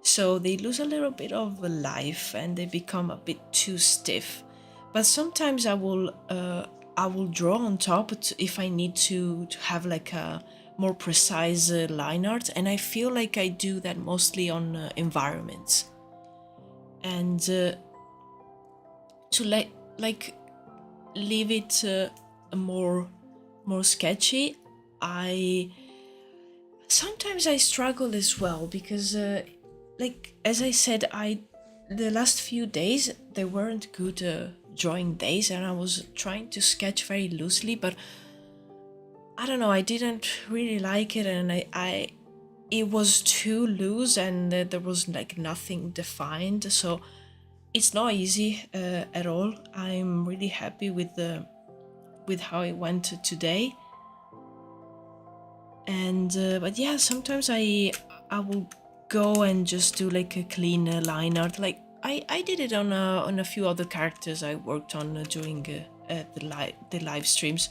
so they lose a little bit of life and they become a bit too stiff. But sometimes I will draw on top if I need to have like a more precise line art, and I feel like I do that mostly on environments. And to like leave it more sketchy, I sometimes I struggle as well, because like as I said, the last few days they weren't good drawing days, and I was trying to sketch very loosely, but I don't know, I didn't really like it, and it was too loose, and there was like nothing defined, so it's not easy at all. I'm really happy with how it went today. And but yeah, sometimes I will go and just do like a clean line art. Like I did it on a few other characters I worked on during the live streams,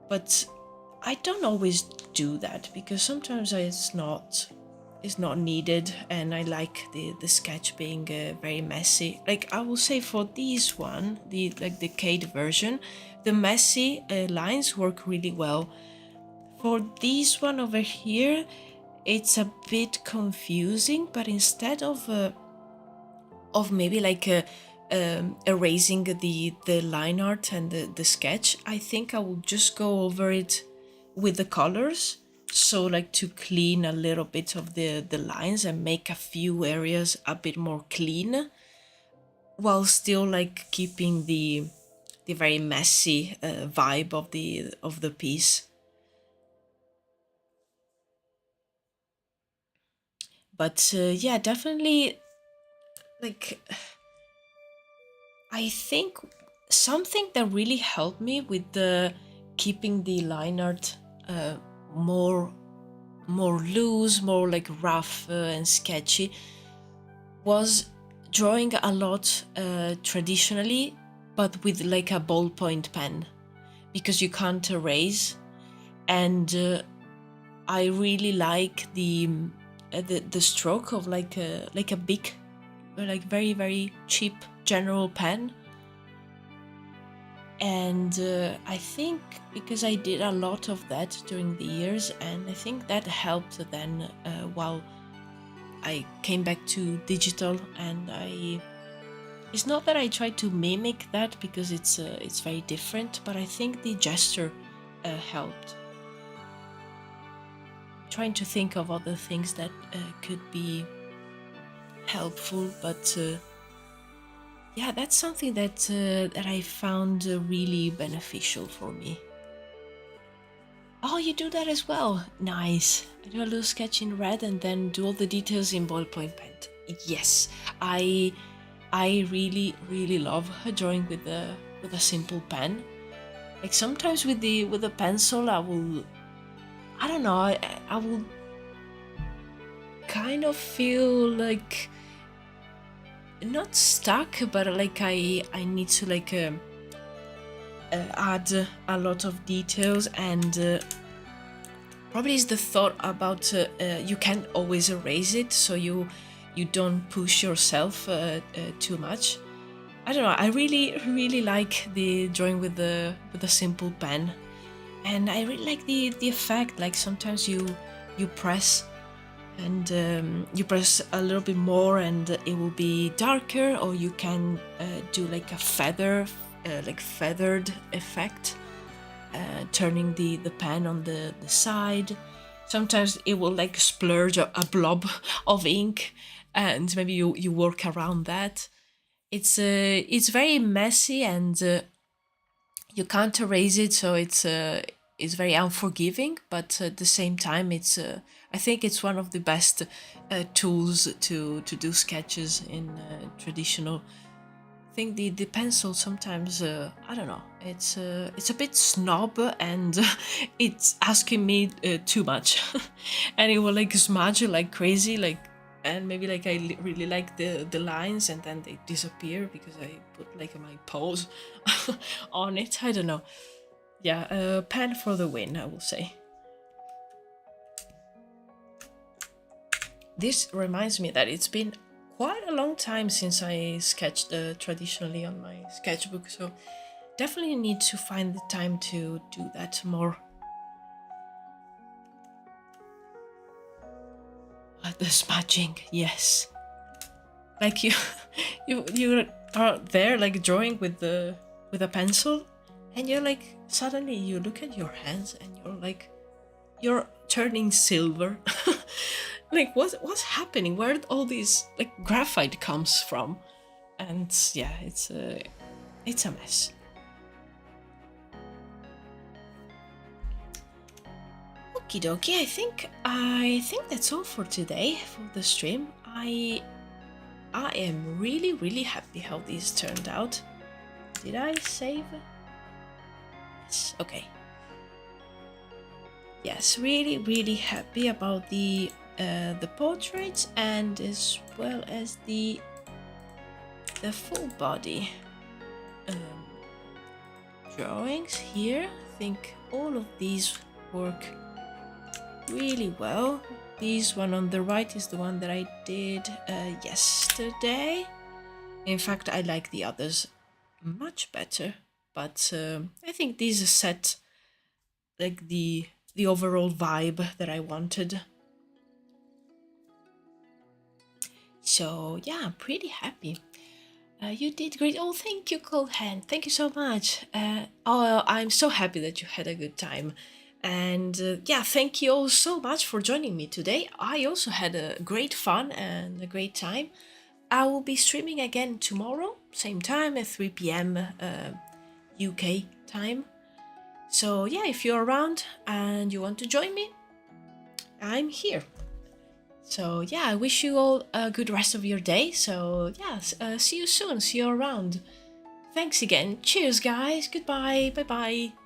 but I don't always do that because sometimes it's not needed, and I like the sketch being very messy. Like I will say for this one, the Cade version, the messy lines work really well. For this one over here, it's a bit confusing, but instead of maybe like erasing the line art and the sketch, I think I will just go over it with the colors, so like to clean a little bit of the lines and make a few areas a bit more clean, while still like keeping the very messy vibe of the piece. But yeah, definitely, like I think something that really helped me with the keeping the line art uh, more loose, more like rough and sketchy, was drawing a lot traditionally, but with like a ballpoint pen, because you can't erase. And I really like the stroke of like a big, like very very cheap general pen. And I think because I did a lot of that during the years, and I think that helped then while I came back to digital. And it's not that I tried to mimic that, because it's very different, but I think the gesture helped. Trying to think of other things that could be helpful, but yeah, that's something that I found really beneficial for me. Oh, you do that as well. Nice. I do a little sketch in red and then do all the details in ballpoint pen. Yes, I really love drawing with a simple pen. Like sometimes with the pencil, I don't know, I will kind of feel like not stuck, but like I need to like add a lot of details, and probably is the thought about you can't always erase it, so you don't push yourself too much. I don't know, I really like the drawing with a simple pen, and I really like the effect. Like sometimes you press, and you press a little bit more and it will be darker, or you can do like a feathered effect, turning the pen on the side. Sometimes it will like splurge a blob of ink, and maybe you work around that. It's very messy, and you can't erase it, so it's very unforgiving. But at the same time, I think it's one of the best tools to do sketches in traditional. I think the pencil sometimes I don't know, it's a bit snob, and it's asking me too much, and it will like smudge like crazy, like, and maybe like I really like the lines, and then they disappear because I put like my paws on it. I don't know. Yeah, pen for the win, I will say. This reminds me that it's been quite a long time since I sketched traditionally on my sketchbook, so definitely need to find the time to do that more. The smudging, yes. Like you are there like drawing with a pencil, and you're like, suddenly you look at your hands and you're like, you're turning silver. Like what's happening? Where all these like graphite comes from? And yeah, It's a mess. Okie dokie, I think that's all for today for the stream. I am really happy how these turned out. Did I save? Yes, okay. Yes, really happy about the portraits and as well as the full body drawings here. I think all of these work really well. This one on the right is the one that I did yesterday. In fact, I like the others much better, but I think these set like the overall vibe that I wanted. So yeah, I'm pretty happy. You did great. Oh, thank you, Cold Hand. Thank you so much. Oh, I'm so happy that you had a good time. And yeah, thank you all so much for joining me today. I also had a great fun and a great time. I will be streaming again tomorrow, same time at 3 p.m. UK time. So yeah, if you're around and you want to join me, I'm here. So yeah, I wish you all a good rest of your day. So yeah, see you soon. See you around. Thanks again. Cheers, guys. Goodbye. Bye bye.